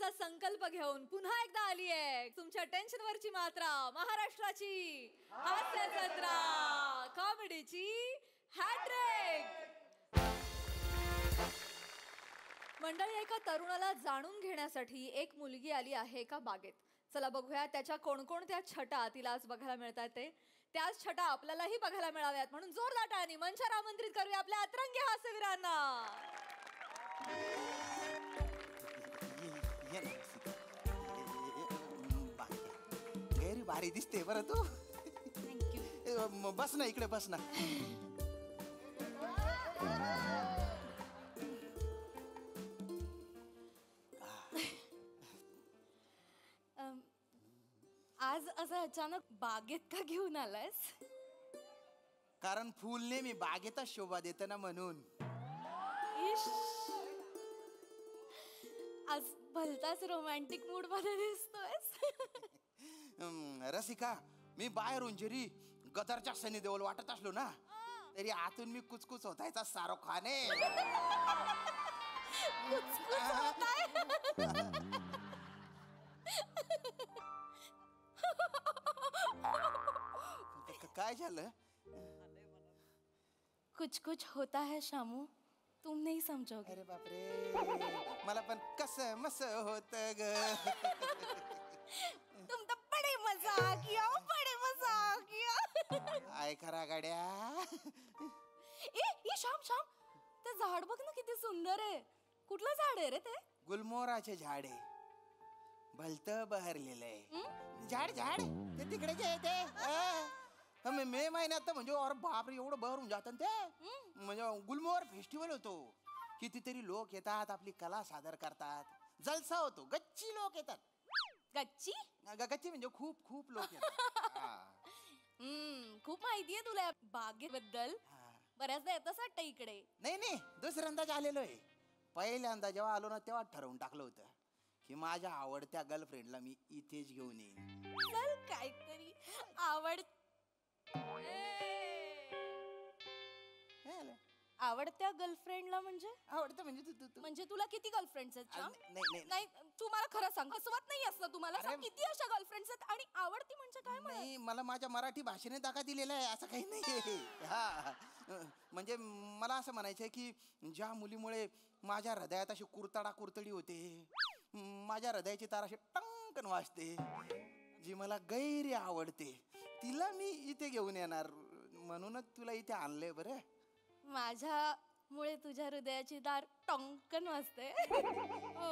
करण्याचा संकल्प घेऊन पुन्हा एकदा आली आहे तुमच्या टेन्शनवरची मात्रा, महाराष्ट्राची हास्य जत्रा, कॉमेडीची हॅट्रिक। मंडळी, एका तरुणाला जाणून घेण्यासाठी एक मुलगी आली आहे एका बागेत। चला बघूया त्याच्या कोणकोणत्या छटा तिला आज बघायला मिळतात ते। त्याच छटा आपल्यालाही बघायला मिळाव्यात म्हणून जोरदार टाळ्यांनी मंचावर आमंत्रित करूया आपल्या अतरंगी हास्यवीरांना। गैरी भारी दिसते बरं तू। थँक्यू। बस ना इकडे, बस ना। आज असं अचानक बागेत का घेऊन आलायस? कारण फुल नेहमी बागेतच शोभा देतं ना म्हणून। आज भलताच रोमॅन्टिक मूड मध्ये दिसतोयस। रसिका, मी बाहेरून जरी गदरच्या सनी देओल वाटत असलो ना तरी आतून मी कुचकुच होतायचा शाहरुख खान आहे। काय झालं? कुछ कुछ होता है शामू, तुम नहीं समझोगे। अरे बापरे, मला पण कसं मस होत ग। तुम तो बड़े मजाकिया, बड़े मजाकिया। आय खरा गाड्या। ए शाम शाम, ते झाड बघ ना किती सुंदर आहे। कुठलं झाड आहे रे ते? गुलमोहराचे झाड आहे, भलत बहरलेलं आहे। झाड झाड ते तिकडे जे ते मे महिन्यात तर म्हणजे और बापरे एवढं बहरून जातं ते। म्हणजे गुलमोहर फेस्टिवल होतो, कितीतरी लोक येतात, आपली कला सादर करतात, जलसा होतो, गच्ची लोक येतात। गच्ची? गच्ची म्हणजे खूप खूप लोक येतात। खूप माहिती आहे तुला बागेबद्दल, बऱ्याचदा येतच वाटतं इकडे। नाही नाही, दुसऱ्यांदाच आलेलो आहे। पहिल्यांदा जेव्हा आलो ना तेव्हा ठरवून टाकलं होतं की माझ्या आवडत्या गर्लफ्रेंडला मी इथेच घेऊन येईन। चल काहीतरी आवडत्या गर्लफ्रेंडला म्हणजे? आवडतं म्हणजे तू म्हणजे तुला किती गर्लफ्रेंड्स आहेत? नाही नाही, तू मला खरं सांग, हसवत नाही असं तुम्हाला किती अशा गर्लफ्रेंड्स आहेत आणि आवडती म्हणजे काय? नाही, मला माझ्या मराठी भाषेने दाखा दिलेला आहे, असं काही नाही। हा, म्हणजे मला असं म्हणायचं आहे की ज्या मुलीमुळे माझ्या हृदयात अशी कुरतडी होते, माझ्या हृदयाची तार अशी टंकन वाजते, जी मला गैरी आवडते, तिला मी इथे घेऊन येणार, म्हणूनच तुला इथे आणलंय। बरं, माझ्यामुळे तुझ्या हृदयाची दार टंकन वाजते। हो,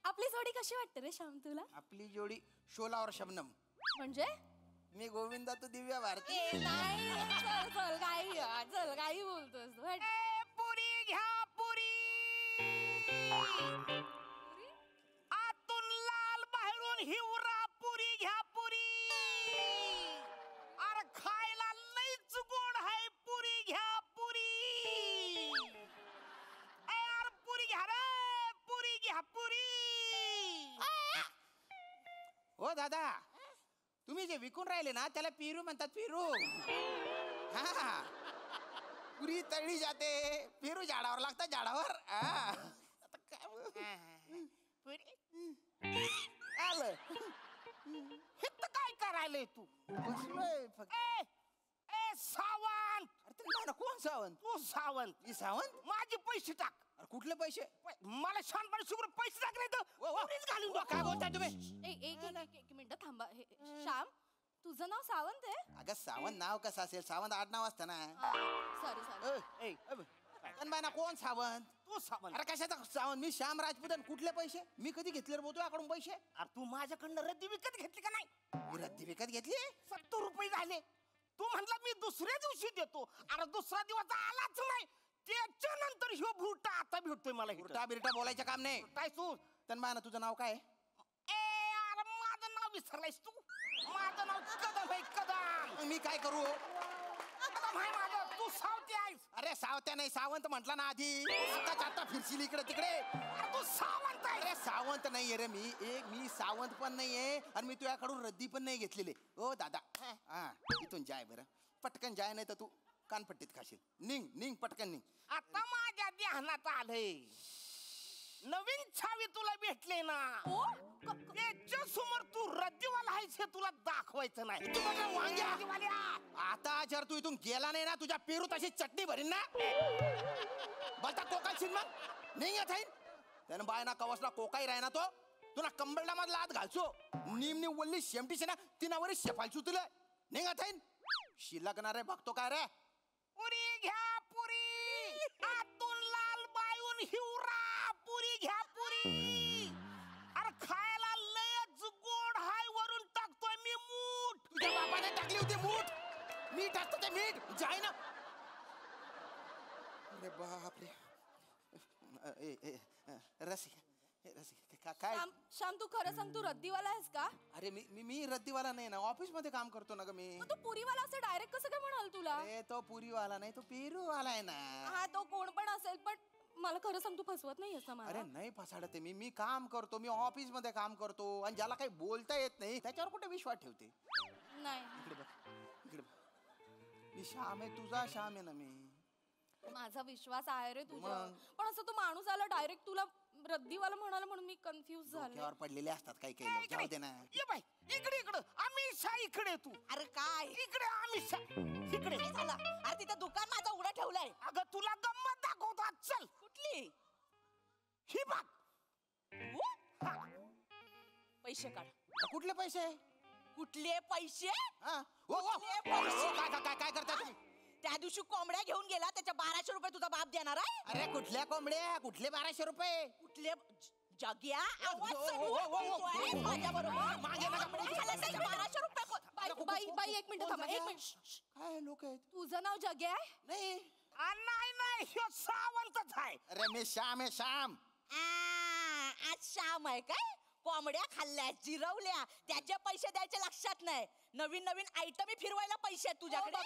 आपली जोडी कशी वाटते रे श्याम तुला? आपली जोडी शोला और शबनम। म्हणजे मी गोविंदा, तू दिव्या भारती। नाही, चल काही बोलतोस तू? पुरी घ्या पुरी, आतून लाल बाहेरून हिवरा, पुरी घ्या पुरी, अरे खायला लईच गोड आहे, पुरी घ्या पुरी, अरे पुरी घ्या रे, पुरी घ्या पुरी। ओ दादा, तुम्ही जे विकून राहिले ना त्याला पिरू म्हणतात, पिरू। हा, पुरी तळली जाते, पेरू झाडावर लागतात, झाडावर। आता काय आलं हे तर काय करायलंय तू? बसलोय फक्त। ए सावंत, अरे कोण सावंत? तू सावंत? मी सावंत? माझे पैसे टाक। अरे कुठले पैसे? मला शानपणे शुक्र पैसे टाक, नाही तर घालून बघ। काय बोलताय तुम्ही? एक मिनिट थांबा। श्याम, तुझं नाव सावंत आहे? अगं सावंत नाव कसं असेल, सावंत आडनाव असतं ना। सॉरी। ना कोण सावंत? तू सावंत? अरे कशाचा सावंत? मी श्याम राजपूत। कुठले पैसे? मी कधी घेतले रे तुझ्याकडून पैसे? अरे तू माझ्याकडनं रद्दी विकत घेतली का नाही? मी रद्दी विकत घेतली? 70 रुपये झाले। तू म्हणला मी दुसऱ्या दिवशी देतो, अरे दुसरा दिवस आलाच नाही, त्याच्यानंतर ह्यो भुरटा आता भेटतोय मला। भुरटा बिरटा बोलायचं काम नाही। काय तू तन्माना, तुझं नाव काय? अरे माझं नाव विसरलायस तू? माझं नाव कदम आहे, कदम। मी काय करू? कदम आहे माझं, तू सावते आहेस। अरे सावत्या नाही, सावंत म्हटला ना आधी। आता फिरशील इकडे तिकडे। तू सावंत आहे? अरे सावंत नाहीये रे मी सावंत पण नाहीये आणि मी तुझ्याकडून रद्दी पण नाही घेतलेली। ओ दादा, हा इथून जाय बरं, पटकन जाय, नाही तर तू कानपट्टीत खाशील। निघ पटकन निघ। आता माझ्या ध्यानात आलंय, नवीन छावी तुला भेटले ना ओ त्याच्या समोर तू रद्दीवाला आहेस हे तुला दाखवायचं नाही. तू बघ वांग्या आता जर तू इथून गेला नाही ना तुझ्या पेरू तशी चटणी भरीन ना. बलता कोकाशील मग नाही येत आहे त्यानं बायना कवसला कोकाई राही ना तो तुला कंबरला मधला हात घालचो निमनी वल्ली शेमटीशी ना तिनावर शेफालचू तुला निघत आहे शिल्लक ना रे बघतो काय रे. पुरी घ्या पुरी आतून लाल बायून हिवरा पुरी घ्या पुरी. अरे खायला लयच गोड हाय वरून टाकतोय मी मूठ. तुझ्या बापाने टाकली होती मूठ मी टाकतो ते मीठ जाय ना. अरे बापरे रसिक काय श्याम तू खरं सांग तू रद्दीवाला आहेस का? अरे मी रद्दीवाला नाही ना ऑफिस मध्ये काम करतो ना ग मी. तू पुरीवाला असं डायरेक्ट कसं काय म्हणाल तुला? अरे तो पुरीवाला नाही तो पेरूवाला आहे ना. हा तो कोण पण असेल पण मला खरं सांग तू फसवत नाही असं मला. अरे नाही फसाडत मी काम करतो मी ऑफिस मध्ये काम करतो आणि ज्याला काही बोलता येत नाही त्याच्यावर कुठे विश्वास ठेवते. नाही इकडे बघ इकडे बघ मी श्याम आहे तुझा श्याम आहे ना मी. माझा विश्वास आहे रे तुझ्यावर मग? पण असं तो माणूस आला डायरेक्ट तुला रद्दीवाला म्हणाला म्हणून मी कन्फ्युज झाले. डोक्यावर पडलेले असतात काही काही लोक जाऊ दे ना. ये बाई इकडे आम्ही शा इकडे तू अरे काय इकडे आम्ही शा इकडे. काय झालं? अरे तिथं दुकान माझं उघडं ठेवलंय. अगं तुला गंमत दाखवतो आज, चल कुठली? ही बघ तू? पैसे काढ. कुठले पैसे कुठले पैसे? हा? ओ, ओ, कुठले ओ, पैसे? ओ, काय करता तुम्ही? त्या दिवशी कोंबड्या घेऊन गेला त्याच्या 1200 रुपये तुझा बाप देणार आहे? अरे कुठल्या कोंबड्या कुठले 1200 रुपये? कुठले जग्या आवाज ओ, ओ, चढवून ओ, ओ, ओ, बोलतोय ओ, माझ्याबरोबर? मागे नका. कोंबड्या खाल्ल्या त्याच्या 1200 रुपये बाई एक मिनिट थांबा एक मिनिट. काय लोक आहेत तुझं नाव जग्या आहे? नाही. नाही ह्यो सावंतच आहे. अरे मी श्याम आहे श्याम. आज शाम आहे काय? कोंबड्या खाल्ल्या जिरवल्या त्याचे पैसे द्यायचे लक्षात नाही. नवीन नवीन आयटम फिरवायला पैसे आहेत तुझ्याकडे.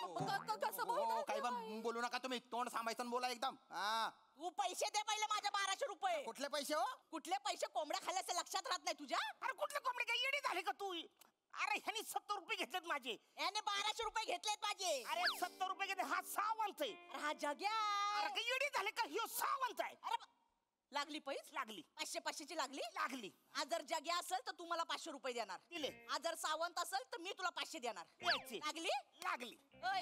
कसं हो बोलताय काही तू पण बाई? बोलू नका तुम्ही तोंड सांभाळून बोला एकदम. हा तू पैसे दे पहिले माझ्या 1200 रुपये. कुठले पैसे हो? कुठले पैसे? कोंबड्या खाल्ल्याचे लक्षात राहत नाही तुझ्या? अरे कुठले कोंबडे काय येडी झाले का तू? अरे ह्यानी 70 रुपये घेतलेत माझे. याने 1200 रुपये घेतलेत माझे. अरे 70 रुपये घेतले. हा सावंत आहे. अरे हा जग्या. अरे काय येडी झाले का? ह्यो सावंत आहे. अरे लागली पैस? लागली 500 ची लागली. लागली आज जर जग्या असेल तर तू मला 500 रुपये देणार. दिले. आज जर सावंत असेल तर मी तुला 500 देणार. द्यायचे. लागली? लागली. ओय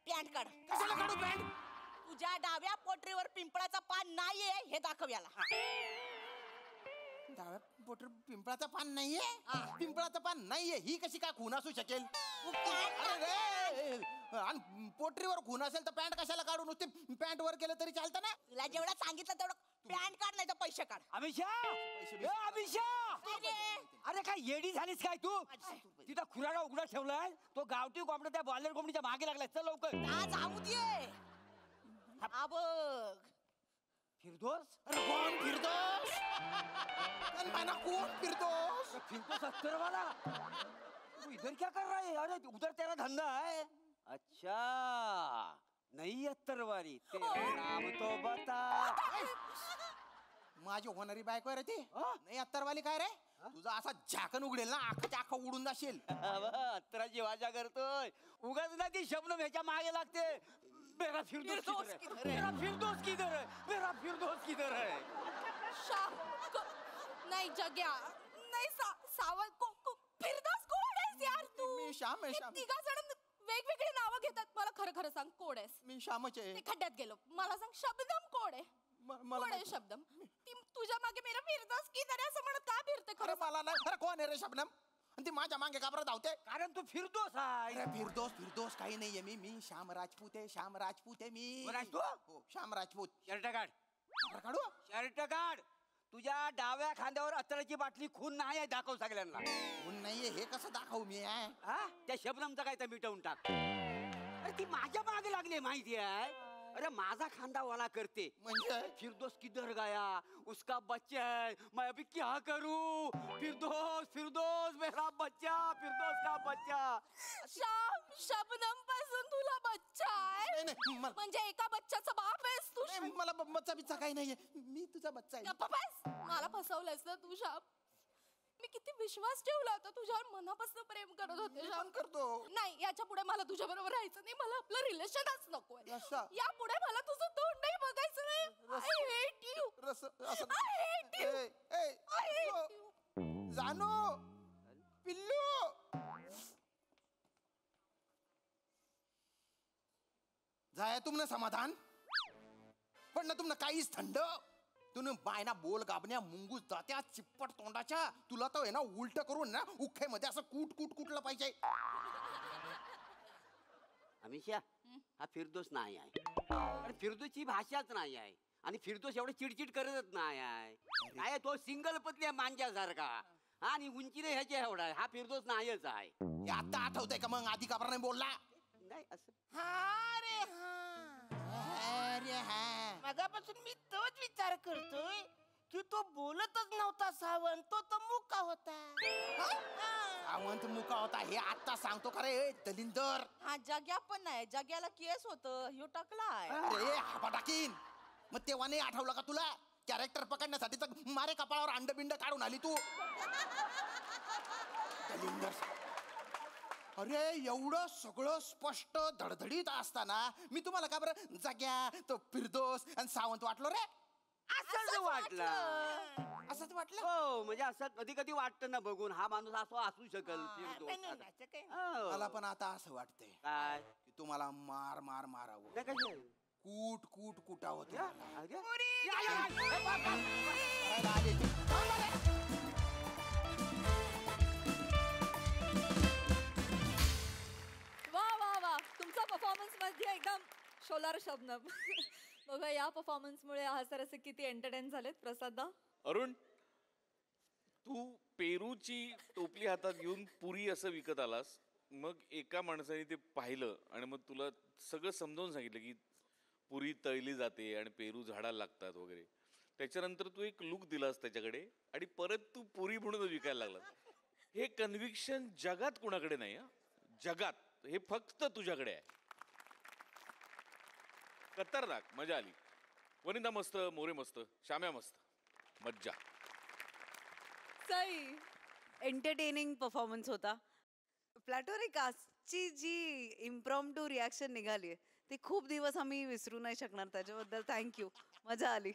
पॅन्ट काढ. कशाला काढू पॅन्ट? तुझ्या डाव्या पोटरीवर पिंपळाचा पान नाहीये हे दाखव याला. डाव्या पोटर पिंपळाचं पान नाहीये. हा. पिंपळाचं पान नाहीये ही कशी काय खून असू शकेल? तू पॅन्ट काढ. अरे आणि पोटरीवर खून असेल तर पॅन्ट कशाला काढून नुसते पॅन्ट वर केलं तरी चालतं ना. तुला जेवढं सांगितलं तेवढं पॅन्ट काढ नाही तर पैसे काढ. अभिषा पैसे- अभिषा काय रे? अरे काय येडी झालीस काय तू? तिथं खुराडा उघडा ठेवलाय तो गावठी कोंबडा त्या बॉयलर कोंबडीच्या मागे लागलाय. चल लवकर. आज जाऊ दे. हा बघ फिरदोस अरे कोण फिरतोस? माना कोण फिरतोस? फिरतो 70 वाला. तू इधर क्या कर रहा है? अरे उधर तेरा धंधा है. अच्छा नहीं 70 वाली तेरा नाम तो बता. माझी होणारी बायको आहे रे ती. हा? नाही अत्तरवाली काय रे? तुझा असा झाकण उघडेल ना अख्खाच्या अख्खा उडून जाशील. अत्तराची वाजा करतोय उगाच ना ती शबनम ह्याच्या मागे लागते. मेरा फिरदोस फिरदोस किधर है? मेरा फिरदोस किधर है? मेरा फिरदोस किधर है? श्याम नाही जग्या नाही सावंत फिरदास कोण आहेस यार तू? मी श्याम आहे हे श्याम. तिघा जण वेगवेगळी नावं घेतात. मला खरं खरं सांग कोण आहेस? मी श्यामच आहे. ते खड्ड्यात गेलो. मला सांग शब्दम कोण आहे? मला कोण आहे शब्दम? ती तुझ्या मागे मेरा फिरदास की तरी असं म्हणत का फिरते अरे खरं? मला नाही. अरे कोण आहे रे शबनम? आणि ती माझ्या मागे का बरं धावते? कारण तू फिरदोस आहे. अरे फिरदोस काही नाहीये. मी श्याम राजपूत आहे. श्याम राजपूत आहे मी. कोण आहेस तू? हो श्याम राजपूत. शर्ट काढ. बरं काढू? शर्ट काढ. तुझ्या डाव्या खांद्यावर अत्तराची बाटली खून नाही आहे दाखव सगळ्यांना. कोण नाहीये हे कसं दाखवू मी आहे? हा त्या शबनमचा काय तर मिटवून टाक. अरे ती माझ्या मागे लागली माहिती आहे. अरे माझा खांदा वाला करते. म्हणजे फिरदोस किधर गया? उसका बच्चा है. मैं अभी क्या करूं? फिरदोस मेरा बच्चा. फिरदोस का बच्चा. श्याम शबनम पासून तुला बच्चा आहे? नाही म्हणजे एका बच्चाचा बाप आहेस तू? मला बच्चा बिच्चा काही नाहीये. मी तुझा बच्चा आहे. गप्प बस. मला फसवलंयस ना तू श्याम. मी किती विश्वास ठेवला होता तुझ्यावर, मनापासून प्रेम करत होते मी श्याम. पण करतो. नाही, याच्या पुढे मला तुझ्या बरोबर राहायचं नाही. मला आपलं रिलेशनच नको. रस्सा. या पुढे मला तुझं तोंडही बघायचं नाही. I hate you. रस असं I hate you. A, A, I hate पिल्लू. you. जानू पिल्लू जाया तुमनं समाधान पण ना तुमनं काहीच थंड तुम्ही बायना बोल गाबण्या मुंगूस जात्या चिप्पट तोंडाच्या तुला तर आहे ना उलट करून ना उख्खे मध्ये असं कूट कूट कुटलं पाहिजे. अमिषा हा फिरदोस नाही आहे. अरे फिरदोसची भाषाच नाही आहे आणि फिरदोस एवढं चिडचिड करतच नाही आहे. काय तो सिंगल पत्नी आहे मांजासारखा आणि उंचीने ह्याच्या एवढा आहे. हा फिरदोस नाहीच आहे. हे आता आठवतंय का मग आधी का बरं नाही बोलला. नाही असं अरे हा मगापासून मी तोच विचार करतोय की तो बोलतच नव्हता सावंत, तो मुका होता. सावंत मुका होता हे आता सांगतो का रे दलिंदर. हा जग्या पण नाही, जग्याला केस होत ह्यो टाकलाय. अरे हापा टाकीन मग तेव्हा नाही आठवलं का तुला कॅरेक्टर पकडण्यासाठी तर मारे कपाळावर अंड बिंड काढून आली तू. दलिंदर अरे एवढं सगळं स्पष्ट धडधडीत असताना मी तुम्हाला का बरं जाग्या तो फिरदोस आणि सावंत वाटलो रे. असंच वाटलं. असंच वाटलं. हो म्हणजे असं कधी कधी वाटतं ना बघून हा माणूस असं असू शकल फिरदोस. म्हणून असं काही हो. मला पण आता असं वाटतंय काय की तुम्हाला मार मार मारावं नाही कशे? कूट कूट कुटावं या, तुम्हाला. अरे, करायला आली ती. वा वा वा तुमचा परफॉर्मन्स मध्ये एकदम शोलार शबनम. बघा या परफॉर्मन्समुळे हा सर असे किती एंटरटेन झालेत. प्रसादा अरुण तू पेरूची टोपली हातात घेऊन पुरी असं विकत आलास मग एका माणसाने ते पाहिलं आणि मग तुला सगळं समजावून सांगितलं की पुरी तळली जाते आणि पेरू झाडाला लागतात वगैरे. त्याच्यानंतर तू एक लुक दिलास त्याच्याकडे आणि परत तू पुरी म्हणून विकायला लागला. हे कन्व्हिक्शन जगात कुणाकडे नाही हा. जगात हे फक्त तुझ्याकडे आहे. खतरनाक मजा आली. वनिता मस्त, मोरे मस्त, श्याम्या मस्त, मज्जा. सई एंटरटेनिंग परफॉर्मन्स होता. प्लॅटोरिक कास्टची जी इम्प्रॉम्प्टू रिॲक्शन निघाली ती खूप दिवस आम्ही विसरू नाही शकणार. त्याच्याबद्दल थँक्यू. मजा आली.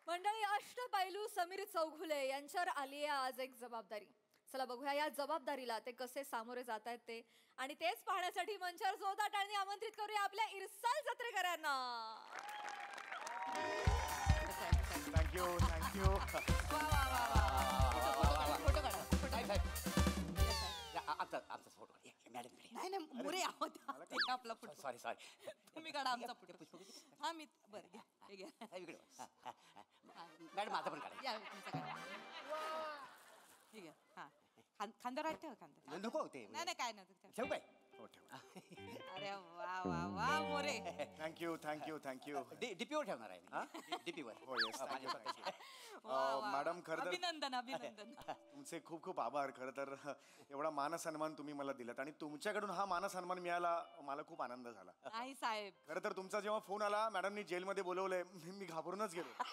मंडळी अष्टपैलू समीर चौघुले यांच्यावर आली आहे आज एक जबाबदारी. चला बघूया या जबाबदारीला ते कसे सामोरे जात आहेत ते आणि तेच पाहण्यासाठी मंचावर जोरदार टाळ्यांनी आमंत्रित करूया आपल्या इरसाल जत्रेकरांना. Thank you thank you. आमचा फोटो मॅडम नाही नाही मोरे आहोत ते आपला फोटो. सॉरी सॉरी तुम्ही काढा आमचा फोटो. हा मी बरं घ्या हे घ्या. मॅडम माझा पण काढा. या तुमचा काढा. ठीक आहे. हा खांदा राहते खांदा. नको ते नाही नाही काय नाही. ठेवू काय? हो ठेव. अरे वा वा वा मोरे. Thank you thank you thank you. डीपीवर ठेवणार आहे मी. डीपीवर. हो येस थँक्यू थँक्यू. वा, वा. मॅडम खरं तर अभिनंदन अभिनंदन. तुमचे खूप खूप आभार. खरं तर एवढा मानसन्मान तुम्ही मला दिलात आणि तुमच्याकडून हा मानसन्मान मिळाला मला खूप आनंद झाला. नाही साहेब. खरं तर तुमचा जेव्हा फोन आला मॅडमनी जेलमध्ये बोलवलंय मी घाबरूनच गेलो.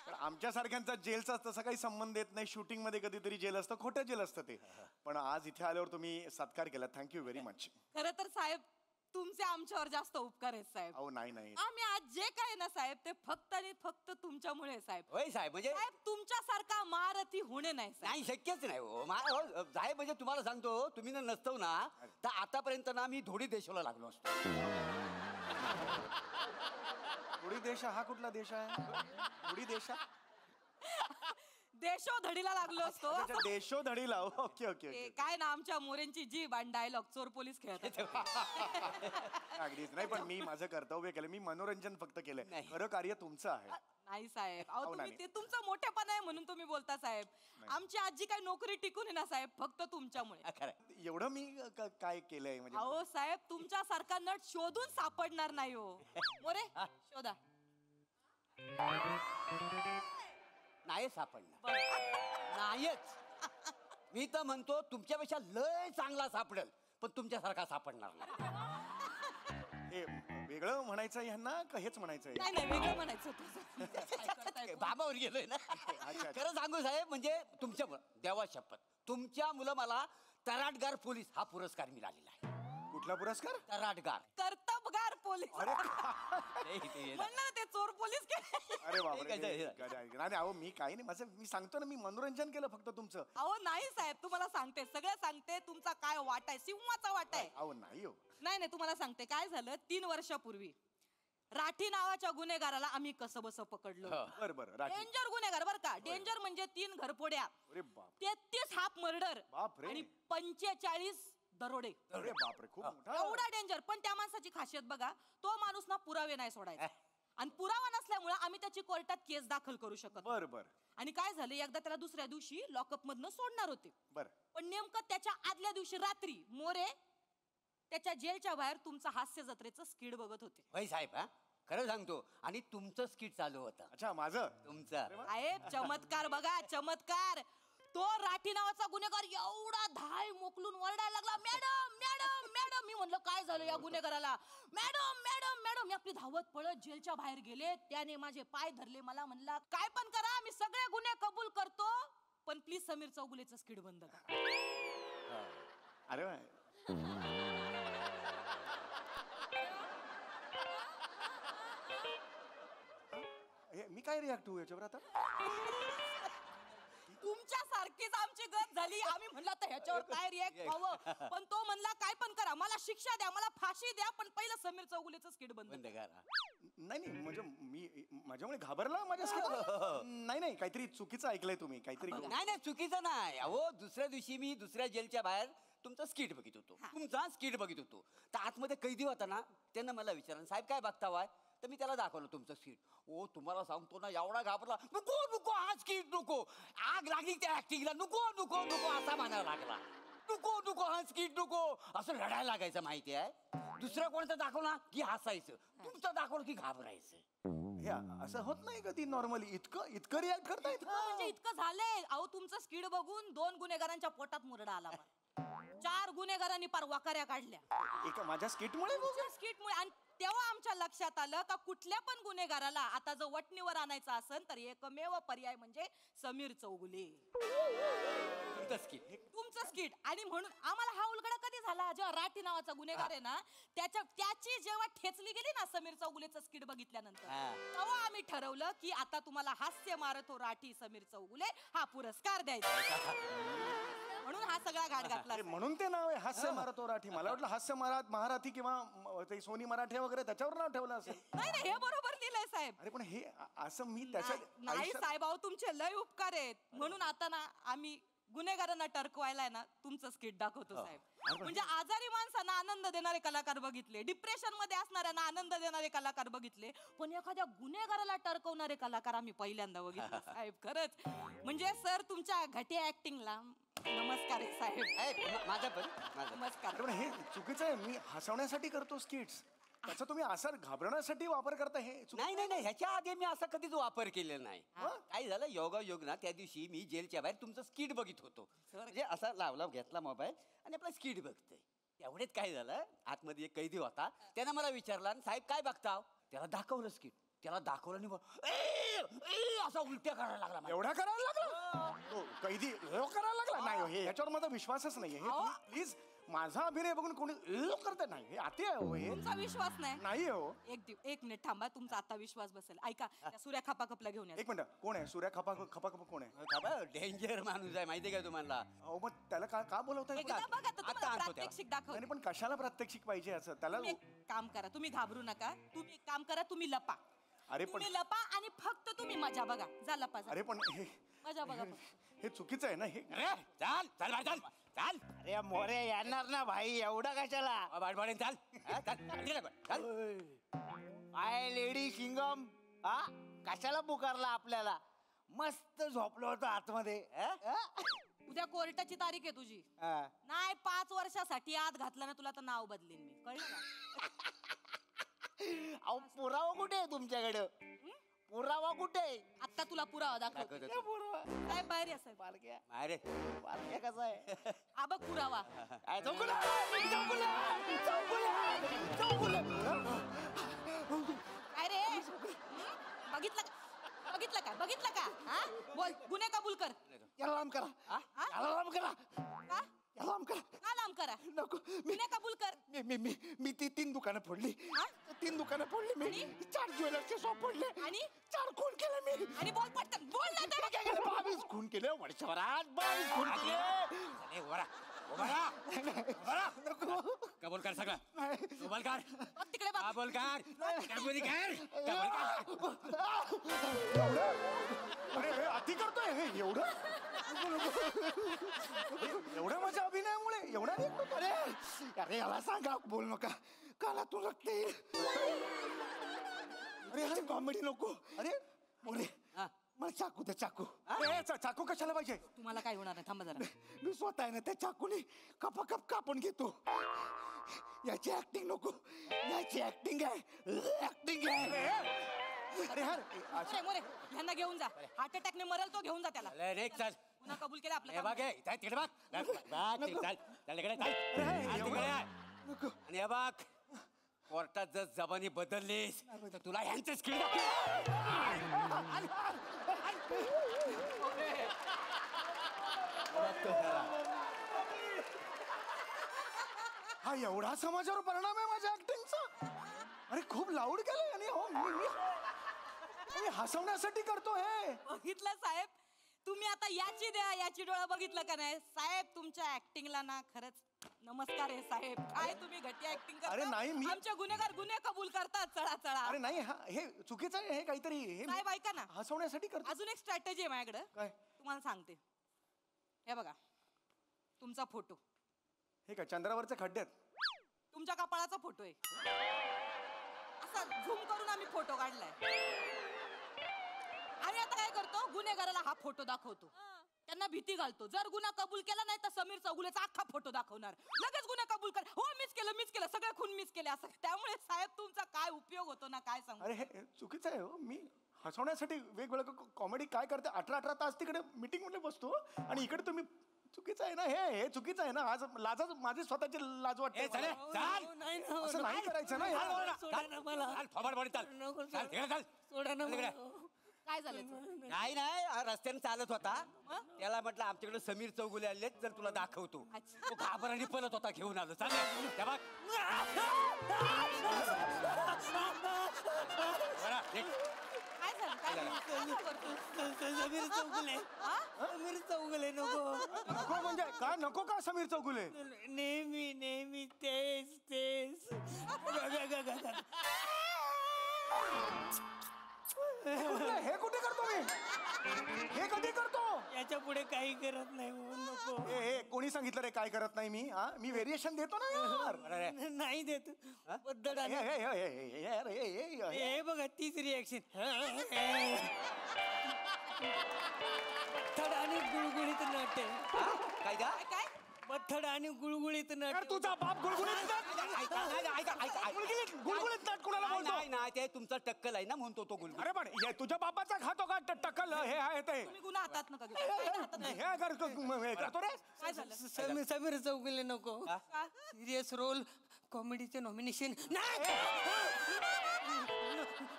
पण आमच्यासारख्यांचा जेलचा तसा काही संबंध येत नाही. शूटिंग मध्ये कधीतरी जेल असतं, खोटं जेल असतं ते. पण आज इथे आल्यावर तुम्ही सत्कार केला. Thank you very much. खरं तर साहेब तुमचे आमच्यावर जास्त उपकार आहेत साहेब. अहो नाही नाही. आम्ही आज जे काय ना साहेब ते फक्त आणि फक्त तुमच्यामुळे आहे, साहेब. होय साहेब म्हणजे साहेब तुमच्यासारखा महारथी होणे नाही साहेब. नाही शक्यच नाही हो. साहेब म्हणजे तुम्हाला सांगतो तुम्ही ना नसतो ना तर आतापर्यंत ना मी धोडी देशाला लागलो असतो. थोडी देश हा कुठला देश आहे? थोडी देश देशोधडीला लागलो असतो. देशोधडीला. ओके ओके ते काय ना आमच्या मोरेंची जीभ आणि डायलॉग चोर पोलीस खेळतात. अगदीच नाही. पण मी माझं कर्तव्य केलं. मी मनोरंजन फक्त केलंय. नाही. खरं कार्य तुमचं आहे. नाही साहेब. अहो अहो, तुम्ही नाही. ते तुमचं मोठेपण आहे म्हणून तुम्ही बोलता साहेब. आमची आजी काही नोकरी टिकून आहे ना साहेब फक्त तुमच्यामुळे. खरं एवढं मी काय केलंय म्हणजे अहो साहेब तुमच्यासारखा नट शोधून सापडणार नाही हो. मोरे शोधा. नाही सापडणार. नाहीच. मी तर म्हणतो तुमच्यापेक्षा लय चांगला सापडेल पण तुमच्यासारखा सापडणार नाही. हे वेगळं म्हणायचं आहे ह्यांना का हेच म्हणायचं आहे? नाही नाही वेगळं म्हणायचं होतं. काय करताय? बाबावर गेलोय ना अच्छा. खरं सांगू साहेब म्हणजे तुमच्या देवा शपथ तुमच्या मुलं मला तराटगार पोलीस हा पुरस्कार मिळालेला आहे. कुठला पुरस्कार? तराटगार कर्तबगार पोलीस अरे म्हणलं ना ते चोर पोलीस काय? अरे बापरे हे काय हे काय- नाही अहो मी काही नाही माझं मी सांगतो ना मी मनोरंजन केलं फक्त तुमचं. अहो नाही साहेब तुम्हाला सांगते सगळं सांगते तुमचा काय वाटा आहे सिंहाचा वाटा आहे. अहो नाही हो. नाही नाही तुम्हाला सांगते काय झालं 3 वर्षापूर्वी राठी नावाच्या गुन्हेगाराला आम्ही कसं बस पकडलं. बरं बरं राठी. डेंजर गुन्हेगार बरं का डेंजर म्हणजे 3 घरफोड्या अरे बाप 33 हाफ मर्डर बापरे. आणि 45 दरोडे. अरे बापरे खूप मोठा. एवढा डेंजर पण त्या माणसाची खासियत बघा तो माणूस ना पुरावे नाही सोडायचा आणि पुरावा नसल्यामुळे आम्ही त्याची कोर्टात केस दाखल करू शकत नाही. बरं बरं आणि काय झालं एकदा त्याला दुसऱ्या दिवशी लॉकअप मधनं सोडणार होते बरं. पण नेमकं त्याच्या आदल्या दिवशी रात्री मोरे त्याच्या जेलच्या बाहेर तुमचं हास्य जत्रेचं स्किड बघत होते. होय साहेब हा खरं सांगतो आणि तुमचं स्किट चालू होतं अच्छा माझं. तुमचं साहेब चमत्कार बघा चमत्कार. तो राठी नावाचा गुन्हेगार एवढा धाय मोकलून ओरडायला लागला मॅडम मॅडम मॅडम. मी म्हणलं काय झालं या गुन्हेगाराला. Madam madam madam. मी आपली धावत पळत जेलच्या बाहेर गेले त्याने माझे पाय धरले मला म्हणला काय पण करा मी सगळे गुन्हे कबूल करतो पण प्लीज समीर चौगुलेचं स्किड बंद करा. अरे वा. मी काय रिॲक्ट होऊ याच्यावर आता? तुमच्या सारखीच आमची गत झाली आम्ही म्हणलं तर ह्याच्यावर काय रिॲक्ट व्हावं पण तो म्हणला काय पण करा मला शिक्षा द्या मला फाशी द्या पण पहिलं समीर चौगुलेचं स्किड बंद बंद करा. करा नाही नाही म्हणजे मी माझ्यामुळे घाबरला माझ्या skit? नाही नाही काहीतरी चुकीचं ऐकलंय तुम्ही काहीतरी. नाही नाही चुकीचं नाही अहो दुसऱ्या दिवशी मी दुसऱ्या जेलच्या बाहेर तुमचा स्किट बघित होतो तुमचा स्किट बघित होतो तर आतमध्ये कैदी होता ना त्यांना मला विचारलं साहेब काय बघता वाय तर मी त्याला दाखवलं तुमचं स्किट. ओ तुम्हाला सांगतो ना एवढा घाबरला नको नको हा स्किट नको आग लागली त्या ऍक्टिंगला नको नको नको असा म्हणायला लागला नको नको हा स्किट नको असं रडायला लागायचं माहिती आहे. दुसरं कोणतं दाखवला की हसायचं तुमचं दाखवलं की घाबरायचं. हे असं होत नाही कधी नॉर्मली इतकं रिॲक्ट करतायत. म्हणजे इतकं झालंय अहो तुमचं स्किड बघून 2 गुन्हेगारांच्या पोटात मुरडा आला मला. 4 गुन्हेगारांनी पार वाकाऱ्या काढल्या एका माझ्या स्किटमुळे. स्किटमुळे. आणि तेव्हा आमच्या लक्षात आलं का कुठल्या पण गुन्हेगाराला आता जर वटणीवर आणायचं असेल तर एकमेव पर्याय म्हणजे समीर चौगुले तुमचं स्किट तुमचं स्किट. आणि म्हणून आम्हाला हा उलगडा कधी झाला जेव्हा राठी नावाचा गुन्हेगार आहे ना त्याची जेव्हा ठेचली गेली ना समीर चौगुलेचं स्किट बघितल्यानंतर तेव्हा आम्ही ठरवलं की आता तुम्हाला हास्य मारतो राठी समीर चौगुले हा पुरस्कार द्यायचा. म्हणून हा सगळा घाट घातला. म्हणून ते नाव आहे हास्य मराठो राठी. मला वाटलं हास्य महाराठी किंवा ते सोनी मराठे वगैरे त्याच्यावर नाव ठेवलं असेल. नाही नाही हे बरोबर लिहिलंय साहेब. अरे पण हे असं मी त्याच्या नाही आयुष्यात- साहेब अहो तुमचे लय उपकार आहेत म्हणून आता ना आम्ही गुन्हेगारांना टरकवायला ना तुमचं स्किट दाखवतो साहेब. म्हणजे आजारी माणसांना आनंद देणारे कलाकार बघितले डिप्रेशन मध्ये असणाऱ्यांना आनंद देणारे कलाकार बघितले पण एखाद्या गुन्हेगाराला टरकवणारे कलाकार आम्ही पहिल्यांदा बघितले साहेब. खरंच म्हणजे सर तुमच्या घटिया ऍक्टिंगला नमस्कार आहे साहेब. माझा पण नमस्कार. अरे पण हे चुकीचं आहे. मी हसवण्यासाठी करतो स्किट्स त्याचा तुम्ही असं घाबरण्यासाठी वापर करता हे नाही नाही नाही ह्याच्या आधी मी असा कधीच वापर केलेला नाही. काय झालं योगायोग ना त्या दिवशी मी जेलच्या बाहेर तुमचं स्किट बघित होतो म्हणजे असा लावला घेतला मोबाईल आणि आपला स्किट बघतोय एवढेच काय झालं आतमध्ये एक कैदी होता त्यानं मला विचारला साहेब काय बघताव त्याला दाखवलं स्किट त्याला दाखवलं नाही असा उलट्या करायला लागला मला. एवढा करायला लागला हो, कैदी करायला लागला नाही हो, हे ह्याच्यावर माझा विश्वासच नाहीये. हे प्लीज माझा अभिनय बघून कोणी करत नाही हे अति आहे हो हे. तुमचा विश्वास नाही हो. एक मिनिट थांबा तुमचा आता विश्वास बसेल. ऐका त्या सूर्या खापाकपला घेऊन या. एक मिनिट कोण आहे सूर्या खपा कोण आहे? डेंजर माणूस आहे माहितीये का तुम्हाला. अहो मग त्याला का बोलवताय? एकदा बघा तर तुम्हाला आणतो प्रात्यक्षिक दाखव. नाही पण कशाला प्रात्यक्षिक पाहिजे असं त्याला? तुम्ही एक काम करा तुम्ही घाबरू नका तुम्ही एक काम करा तुम्ही लपा. अरे पण तुम्ही लपा आणि फक्त तुम्ही मजा बघा जा लपा जा. अरे पण हे मजा बघा हे चुकीचं आहे ना हे. चाल चाल बाहेर चाल चाल अरे मोरे येणार ना भाई एवढा कशाला? बाहेर चाल चाल आय लेडी सिंगम हा कशाला पुकारला आपल्याला? मस्त झोपलो होतो आतमध्ये. उद्या कोर्टाची तारीख आहे तुझी. नाही 5 वर्षासाठी आत घातला ना तुला तर नाव बदलीन मी कळलं का? अहो पुरावा कुठे आहे तुमच्याकडे? पुरावा कुठे? आता तुला पुरावा दाखवते. दाखवतो. पुरावा साहेब बाहेर या साहेब. बालक्या अरे बालक्या कसा आहे? हा बघ पुरावा. काय चौकुला चौकुला चौकुला चौकुला. काय रे बघितलं का? बघितलं का? बघितलं का? हा बोल गुन्हे कबूल कर. याला लांब करा. हा? याला लांब करा. का? याला लांब करा. का लांब करा? नको मी गुन्हे कबूल कर. मी मी मी मी ती 3 दुकानं फोडली. हा? 3 दुकानं फोडली मी. 4 ज्वेलरचे शॉप फोडले. आणि? 4 खून केले मी. आणि बोल पटकन बोल ना काय तर. केलं? 22 खून केले वर्षभरात. 22 खून केले. नको. कबूल कर सगळं. कबूल कर. बघ तिकडे बघ. कबूल कर. कबूल कर. कबूल कर. अरे हे अति करतोय हे एवढं एवढं माझ्या अभिनयामुळे एवढा अरे अरे याला सांगा बोल नका काला तू लागते. अरे अरे कॉमेडी नको. अरे मोरे हा. मला चाकू दे चाकू. अरे चाकू कशाला पाहिजे? तुम्हाला काय होणार नाही थांबा जरा. मी स्वतः आहे ना त्या चाकूने कप कापून घेतो. याची ऍक्टिंग नको. याची ऍक्टिंग आहे. ऍक्टिंग आहे. अरे यार मोरे मोरे ह्यांना घेऊन जा. हार्ट अटॅकने मरल तो घेऊन जा त्याला. रे चल. पुन्हा कबूल केलं आपलं हे काम. बघ हे, इथे तिकडे बघ. बघ, तिकडे चल. चल इकडे चल. चल तिकडे. आणि हे बघ कोर्टात जर जबानी बदललीस तर तुला ह्यांचं स्किल हा एवढा समाजावर परिणाम आहे माझ्या ऍक्टिंगचा. अरे खूप लाऊड केलंय आणि हो मी हसवण्यासाठी करतो हे. बघितलं साहेब तुम्ही आता याची द्या याची डोळा बघितलं का नाही साहेब तुमच्या ऍक्टिंगला ना खरंच नमस्कार आहे साहेब. काय तुम्ही घटिया ऍक्टिंग करता. अरे नाही, मी- आमचे गुन्हेगार गुन्हे कबूल करतात. चला चला. अरे नाही हे चुकीचं आहे. हे काहीतरी हे साहेब ऐका ना हसवण्यासाठी करतो. अजून एक स्ट्रॅटेजी आहे माझ्याकडे. काय? तुम्हाला सांगते. हे बघा तुमचा फोटो हे काय चंद्रावरचे खड्डे आहेत? तुमच्या कपाळाचा फोटो आहे. असा झूम करून आम्ही फोटो काढलाय. आणि आता काय करतो गुन्हेगाराला हा फोटो दाखवतो. त्यांना भीती घालतो. जर गुन्हा कबूल केला नाही तर समीर चौगुलेचा अख्खा फोटो दाखवणार. लगेच गुन्हा कबूल कर. हो मीच केलं सगळे खून मीच केले असं. त्यामुळे साहेब तुमचा काय उपयोग होतो ना काय सांगू. अरे हे चुकीचं आहे हो. मी हसवण्यासाठी वेगवेगळं कॉमेडी काय करते 18 तास तिकडे मीटिंग मध्ये बसतो आणि इकडे तुम्ही चुकीचं आहे ना. हे चुकीचं आहे ना. आज लाजच माझी स्वतःची लाज वाटते. चल असं नाही करायचं ना यार. काय झालं काय नाही हा रस्त्याने चालत होता. त्याला म्हटलं आमच्याकडे समीर चौगुले आले जर तुला दाखवतो. अच्छा. तो घाबराने पळत होता घेऊन आलो. चालेल त्या बघ. बरं, नीट. काय झालं काय झालं? काय करतो? समीर चौगुले हा? समीर चौगुले नको नको म्हणजे काय नको का समीर चौगुले? नेहमी नेहमी तेच तेच हे कुठे करतो मी? हे कधी करतो? याच्या पुढे काही करत नाही म्हणून नको हे कोणी सांगितलं रे काय करत नाही मी? हा मी व्हेरिएशन देतो ना यार. नाही देत पद्धत हे, हे, हे, हे, हे, यार, हे, हे, हे. हे बघा तीच रिएक्शन पत्थड आणि गुळगुळीत नट काय का? काय पत्थड आणि गुळगुळीत यार नट तुझा बाप गुळगुळीत नट. गुळगुळीत नट कुणाला बोलतो? नाही नाही ते तुमचा टक्कल आहे ना म्हणतो तो गुलगुल. अरे पण हे तुझ्या बापाचा खातो का टक्कल? हे आहे ते. तुम्ही गुन्हा हातात नका घेऊ. काय हातात नाही. हे करतो हे करतो रे. काय झालं समीर चौगुले नको हा? सिरियस रोल कॉमेडीचे नॉमिनेशन नाही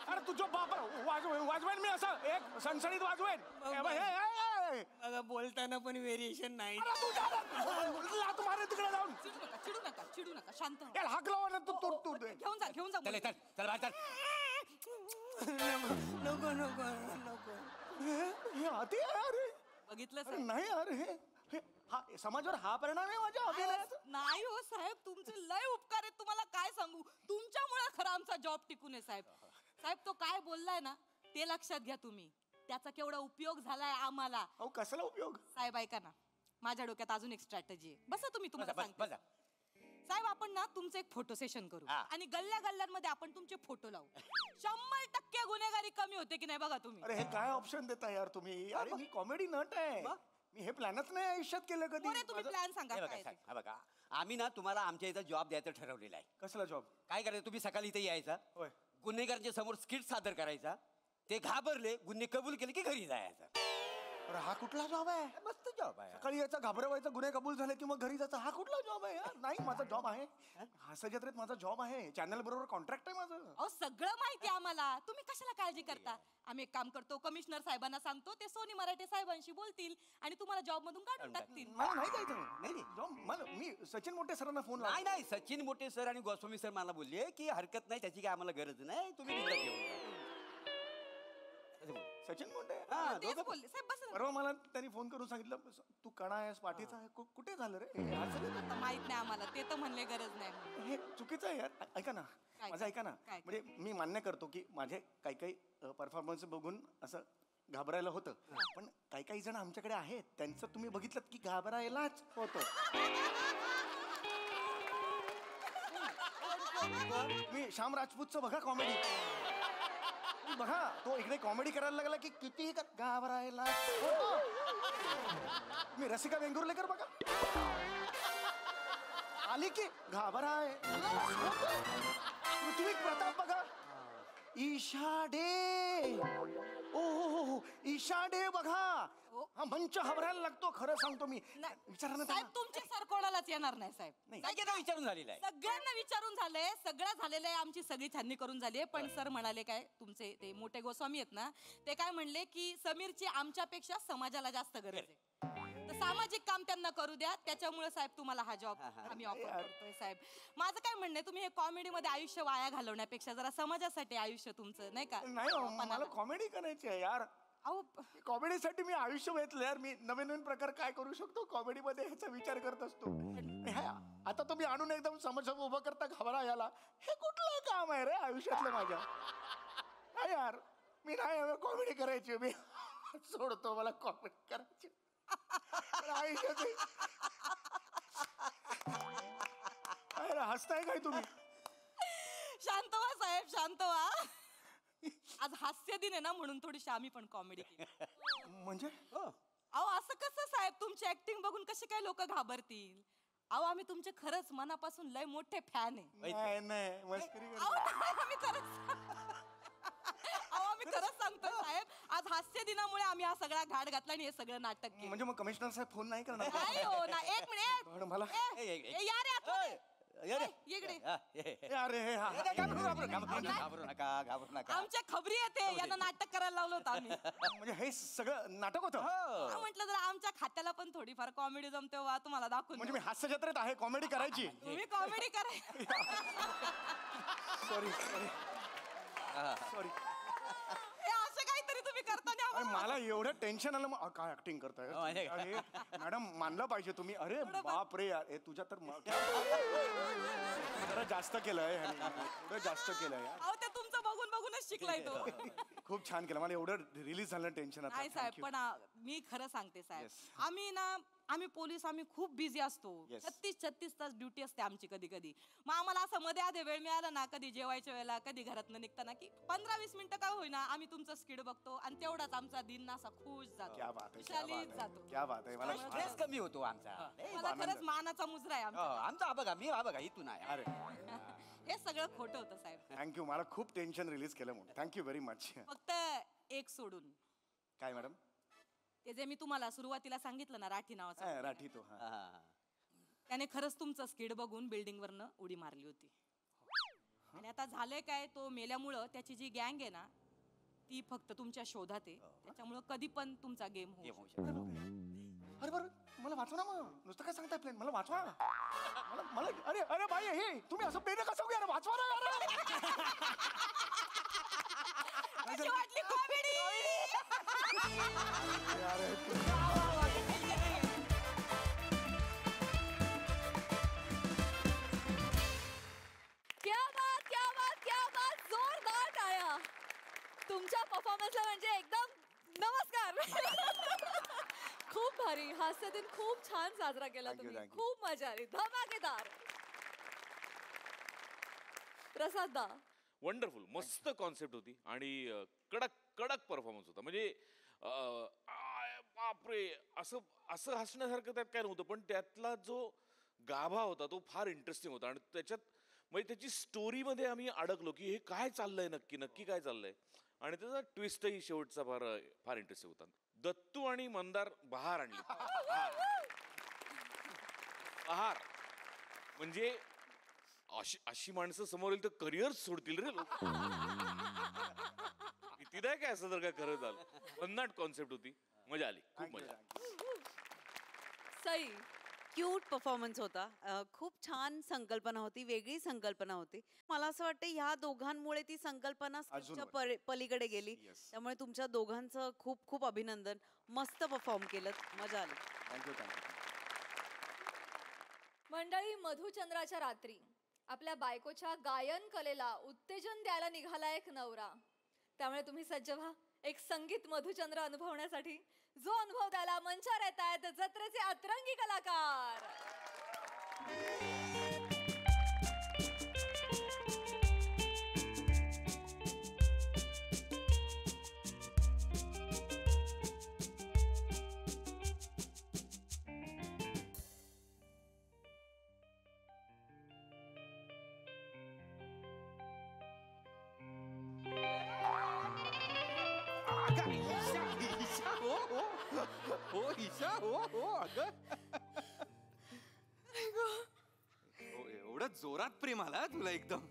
अरे तुझं बाप वाजवेन मी असं एक सणसणीत वाजवेन. हे बघ, हे. बघा बोलताना पण व्हेरिएशन नाही अरे तू जा. लाथ मारे तिकडे जाऊन. चिडू नका शांत व्हा. यार हाक लावा ना तू घेऊन जा चल चल चल बाहेर चल. नको नको नको हे अति आहे अरे. बघितलं अरे साहेब? नाही यार हे हा समाजावर हा परिणाम आहे माझ्या अभिनयाचा. नाही हो साहेब तुमचे लय उपकार आहेत. तुम्हाला काय सांगू तुमच्यामुळे खरं आमचा जॉब टिकून आहे साहेब. साहेब तो काय बोललाय ना ते लक्षात घ्या तुम्ही. त्याचा केवढा उपयोग झालाय आम्हाला. अहो कसला उपयोग? साहेब ऐका ना माझ्या डोक्यात अजून एक स्ट्रॅटेजी आहे. बसा तुम्ही तुम्हाला बस सांगते. बस. साहेब आपण ना तुमचं एक फोटो सेशन करू हा. आणि गल्ल्या गल्ल्यांमध्ये आपण तुमचे फोटो लावू. 100% गुन्हेगारी कमी होते की नाही बघा तुम्ही. अरे हे काय ऑप्शन देता यार तुम्ही? अरे मी कॉमेडी नट आहे. मी हे प्लॅनच नाही आयुष्यात केलं कधी. मोरे तुम्ही प्लॅन सांगा हे काय बघा आहे सांग ते. हा बघा आम्ही ना तुम्हाला आमच्या इथं जॉब द्यायचं ठरवलेलं आहे. कसला जॉब? काय करायचं तुम्ही सकाळी इथे यायचा होय. गुन्हेगारांच्या समोर स्किट सादर करायचा ते घाबरले, गुन्हे कबूल केले की घरी जायचं. अरे हा कुठला जॉब आहे? मस्त जॉब आहे. सकाळी याचा घाबरवायचा, गुन्हे कबूल झाले की मग घरी जायचं. हा कुठला जॉब आहे यार? नाही, माझा जॉब आहे. हास्य जत्रेत माझा जॉब आहे. चॅनल बरोबर कॉन्ट्रॅक्ट आहे माझं. अहो सगळं माहिती आहे आम्हाला, तुम्ही कशाला काळजी करता? आम्ही एक काम करतो, कमिशनर साहेबांना सांगतो, ते सोनी मराठे साहेबांशी बोलतील आणि तुम्हाला जॉब मधून काढून टाकतील. मला नाही जायचं. नाही. जॉब मला, मी सचिन मोठे सरांना फोन नाही नाही, सचिन मोठे सर आणि गोस्वामी सर मला बोलले की हरकत नाही, त्याची काय आम्हाला गरज नाही, तुम्ही बिनधास्त घेऊन जा. असं बोलले. सचिन मोठे हा, तेच दोघं- बोलले साहेब, बस परवा मला त्यांनी फोन करून सांगितलं, तू कणा आहेस, पाठीचा आहे, कुठे झालं रे? हे असं नाही. माहित नाही आम्हाला, ते तर म्हणले गरज नाही म्हणून. हे चुकीचं आहे यार. ऐका ना, काय? माझं ऐका ना. काय? म्हणजे मी मान्य करतो की माझे काही परफॉर्मन्स बघून असं घाबरायला होतं, पण काही जण आमच्याकडे आहेत, त्यांचं तुम्ही बघितलं की घाबरायलाच होतं. मी श्याम राजपूतचं बघा कॉमेडी, बघा तो इकडे कॉमेडी करायला लागला की कितीही घाबरायला होतं. मी रसिका वेंगुर्लेकर बघा, आली की घाबराय. पृथ्वी प्रताप बघा, ईशा डे, ओ हो, ईशा डे बघा, हा मंच हबरायला लागतो. खरं सांगतो मी, विचारा ना साहेब त्यांना. तुमचे सर कोणालाच येणार नाही साहेब. सगळ्यांना विचारून झालेलं आहे. सगळ्यांना विचारून झालंय, सगळं झालेलं आहे, आमची सगळी छाननी करून झाली आहे. पण सर म्हणाले काय, तुमचे ते मोठे गोस्वामी आहेत ना, ते काय म्हणले की समीरची आमच्यापेक्षा समाजाला जास्त गरज आहे, तर सामाजिक काम त्यांना करू द्या. त्याच्यामुळे साहेब तुम्हाला हा जॉब आम्ही ऑफर करतोय. साहेब माझं काय म्हणणं आहे, तुम्ही हे कॉमेडी मध्ये आयुष्य वाया घालवण्यापेक्षा जरा समाजासाठी आयुष्य तुमचं नाही का. नाही हो, मला कॉमेडी करायची आहे यार. अहो कॉमेडीसाठी मी आयुष्य घेतलं यार. मी नवीन प्रकार काय करू शकतो कॉमेडीमध्ये ह्याचा विचार करत असतो. आता तुम्ही आणून एकदम समोर उभं करता घाबरा याला, हे कुठलं काम आहे रे आयुष्यातलं माझ्या? नाही यार, मी नाही कॉमेडी करायची, मी सोडतो, मला कॉमेडी करायची आयुष्यात. हसताय काय तुम्ही? शांत व्हा साहेब, शांत व्हा. आज हास्य दिन आहे ना, म्हणून थोडीशी आम्ही पण कॉमेडी केली. म्हणजे अहो असं कसं साहेब, तुमची ऍक्टिंग बघून कसे काय लोक घाबरतील? अहो आम्ही तुमचे खरंच मनापासून लय मोठे फॅन आहे. नाही मस्करी अहो नाही, आम्ही खरंच सांगतो साहेब, आज हास्य दिनामुळे आम्ही हा सगळा घाट घातला आणि हे सगळं नाटक केलं. म्हणजे मग कमिशनर साहेब फोन नाही करणार? नाही हो ना, एक मिनिट. पण मला या रे आतमध्ये. इकडे. अरे हे हा घाबरू नका. आमच्या खबरी येते, यांना नाटक करायला लावलं होतं आम्ही. म्हणजे हे सगळं नाटक होतं? म्हटलं जरा आमच्या खात्याला पण थोडीफार कॉमेडी जमते वा, तुम्हाला दाखवून म्हणजे मी हास्य जत्रेत आहे, कॉमेडी करायची? तुम्ही कॉमेडी कराय. सॉरी हे असं काहीतरी तुम्ही करताना अरे मला एवढं टेन्शन आलं. मग काय ऍक्टिंग करताय? अरे मॅडम मानलं पाहिजे तुम्ही. अरे बाप रे यार, हे तुझ्या तर जरा जास्त केलंय, एवढं जास्त केलंय यार. अहो ते तुमचं बघूनच शिकलाय तो. खूप छान केलं. मला एवढं रिलीज झालं टेन्शन. नाही साहेब, पण मी खरं सांगते साहेब, आम्ही पोलीस आम्ही खूप बिझी असतो. 36 तास ड्युटी असते आमची कधी कधी. मग आम्हाला असं मध्ये आधे वेळ मिळाला ना, कधी जेवायच्या वेळेला, कधी घरातनं निघताना, की 15-20 मिनिटं काय होईना आम्ही तुमचं स्किड बघतो आणि तेवढाच आमचा दिन असा खुश जातो, क्या बात आहे, खुशालीत जातो. क्या बात आहे. मला स्ट्रेस कमी होतो आमचा. मला खरंच मानाचा मुजरा आहे आमचा. आमचा बघा इथून आहे. अरे हे सगळं खोटं होतं साहेब. थँक्यू, मला खूप टेन्शन रिलीज केलं म्हणून थँक्यू व्हेरी मच. फक्त एक सोडून, काय मॅडम? ते जे मी तुम्हाला सुरुवातीला सांगितलं ना, राठी नावाचं, राठी तो. त्याने खरंच तुमचं स्किड बघून बिल्डिंग वरनं उडी मारली होती. आणि आता झालंय काय, तो मेल्यामुळं त्याची जी गँग आहे ना, ती फक्त तुमच्या शोधात आहे. त्याच्यामुळं कधी पण तुमचा गेम होऊ शकतो. अरे बरं, मला वाचवा ना. मग नुसतं काय सांगताय प्लेन, मला वाचवा. मला अरे अरे भाई, हे तुम्ही असं प्लेन कसं यार, वाचवा ना. कशी वाटली कॉमेडी? क्या बात, जोरदार टाळ्या तुमच्या परफॉर्मन्सला. म्हणजे एकदम नमस्कार. खूप भारी हास्य दिन, खूप छान साजरा केला Thank you, तुम्ही. thank you. खूप मजा आली, धमाकेदार. प्रसाद दा, वंडरफुल, मस्त कॉन्सेप्ट होती आणि कडक परफॉर्मन्स होता. म्हणजे बापरे, असं हसण्यासारखं त्यात काय नव्हतं, पण त्यातला जो गाभा होता तो फार इंटरेस्टिंग होता. आणि त्याच्यात म्हणजे त्याची स्टोरीमध्ये आम्ही अडकलो की हे काय चाललंय, नक्की काय चाललंय. आणि त्याचा ट्विस्टही शेवटचा फार फार इंटरेस्टिंग होता. दत्तू आणि मंदार बहार आणली. बहार म्हणजे अशी माणसं समोर येईल तर करिअर सोडतील रे लोक. कितीदा काय असं जर काय खरं झालं. भन्नाट कॉन्सेप्ट होती. मजा आली, खूप मजा आली. सई, क्यूट परफॉर्मन्स होता. खूप छान संकल्पना होती, वेगळी संकल्पना होती. मला असं वाटतं ह्या दोघांमुळे ती संकल्पना स्क्रिप्टच्या पलीकडे गेली. त्यामुळे तुमच्या दोघांचं खूप खूप अभिनंदन. मस्त परफॉर्म केलं, मजा आली. Thank you thank you. मंडळी, मधुचंद्राच्या रात्री आपल्या बायकोच्या गायन कलेला उत्तेजन द्यायला निघाला एक नवरा. त्यामुळे तुम्ही सज्ज व्हा एक संगीत मधुचंद्र अनुभवण्यासाठी. जो अनुभव द्यायला मंचावर येत आहेत जत्रेचे अतरंगी कलाकार. हो ईशा, हो अगं. एवढं जोरात प्रेम आला तुला एकदम.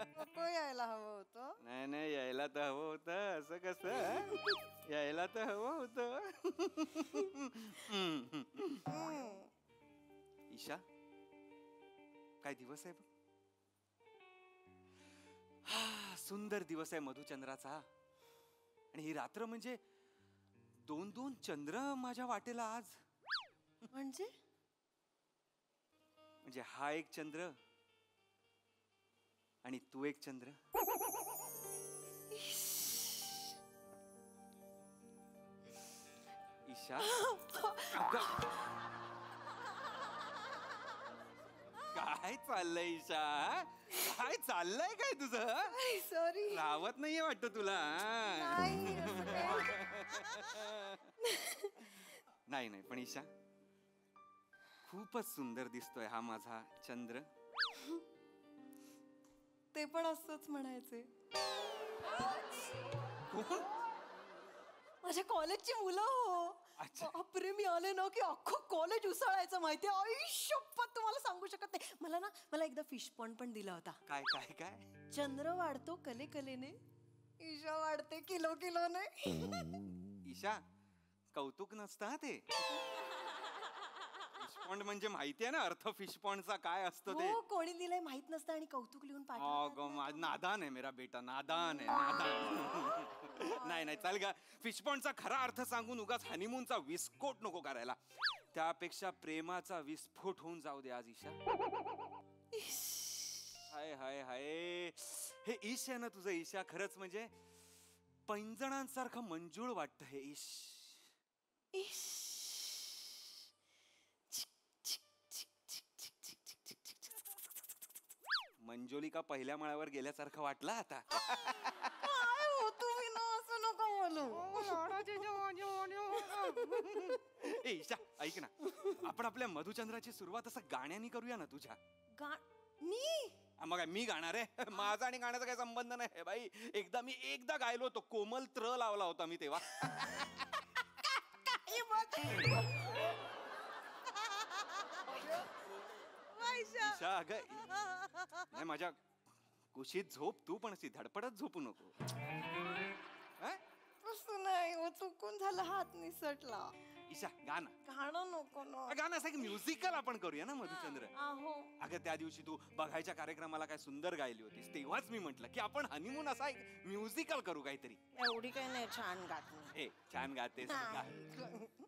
नको यायला हवं होतं. नाही यायला तर हवं होतं. असं कसं यायला तर हवं होतं. ईशा, काय दिवस आहे बघ. सुंदर दिवस आहे मधुचंद्राचा. आणि ही रात्र म्हणजे 2-2 चंद्र माझ्या वाटेला आज. म्हणजे हा एक चंद्र आणि तू एक चंद्र. ईशा, काय चाललंय ईशा? काय चाललंय काय तुझं? सॉरी. रावत नाहीये वाटतं तुला. नाही पण ईशा, खूपच सुंदर दिसतोय हा माझा चंद्र. ते पण असंच म्हणायचे. माझ्या कॉलेजची मुलं हो. अच्छा. बापरे, मी आले ना की अख्खं कॉलेज उसळायचं माहितीये. आयुष्यभर तुम्हाला सांगू शकत नाही. मला एकदा फिश पॉन्ड पण दिला होता. काय काय काय? चंद्र वाढतो कलेने, ईशा वाढते किलोने. ईशा, कौतुक नसतं हा ते. फिश पॉन्ड म्हणजे माहितीये ना अर्थ फिश पॉन्डचा काय असतं ते. हो, कोणी दिलंय माहित नसतं आणि कौतुक लिहून पाठवतात. नादान आहे मेरा बेटा, नादान आहे, नादान. नाही चल गा, फिश पॉन्डचा खरा अर्थ सांगून उगाच हनीमूनचा विस्फोट नको करायला. त्यापेक्षा प्रेमाचा विस्फोट होऊन जाऊ दे आज ईशा. हाय हाय हाय, हे ईश आहे ना तुझं ईशा, खरंच म्हणजे पैंजणांसारखं मंजूळ वाटतं हे ईश. मंजोलिका पहिल्या माळ्यावर गेल्यासारखं वाटलं आता. काय हो तुम्ही ना, असं नका बोलू. ईशा ऐक ना, आपण आपल्या मधुचंद्राची सुरुवात असं गाण्यानी करूया ना तुझ्या. मी मग मी गाणार आहे. माझा आणि गाण्याचा काही संबंध नाही बाई. एकदा गायलो होतो, कोमल त्र लावला होता मी तेव्हा. ईशा अगं, नाही माझ्या कुशीत झोप तू, पण अशी धडपडत झोपू नको. तसं नाही हो, चुकून झालं, हात निसटला. ईशा गाणं गाणं नको ना. गाणं असं म्युझिकल आपण करूया ना मधुचंद्र. अगं त्या दिवशी तू बघायच्या कार्यक्रमाला काय सुंदर गायली होतीस, तेव्हाच मी म्हंटल की आपण हनीमून असा एक म्युझिकल करू काहीतरी. एवढी काही नाही छान गात मी. ए छान गातेस.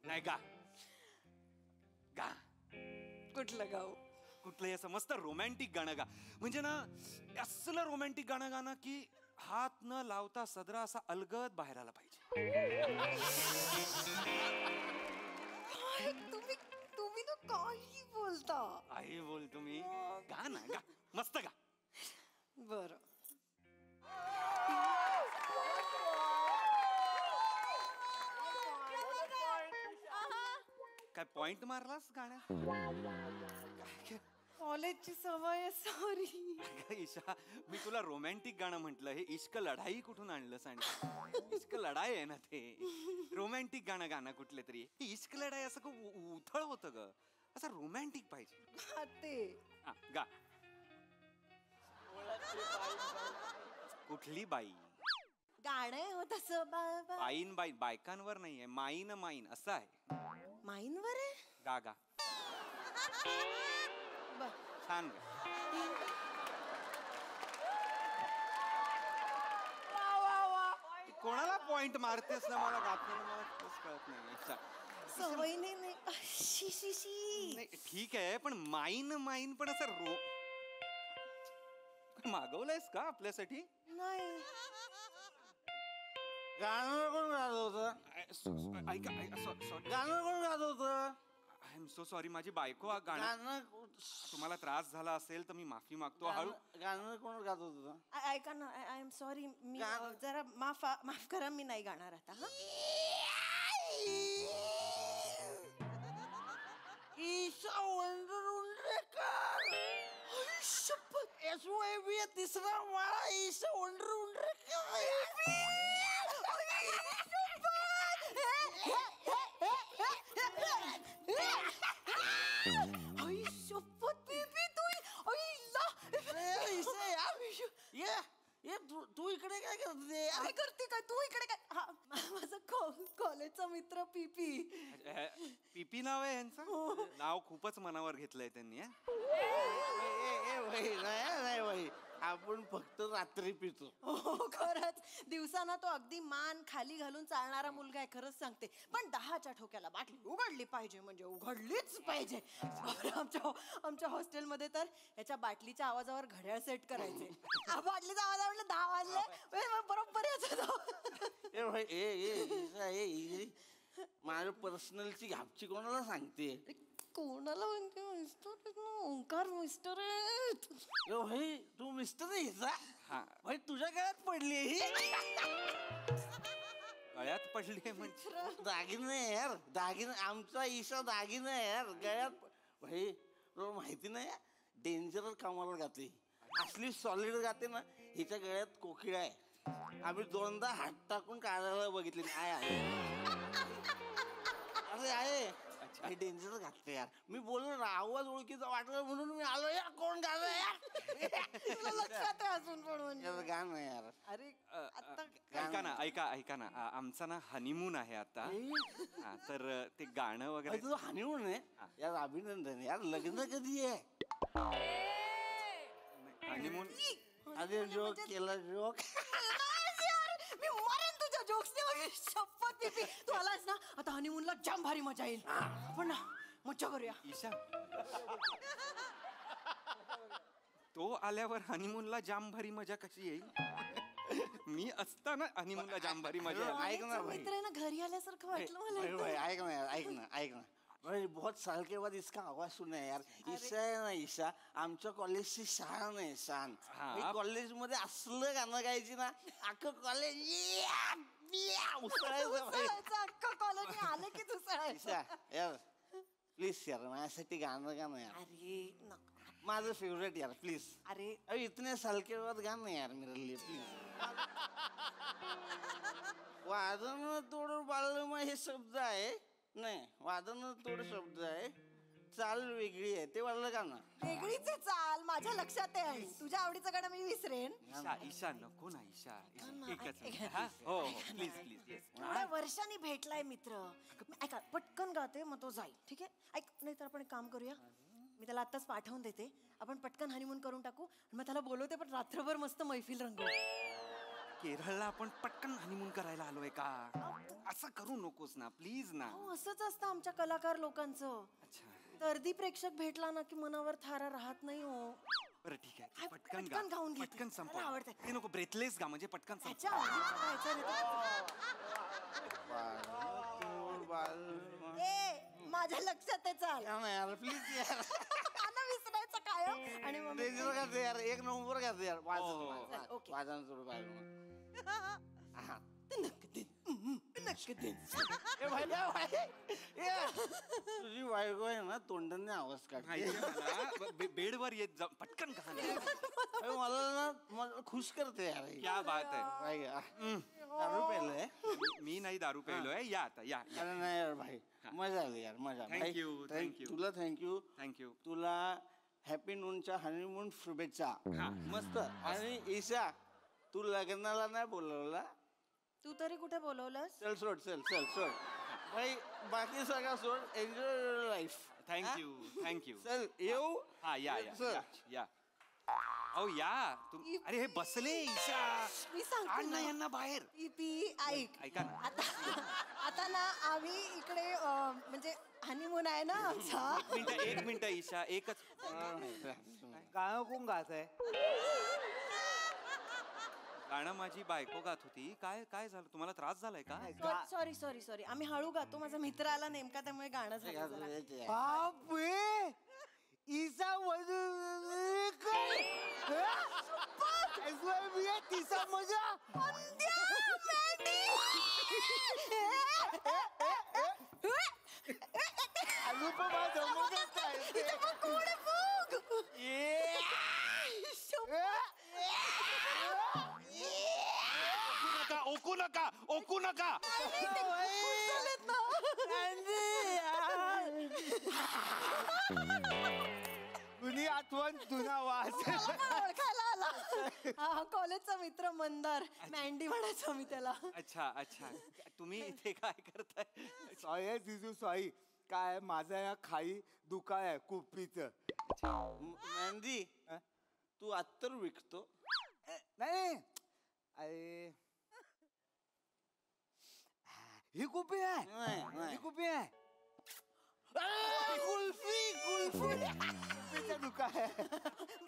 नाही गा गा. कुठलं गाऊ? कुठलंही असं मस्त रोमॅन्टिक गाणं गा. म्हणजे ना असलं रोमॅन्टिक गाणं गाणं की हात न लावता सदरा असा अलगद बाहेर आला पाहिजे. तुम्ही ना काही बोलता. आई बोल तुम्ही. गा ना गा, मस्त गा. बर, काय पॉइंट मारलास गाण्यात? कॉलेजची सवय सॉरी. अगं ईशा, मी तुला रोमॅन्टिक गाणं म्हटलं, हे इश्क लढाई कुठून आणलंस? आणि इश्क लढाई आहे ना ते, रोमॅन्टिक गाणं कुठले तरी. ही इश्क लढाई असं खूप उथळ होतं ग, असं रोमॅन्टिक पाहिजे. ते हा, गा. कुठली बाई? गाणं आहे हो तसं बाईन बाई, बायकांवर नाहीये, माईन माईन असं आहे. माईंवर आहे. गा गा, बर. छान गा. कोणाला पॉइंट मारतेस ना, मला गाताना मला तेच कळत नाही. अच्छा. सवय नाही. शी शी शी. नाही ठीक आहे, पण माईन माईन पण असं मागवलंयस का आपल्यासाठी? नाही. गाणं कोण गात होतं? ऐका सॉरी, गाणं कोण गात होतं? आय एम सो सॉरी, माझी बायको हा गाणं. गाणं तुम्हाला त्रास झाला असेल तर मी माफी मागतो. हळू. गाणं कोण गात होतं? ऐका ना, आय एम सॉरी. मी जरा माफ करा, मी नाही गाणार आता. हा. ईशा वंडरकर. SYB तिसरा माळा. ईशा तू इकडे काय करते? काय करते काय तू इकडे काय? हा, माझा कॉलेजचा मित्र पीपी. पीपी नाव आहे यांचं? नाव खूपच मनावर घेतलंय त्यांनी. नाही भाई, आपण फक्त रात्री पितो. हो खरंच. दिवसाना तो अगदी मान खाली घालून चालणारा मुलगा आहे, खरंच सांगते. पण 10च्या ठोक्याला बाटली उघडली पाहिजे म्हणजे उघडलीच पाहिजे. आमच्या हॉस्टेलमध्ये तर याच्या बाटलीच्या आवाजावर घड्याळ सेट करायचे. बाटलीचा आवाज आवडला 10 वाजले बरोबर माझ्या पर्सनलची घापची कोणाला सांगते? कोणाला म्हणते? मिस्टर ओंकार मिस्टर आहेत. भाई तू मिस्टर भाई तुझ्या गळ्यात पडली ही. गळ्यात पडली म्हणजे दागिने यार, दागिने. आमचा ईशा दागिने यार गळ्यात. भाई तुला माहिती नाही, डेंजर कामाला गाते. असली सॉलिड गाते ना. हिच्या गळ्यात कोकिळा आहे. आम्ही 2दा हात टाकून काढायला बघितले. आहे अरे आहे. डेंजर घातले यार. मी बोललो ना, आवाज ओळखीचा वाटला म्हणून मी आलो. यार कोण गाणं यार? लक्षात आहे अजून पण गाणं यार. अरे ऐका ना, आमचा ना हनीमून आहे आता. तर ते गाणं वगैरे. तुझं हनीमून आहे यार? अभिनंदन यार. लग्न कधी आहे? हनीमून. अरे जोक केला जोक. मी मरेन तुझ्या जोक्सने. शपथ पीपी, तू आलास ना आता हनीमूनला जाम भारी मजा येईल. पण ना मजा करूया. ईशा, तो आल्यावर हनीमूनला जाम भारी मजा कशी येईल? मी असताना हनीमूनला जाम भारी मजा येईल. ऐक ना भाई, मित्र आहे ना, घरी आल्यासारखं वाटलं मला. भाई ऐक ना. भाई बहुत साल के बाद इसका आवाज सुना है यार. ईशा आहे ना, ईशा आमच्या कॉलेजची शान आहे, शान. कॉलेज मध्ये असलं गाणं गायची ना, अख्खं कॉलेज अख्खं कॉलेज आले की ईशा यार प्लीज यार, माझ्यासाठी गाणं गाणं यार. अरे माझं फेवरेट यार प्लीज. अरे इतने साल के बाद गाणं यार मेरे लिए प्लीज. वादन तोड बाळमा हे शब्द आहे. नाही, वादन तोड शब्द आहे. चाल वेगळी आहे, ते वाढलं गाणं. वेगळीच आहे चाल, माझ्या लक्षात आहे. तुझ्या आवडीचं गाणं मी विसरेन. ईशा नको ना. ईशा एकच मिनिट. हो प्लीज येस. थोड्या वर्षांनी भेटलाय मित्र. ऐका पटकन गाते मग तो जाईल. ठीक आहे? ऐक, नाही तर आपण एक काम करूया. मी त्याला आत्ताच पाठवून देते. आपण पटकन हनीमून करून टाकू. मग त्याला बोलवते, पण रात्रभर मस्त मैफिल रंगवू. केरळला आपण पटकन हनीमून करायला आलोय का? असं करू नकोस ना प्लीज ना. असंच असतं आमच्या कलाकार लोकांचं. दर्दी प्रेक्षक भेटला ना की मनावर थारा राहत नाही हो. बरं ठीक आहे, पटकन पटकन गाऊन घे. पटकन संपव. मला आवडतंय. ते नको, ब्रेथलेस गा म्हणजे पटकन संपव. त्याच्या आवडीचं ए माझ्या लक्षात आहे. चाल यार प्लीज यार. मला विसरायचं काय आणि मग डेंजर गाते यार, एक नंबर गाते यार. ओके. वाजन सोड बाजूला. ए भाई, ए भाई, ए, तुझी बायको आहे ना तोंडाने आवाज काढते माहितीये मला. बेडवर येत जा पटकन कहा अरे मला खुश करते यार क्या बात आहे. भाई, दारू पेलोय मी नाही दारू प्यायलोय. या आता या. अरे नाही यार भाई, मजा आली यार, मजा. Thank you, thank you. तुला थँक्यू. थँक्यू. तुला हॅपी नूनच्या हनीमून शुभेच्छा. हा. मस्त. आणि ईशा, तू लग्नाला नाही बोलवला. तू तरी कुठे बोलवलंस? चल सोड, चल चल सोड भाई, बाकी सगळं सोड. Enjoy your life. Thank you. Thank you. चल येऊ. हा या या चल. या, या. अहो या अरे हे बसले ईशा. मी सांगते आण ना ना. यांना बाहेर. पी ऐक ऐका ना. आता ना आम्ही इकडे म्हणजे हनीमून आहे ना आमचा. एक मिनिट ईशा, एकच. गाणं कोण गात आहे? गाणं माझी बायको गात होती. काय काय झालं, तुम्हाला त्रास झालाय का? सॉरी सॉरी सॉरी, आम्ही हळू गातो. माझा मित्र आला नेमका, त्यामुळे गाणं झालं जरा. बापरे, ईसा तिचा मजा. अनुपमा जमवत ओकू नका, ओकू नका. कुणी आठवण जुना वास. ओळखायला आला. हा कॉलेजचा मित्र मंदार, मँडी म्हणायचो मी त्याला. अच्छा अच्छा. तुम्ही इथे काय करताय? सॉरी जिजू, सॉरी. काय माझा या खाई दुकान आहे कुपीचं. मँडी, तू अत्तर विकतो? नाही. अरे ही कुपी आहे, ही कुपी आहे. कुल्फी, कुल्फीचं दुकान आहे.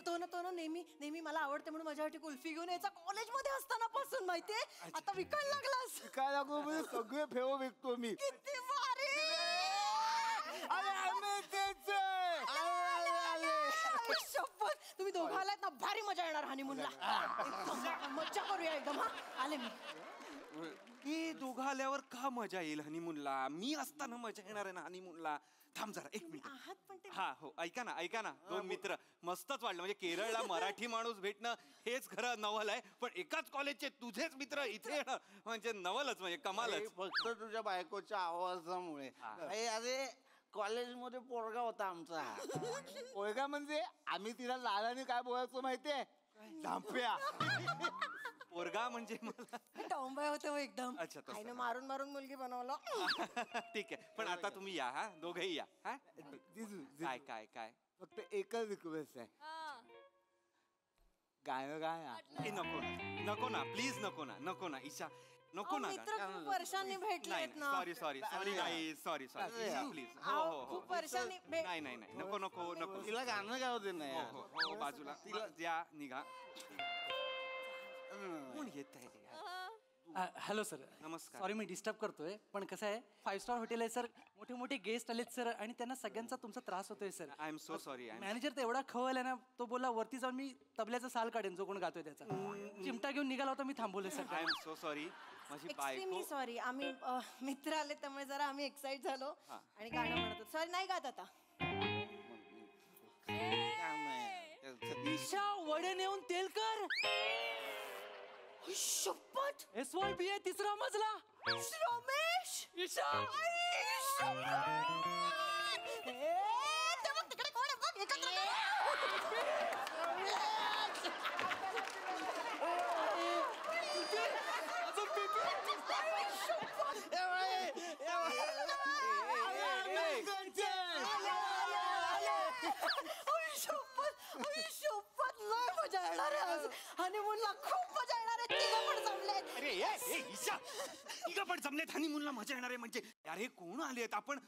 तो ना नेहमी मला आवडते म्हणून माझ्यासाठी कुल्फी घेऊन यायचा कॉलेजमध्ये असताना पासून. माहितीये, आता विकायला लागलास. काय लागू म्हणजे सगळे फेव विकतो मी. किती भारी. अरे आम्ही तेच आहे. शपथ, तुम्ही दोघं आलात ना, भारी मजा येणार हनीमूनला. मज्जा करूया एकदम. हा आले मी. मी दोघं आल्यावर का मजा येईल हनीमूनला? मी असताना मजा येणार आहे ना हनीमूनला. थांब जरा एक मिनिट. आहात पण ते. हा हो, ऐका ना. दोन मित्र मस्तच वाटलं. म्हणजे केरळला मराठी माणूस भेटणं हेच खरं नवल आहे. पण एकाच कॉलेजचे तुझेच मित्र इथे येणं म्हणजे नवलच, म्हणजे कमालच. फक्त तुझ्या बायकोच्या आवाजामुळे. अरे कॉलेजमध्ये पोरगा होता आमचा. पोरगा म्हणजे आम्ही तिला लालाने काय बोलायचो माहितीये? झांप्या. पोरगा म्हणजे मला टॉम्बॉय होते हो एकदम. अच्छा, तसं. आईनं मारून मारून मुलगी बनवलं. ठीक आहे. पण आता तुम्ही या. हा दोघही या. हा काय काय काय फक्त एकच रिक्वेस्ट आहे, गाणं गाणं. ए, नको ना प्लीज, नको ना ईशा, नको ना. मित्र खूप वर्षांनी भेटलेत ना. Sorry guys, sorry please. हो खूप वर्षांनी नाही नको. तिला गाणं गाव दे ना. हो बाजूला तिला या, निघा. कोण येत आहे? हॅलो सर, नमस्कार. सॉरी मी डिस्टर्ब करतोय, पण कसं आहे 5 स्टार हॉटेल आहे सर, मोठे मोठे गेस्ट आलेत सर, आणि त्यांना सगळ्यांचा तुमचा त्रास होतोय sir. I am so sorry. Manager तर एवढा खवल आहे ना, तो बोला वरती जाऊन मी तबल्याचा साल काढेन जो कोण गातोय त्याचा. चिमटा घेऊन निघाला होता, मी थांबवले sir. I am so sorry. माझी बायको. Extremely sorry. आम्ही मित्र आले त्यामुळे जरा आम्ही एक्साइट झालो आणि गाणं म्हणत होतो. सॉरी, नाही गात आता. ईशा वडे नेऊन तेल कर. शपथ, SYBA तिसरा मजला. रमेश. ईशा तिकडे कोण आहे बघ, एकत्र शपथ, लय मजा येणार आहे आज हनीमूनला. खूप मजा येणार आहे. तिघं पण जमलेत. अरे ईशा, तिघं पण जमलेत हनीमूनला, मजा येणार आहे म्हणजे? अरे कोण आलेत? आपण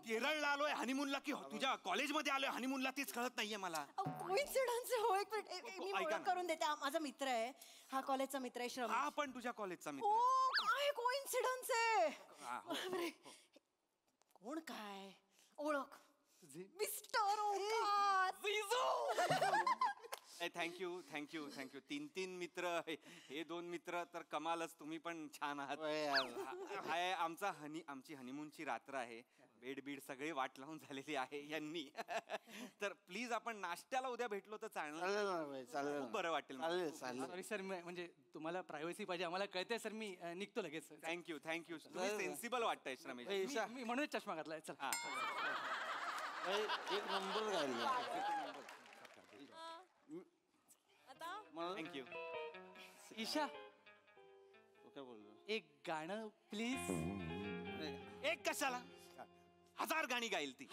केरळला आलोय हनीमूनला की तुझ्या कॉलेजमध्ये आलोय हनीमूनला, तेच कळत नाहीये मला. कोइन्सिडन्स हो. एक मिनिट, मी ओळख करून देते. माझा मित्र आहे, हा कॉलेजचा मित्र आहे श्रम. हा पण तुझ्या कॉलेजचा मित्र हो, आहे. काय कोइन्सिडन्स आहे. बापरे. कोण काय ओळख? Mister Omkar. Thank you thank you thank you. 3 मित्र, हे 2 मित्र तर कमालच. तुम्ही पण छान आहात. हाय, आमची हनीमूनची रात्र आहे. बेड सगळे वाट लावून झालेली आहे यांनी. तर प्लीज आपण नाश्त्याला उद्या भेटलो तर चालेल. खूप बरं वाटेल. सॉरी सर, म्हणजे तुम्हाला प्रायव्हसी पाहिजे आम्हाला कळतंय सर. मी निघतो लगेच. Thank you thank you. तुम्ही सेन्सिबल वाटताय रमेश. मी म्हणूनच चष्मा घातलाय. चल. एक नंबर राहिला. थँक्यू. ईशा, काय बोललो? एक गाणं प्लीज. एक कशाला? 1000 गाणी गाईल ती.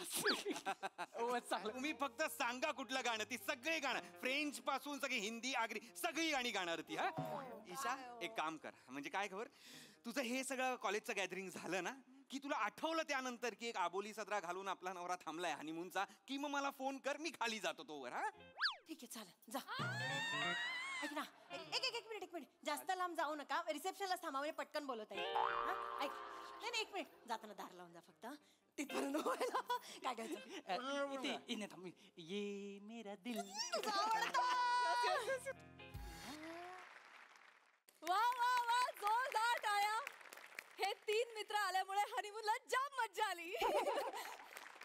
तुम्ही फक्त सांगा कुठलं गाणं, ती सगळे गाणं, फ्रेंच पासून सगळी हिंदी आगरी सगळी गाणी गाणार ती. हा ईशा, एक काम कर. म्हणजे काय खबर, तुझं हे सगळं कॉलेजचं गॅदरिंग झालं ना की तुला आठवलं त्यानंतर की एक आबोली सदरा घालून आपला नवरा थांबलाय हनीमूनचा, की मग मला फोन कर, मी खाली जातो तोवर. हा ठीक आहे, चालेल, जा. ऐक ना, एक मिनिट जास्त लांब जाऊ नका. रिसेप्शनला थांबा, म्हणजे पटकन बोलत आहे. ऐक, नाही, 1 मिनिट, जाताना दार लावून जा फक्त. तिथपर्यंत व्हायला काय घ्यायचं? इथे थांब. ये मेरा दिल. वा वा वा, जोरदार टाळ्या. हे 3 मित्र आल्यामुळे हनीमूनला जाम मज्जा आली.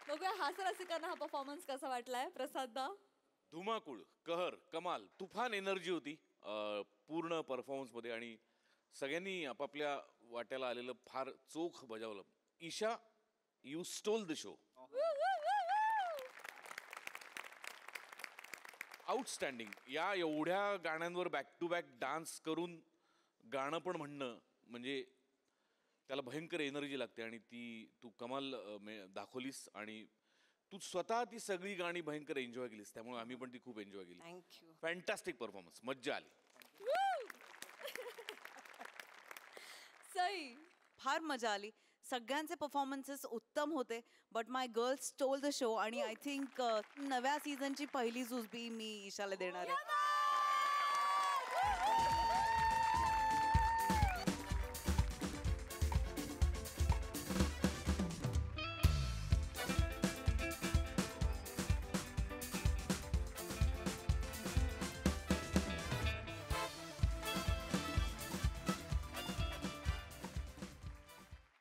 बघूया हास्यरसिकांना हा परफॉर्मन्स कसा वाटलाय. प्रसाद दा. धुमाकूळ, कहर, कमाल, तुफान एनर्जी होती पूर्ण परफॉर्मन्स मध्ये आणि सगळ्यांनी आपापल्या वाट्याला आलेलं फार चोख बजावलं. Isha, you stole the show. Outstanding. या एवढ्या गाण्यांवर बॅक टू बॅक डान्स करून गाणं पण म्हणणं म्हणजे त्याला भयंकर एनर्जी लागते आणि ती तू कमाल दाखवलीस आणि तू स्वतः ती सगळी गाणी भयंकर एन्जॉय केलीस, त्यामुळे आम्ही पण ती खूप एन्जॉय केली. थँक्यू. फॅन्टास्टिक परफॉर्मन्स, मज्जा आली. सई. फार मजा आली. सगळ्यांचे परफॉर्मन्सेस उत्तम होते. But my girls stole the show आणि आय थिंक नव्या सीझनची पहिली जुजबी मी ईशाला देणार आहे.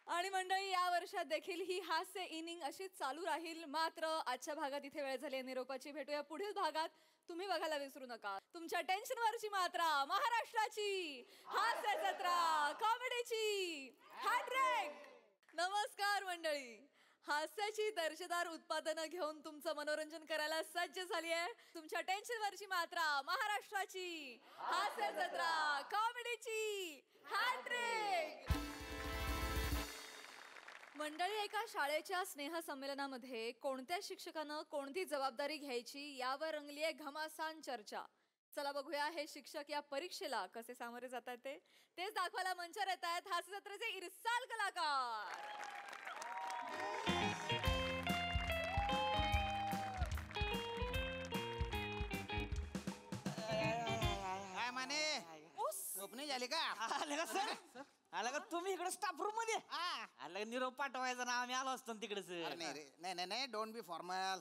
आणि मंडळी, या वर्षात देखील ही हास्य इनिंग अशीच चालू राहील. मात्र आजच्या भागात इथे वेळ झाली निरोपाची. भेटूया पुढील भागात. तुम्ही बघायला विसरू नका तुमच्या टेन्शनवरची मात्रा, महाराष्ट्राची हास्य जत्रा, कॉमेडीची हॅट्रिक. नमस्कार मंडळी. हास्याची दर्जेदार उत्पादनं घेऊन तुमचं मनोरंजन करायला सज्ज झाली आहे तुमच्या टेन्शनवरची मात्रा, महाराष्ट्राची हास्य जत्रा, कॉमेडीची हॅट्रिक. मंडळी, एका शाळेच्या स्नेहसंमेलनामध्ये कोणत्या शिक्षकानं कोणती जबाबदारी घ्यायची यावर रंगली आहे घमासान चर्चा. चला बघूया हे शिक्षक या परीक्षेला कसे सामोरे जातात तेच दाखवायला मंचावर येत आहेत हास्य जत्रेचे इरसाल कलाकार. काय माने, स्वप्न झाले का? आले का सर? आला का तुम्ही इकडे स्टाफ रूम मध्ये? आला का निरोप पाठवायचा ना, आम्ही आलो असतो तिकडे सर. नाही रे, नाही, डोंट बी फॉर्मल.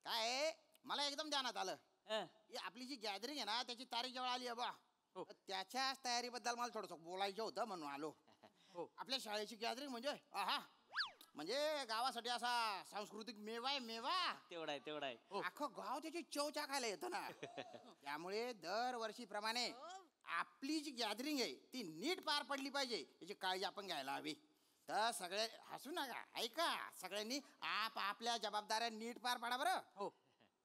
काय आहे, मला एकदम ध्यानात आलं. ही आपली जी गॅदरिंग आहे ना, त्याची तारीख जवळ आली आहे बा. त्याच्याच तयारीबद्दल मला थोडंसं बोलायचं होतं म्हणून आलो. आपल्या शाळेची गॅदरिंग म्हणजे म्हणजे गावासाठी असा सांस्कृतिक मेवा आहे, मेवा. तेवढा आहे. अख्खं गाव त्याची चव चाखायला येतं ना. त्यामुळे दरवर्षीप्रमाणे आपली जी गॅदरिंग आहे ती नीट पार पडली पाहिजे याची काळजी आपण घ्यायला हवी. तर सगळे हसू नका, ऐका, सगळ्यांनी आपल्या जबाबदाऱ्या नीट पार पाडा बरं. हो.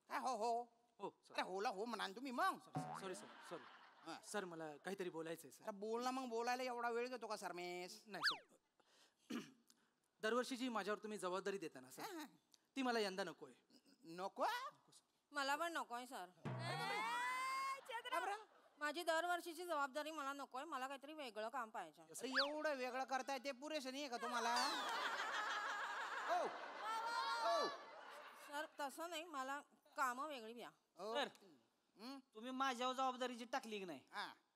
काय हो अरे होला हो म्हणा तुम्ही मग. सॉरी सर, मला काहीतरी बोलायचंय सर. बोल ना मग. बोलायला एवढा वेळ घेतो का सरमेश? नाही सर, दरवर्षी जी माझ्यावर तुम्ही जबाबदारी देता ना सर, ती मला यंदा नकोय. नको? मला पण नकोय सर. माझी दरवर्षीची जबाबदारी मला नकोय. मला काहीतरी वेगळं काम पाहिजे. अरे एवढं वेगळं करताय ते पुरेसं नाही का तुम्हाला? सर तसं नाही, मला कामं वेगळी द्या. सर, तुम्ही माझ्यावर जबाबदारीची टाकली की नाही,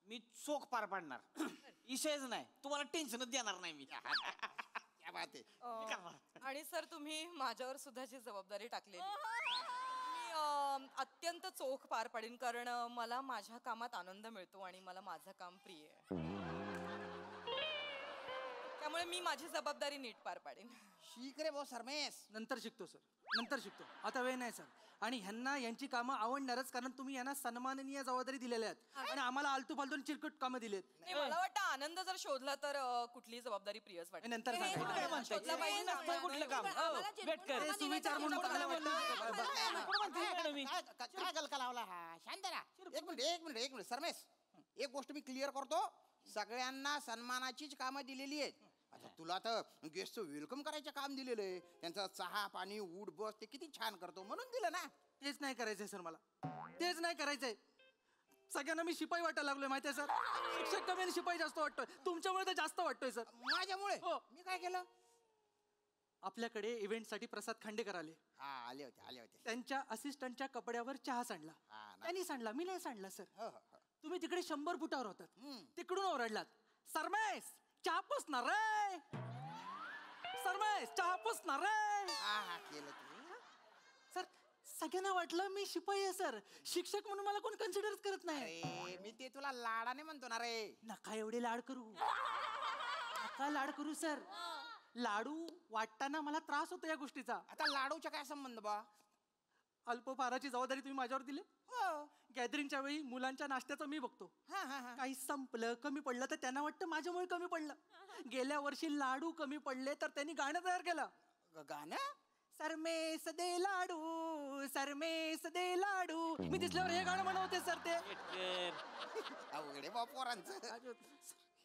मी चोख पार पाडणार. विषयच नाही, तुम्हाला टेन्शनच देणार नाही मी. क्या बात आहे. आणि सर तुम्ही माझ्यावर सुद्धा जी जबाबदारी टाकलेली, मी अत्यंत चोख पार पाडीन कारण मला माझ्या कामात आनंद मिळतो आणि मला माझं काम प्रिय आहे. त्यामुळे मी माझी जबाबदारी नीट पार पाडीन. शिक रे भाऊ सरमेस. नंतर शिकतो सर, नंतर शिकतो, आता वेळ नाही सर. आणि ह्यांना यांची कामं आवडणारच, कारण तुम्ही यांना सन्माननीय जबाबदारी दिलेल्या आहेत आणि आम्हाला आलतू फालतू चिरकट कामं दिलेत. नाही, मला वाटतं आनंद जर शोधला तर कुठलीही जबाबदारी प्रियच वाटते. नंतर सांगा. काय म्हणताय? शोधला पाहिजे ना. नसतं कुठलं काम वेटकर ते सुविचार म्हणून चांगलं वाटतं. काय गलका लावला हा? शांत राहा. एक मिनिट सरमेस, एक गोष्ट मी क्लिअर करतो. सगळ्यांना सन्मानाचीच कामं दिलेली आहेत. आता तुला तर गेस्टचं वेलकम करायचं काम दिलेलं आहे. त्यांचा चहा पाणी उठ बस ते किती छान करतो म्हणून दिलं ना. तेच नाही करायचंय सर, मला तेच नाही करायचंय. सगळ्यांना मी शिपाई वाटायला लागलोय माहितीये सर. शिक्षक कमी आणि शिपाई जास्त वाटतोय. तुमच्यामुळे तर जास्त वाटतोय सर. माझ्यामुळे हो. मी काय केलं? आपल्याकडे इव्हेंटसाठी प्रसाद खांडेकर आले. हा आले होते. त्यांच्या असिस्टंटच्या कपड्यावर चहा सांडला. हा ना. त्यांनी सांडला, मी नाही सांडला सर. हो, हो, हो. तुम्ही तिकडे 100 फुटावर होतात, तिकडून ओरडलात, सरमेस चहा पुसणार रे, सरमेस चहा पुसणार रे. हा केलं तू. सर सगळ्यांना वाटलं मी शिपाई आहे सर. शिक्षक म्हणून मला कोण कन्सिडरच करत नाही. अरे मी ते तुला लाडाने म्हणतो ना रे. नका एवढे लाड करू, नका लाड करू सर. लाडू वाटताना मला त्रास होतो या गोष्टीचा. आता लाडूचा काय संबंध बा? अल्पहाराची जबाबदारी तुम्ही माझ्यावर दिली. हो. गॅदरिंगच्या वेळी मुलांच्या नाश्त्याचं मी बघतो. काही संपलं कमी पडलं तर त्यांना वाटतं माझ्यामुळे कमी पडलं. गेल्या वर्षी लाडू कमी पडले तर त्यांनी गाणं तयार केलं. गाणं? सरमेस दे लाडू, सरमेस दे लाडू. मी दिसल्यावर हे गाणं म्हणवते सर. ते अवघडे बा पोरांचं.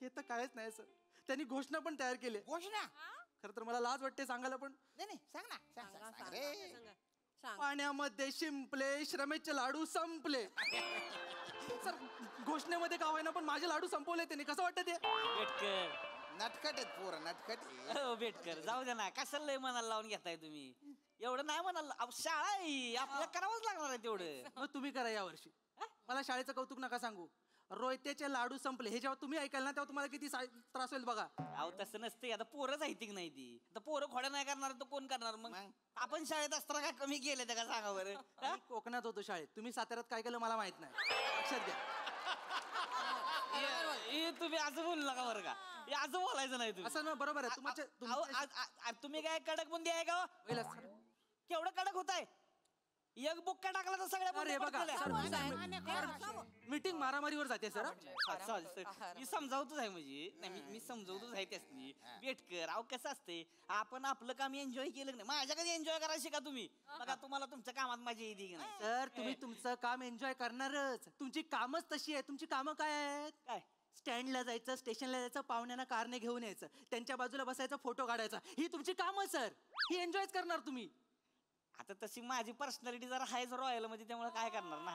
हे तर कायच नाही सर. त्यांनी घोषणा पण तयार केली. घोषणा? खरं तर मला लाज वाटते सांगायला, पण नाही सांग ना. सांग रे. पाण्यामध्ये शिंपले श्रमेचे लाडू संपले. सर घोषणेमध्ये का होईना पण माझे लाडू संपवले त्यांनी. कसं वाटतं ते? वेटकर नटखट आहेत पोर, नटखट आहेत. हो वेटकर जाऊ दे ना. कशाला लय मनाला लावून घेताय तुम्ही? एवढं नाही म्हणाल, शाळा आहे आपल्याला करावंच लागणार आहे तेवढं. मग तुम्ही करा या वर्षी. मला शाळेचं कौतुक नका सांगू. रोयतेचे लाडू संपले हे जेव्हा तुम्ही ऐकाल ना तेव्हा तुम्हाला किती त्रास होईल बघा. अहो तसं नसते. आता पोरंच आहे की नाही ती. आता पोरं खोड्या नाही करणार तर कोण करणार मग? आपण शाळेत असताना काय कमी केलं त्या का सांगा बरं? मी कोकणात होतो शाळेत. तुम्ही साताऱ्यात काय केलं मला माहित नाही. लक्षात घ्या. हे तुम्ही असं बोलू नका बरं का. हे असं बोलायचं नाही तुम्ही. असं ना बरोबर आहे. तुम्ही काय कडक बुंदी आहे का? केवढं कडक होत आहे? एक बुक्का टाकला तर सगळ्या अरे बघा मीटिंग मारामारीवर जाते सर. मी समजावतोच आहे म्हणजे नाही मी समजावतोच आहे त्यासनी. वेटकर अहो कसं असते, आपण आपलं काम एन्जॉय केलं नाही. माझ्या कधी एन्जॉय करायला शिका तुम्ही. बघा तुम्हाला तुमच्या कामात मजा येते की नाही? सर तुम्ही तुमचं काम एन्जॉय करणारच. तुमची कामच तशी आहे. तुमची कामं काय आहेत? काय? स्टँडला जायचं, स्टेशनला जायचं, पाहुण्यांना कारने घेऊन यायचं, त्यांच्या बाजूला बसायचं, फोटो काढायचा. ही तुमची कामं सर. ही एन्जॉयच करणार तुम्ही. आता तशी माझी पर्सनॅलिटी जरा हायच रॉयल म्हणजे त्यामुळे काय करणार ना.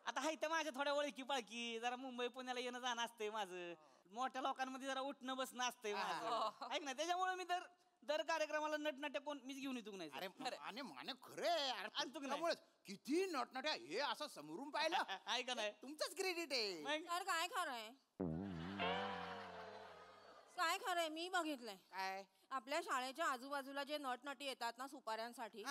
आता हाय तर माझ्या थोड्या ओळखी पाळखी. जरा मुंबई पुण्याला येणं जाणं असतंय माझं. मोठ्या लोकांमध्ये जरा उठणं बसणं असतंय माझं. ऐक ना त्याच्यामुळे मी दर कार्यक्रमाला नटनाट्या कोण मीच घेऊन येतो नाही. अरे माने खरे किती नटनट्या हे असं समोरून पाहिलं. ऐका नाही तुमचंच क्रेडिट आहे. तर काय खरंय? काय खरंय? मी बघितलंय काय? आपल्या शाळेच्या आजूबाजूला जे नटनटी येतात ना सुपाऱ्यांसाठी,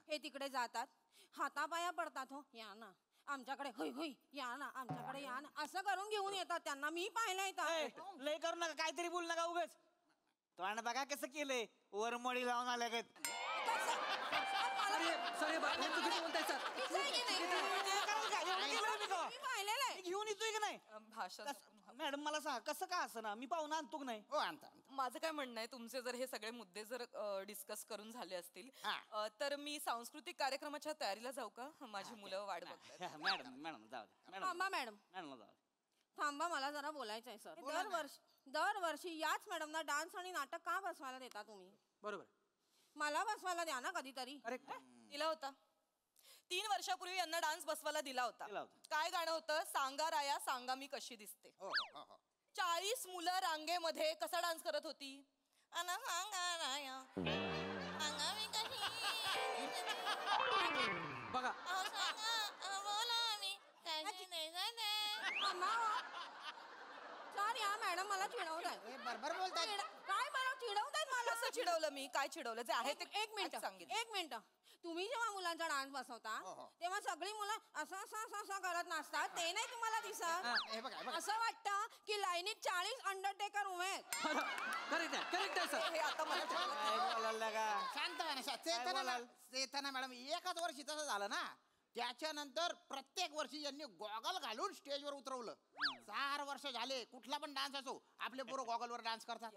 हे तिकडे जातात, हातापाया पडतात. हो या ना आमच्याकडे, होय होय या ना आमच्याकडे या ना, असं करून घेऊन येतात त्यांना. मी पाहिलंय तर. लय करू नका, काहीतरी बोल नका उगाच. तो आणि बघा कसं केलंय वरमडी लावून आल्या का. घेऊन येतोय की नाही? मॅडम मला सांगा कसं का असं ना. मी पाहुणा आणतो की नाही? हो आणता. माझं काय म्हणणं आहे, तुमचे जर हे सगळे मुद्दे जर डिस्कस करून झाले असतील तर मी सांस्कृतिक कार्यक्रमाच्या तयारीला जाऊ का? माझी मुलं वाट बघतात. मॅडम जाऊ दे. थांबा मॅडम, जाऊ दे. थांबा मला जरा बोलायचं आहे सर. दरवर्षी याच मॅडमना डान्स आणि नाटक का बसवायला देता तुम्ही? बरोबर. मला बसवायला द्या ना कधीतरी. अरे दिला होता 3 वर्षापूर्वी यांना डान्स बसवायला दिला होता. काय गाणं होतं? सांगा राया सांगा मी कशी दिसते. 40 मुलं रांगेमध्ये कसा डान्स करत होती? अना सांगा राया सांगा मी कशी बघा सर या मॅडम मला चिडवताय. बरोबर बोलताय. काय मला चिडवतायत? मला कसं चिडवलं मी? काय चिडवलं? जे आहे ते एक मिनिट. तुम्ही जेव्हा मुलांच्या मुलांचा डान्स बसवता हो, हो. तेव्हा सगळी मुलं असं असं असं असं करत नसतात ते नाही तुम्हाला दिसत हे बघा, हे बघा. असं वाटतं की लाईनीत 40 अंडरटेकर उभे आहेत. करेक्ट आहे सर. हे आता मला काय बोलायला का शांत व्हा ना, चेतना मॅडम एकाच वर्षी तसं झालं ना. त्याच्यानंतर प्रत्येक वर्षी यांनी गॉगल घालून स्टेजवर उतरवलं. 4 वर्ष झाले कुठला पण डान्स असो आपले पोरं गॉगलवर डान्स करतात.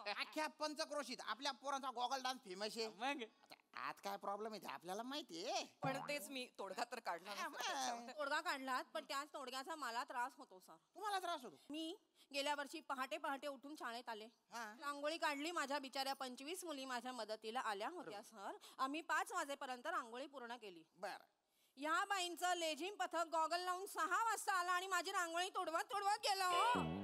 अख्ख्या पंचक्रोशीत आपल्या पोरांचा गॉगल डान्स फेमस आहे. मग आता आत काय प्रॉब्लेम आहे ते आपल्याला माहितीये. पण तेच मी तोडगा तर काढला नसेल. तोडगा काढलात पण त्याच तोडग्याचा मला त्रास होतो सर. तुम्हाला त्रास होतो. मी गेल्या वर्षी पहाटे पहाटे उठून शाळेत आले. हा. रांगोळी काढली. माझ्या बिचाऱ्या 25 मुली माझ्या मदतीला आल्या होत्या सर. आम्ही 5 वाजेपर्यंत रांगोळी पूर्ण केली. बर या बाईंचं लेझिम पथक गॉगल लावून 6 वाजता आला आणि माझी रांगोळी तोडवत तोडवत गेलं हो.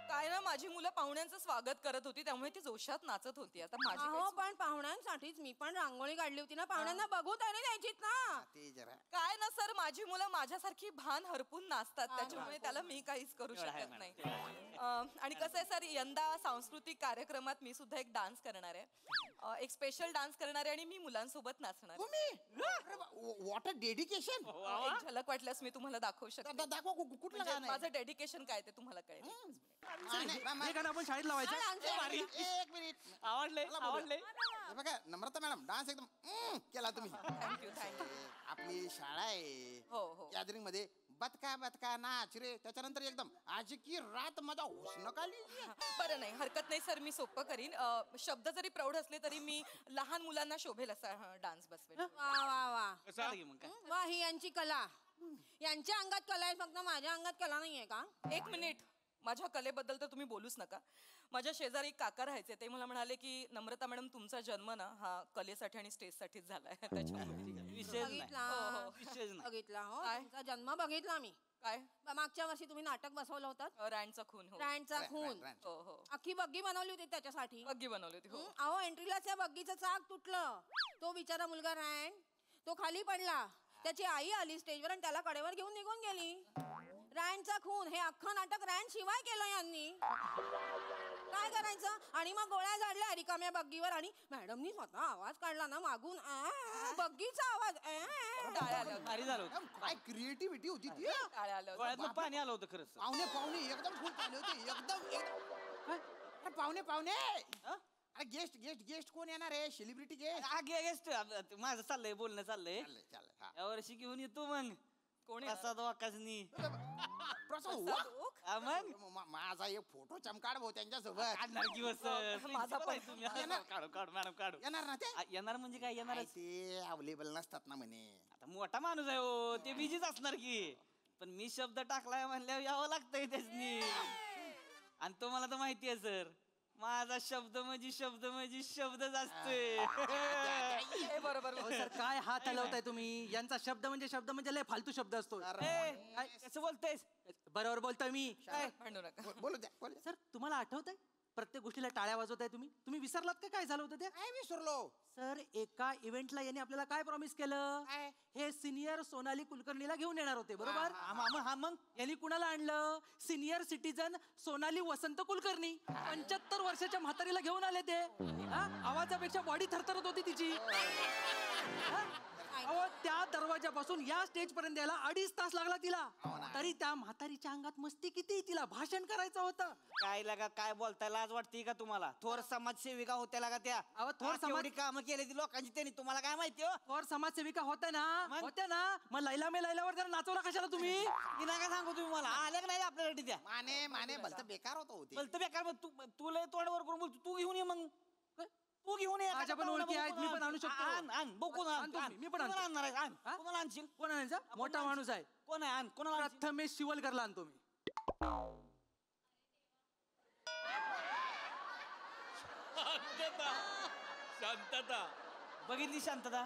काय ना माझी मुलं पाहुण्यांचं स्वागत करत होती त्यामुळे ती जोशात नाचत होती. आता माझी हो पण पाहुण्यांसाठीच मी पण रांगोळी काढली होती ना. पाहुण्यांना बघू तरी द्यायचीत ना. ते जरा काय ना सर माझी मुलं माझ्यासारखी भान हरपून नाचतात त्याच्यामुळे त्याला मी काहीच करू शकत नाही. आणि कसं आहे सर यंदा सांस्कृतिक कार्यक्रमात मी सुद्धा एक डान्स करणार आहे. एक स्पेशल डान्स करणार आहे आणि मी मुलांसोबत नाचणार आहे. तुम्ही व्हॉट अ डेडिकेशन. एक झलक वाटल्यास मी तुम्हाला दाखवू शकते. दाखवा कुठलं गाणं आहे? माझं डेडिकेशन काय ते तुम्हाला कळेल. हे गाणं आपण शाळेत लावायचं. एक मिनिट आवडले आवडले हे बघा नम्रता मॅडम डान्स एकदम केला तुम्ही. Thank you thank you. आपली शाळा आहे हो हो. गॅदरिंग मध्ये बतका बतका नाच रे. त्याच्यानंतर एकदम आज की रात माझा हुस्न काली. बरं नाही हरकत नाही सर मी सोपं करीन. शब्द जरी प्रौढ असले तरी मी लहान मुलांना शोभेल असा डान्स बसवेल. वा वा वा मग काय वा ही यांची कला. यांच्या अंगात कला आहे फक्त माझ्या अंगात कला नाहीये का. एक मिनिट माझ्या कलेबद्दल तर तुम्ही बोलूच नका. माझ्या शेजारी एक काका राहायचे ते मला म्हणाले की नम्रता मॅडम तुमचा जन्म ना हा कलेसाठी आणि स्टेजसाठीच झालाय. त्याच्यामुळे विषयच नाही बघितला विषयच नाही बघितला हो काय? तुमचा जन्म बघितला मी. काय मागच्या वर्षी तुम्ही नाटक बसवलं होतं रँडचा खून. हो रँडचा खून. हो हो अख्खी बग्गी बनवली होती त्याच्यासाठी. बग्गी बनवली होती. हो अहो एंट्रीलाच त्या बग्गीचं चाक तुटलं. तो बिचारा मुलगा रँड तो खाली पडला. त्याची आई आली स्टेजवर आणि त्याला कडेवर घेऊन निघून गेली. रँडचा खून हे अख्खं नाटक रँड शिवाय केलं यांनी. काय करायचं. आणि मग गोळ्या झाडल्या रिकाम्या बग्गीवर आणि मॅडमनी स्वतः आवाज काढला ना मागून बग्गीचा आवाज. टाळ्या आल्या होत्या. भारी झालं होतं. काय क्रिएटिव्हिटी होती ती. टाळ्या आल्या होत्या. डोळ्यातनं पाणी आलं होतं खरंच. पाहुणे पाहुणे एकदम फुल चालले होते एकदम. अरे पाहुणे अरे गेस्ट गेस्ट गेस्ट कोण येणार आहे. Celebrity guest. गेस्ट माझं चाललंय बोलणं चाललंय चाललंय हा. या वर्षी घेऊन येतो मग कोण येणार? प्रसाद वाकासनी प्रसाद प्रसाद वा. ओक? हा मग माझा एक फोटो चमकाड भाऊ त्यांच्यासोबत. काढणार की बस माझा पण. तुम्ही काढू काढू मॅडम काढू येणार ना ते. येणार म्हणजे काय येणार काय ते अवेलेबल नसतात ना म्हणे. आता मोठा माणूस आहे हो ते बिझीच असणार की पण मी शब्द टाकलाय म्हणल्यावर यावं लागतंय त्यासनी आणि तो मला तर माहिती आहे सर माझा शब्द म्हणजे शब्दच असतोय. हे बरोबर अहो, सर काय हात हलवताय तुम्ही. यांचा शब्द म्हणजे लय फालतू शब्द असतो. ए, कसं बोलतेस बरोबर बोलतोय मी. म्हणू नका. बोलू द्या बोलू द्या. सर तुम्हाला आठवतंय प्रत्येक गोष्टीला टाळ्या वाजवताय तुम्ही विसरलात का काय झालं होतं ते. काय विसरलो. सर एका इव्हेंटला यांनी आपल्याला काय प्रॉमिस केलं. काय? हे सिनियर सोनाली कुलकर्णीला घेऊन येणार होते बरोबर. हा मग यांनी कुणाला आणलं. सिनियर सिटीजन सोनाली वसंत कुलकर्णी. 75 वर्षाच्या म्हातारीला घेऊन आले ते. हा? आवाजापेक्षा बॉडी थरथरत होती तिची. हा? अहो त्या दरवाजापासून या स्टेज पर्यंत यायला 2.5 तास लागला तिला. तरी त्या म्हातारीच्या अंगात मस्ती किती. तिला भाषण करायचं होतं. काय लागा काय बोलताय लाज वाटते का तुम्हाला. थोर समाजसेविका होत्या लागा त्या अहो, थोर समाज- कामं केली ती लोकांची त्यांनी तुम्हाला काय माहिती हो थोर समाजसेविका होत्या ना. मग? होत्या ना मग लैला मे लैलावर जरा नाचवला कशाला तुम्ही. की नका सांगू तुम्ही मला आल्या का नाही आपल्यासाठी त्या माने भलतं बेकार होतं होते. बोलतं बेकार मग तू लय तोंडावर करून बोलतो तू घेऊन ये मग तू घेऊन ये माझ्या पण ओळखी आहेत, मी पण आणू शकतो. आण बघू ना आणतो मी पण आणतो. आणणार आहे आण हा? कोणाला आणशील कोण आणायचा. मोठा माणूस आहे. कोण आहे आण कोणाला आणशील? प्रथमेश शिवलकरला आणतो मी. शांतता बघितली शांतता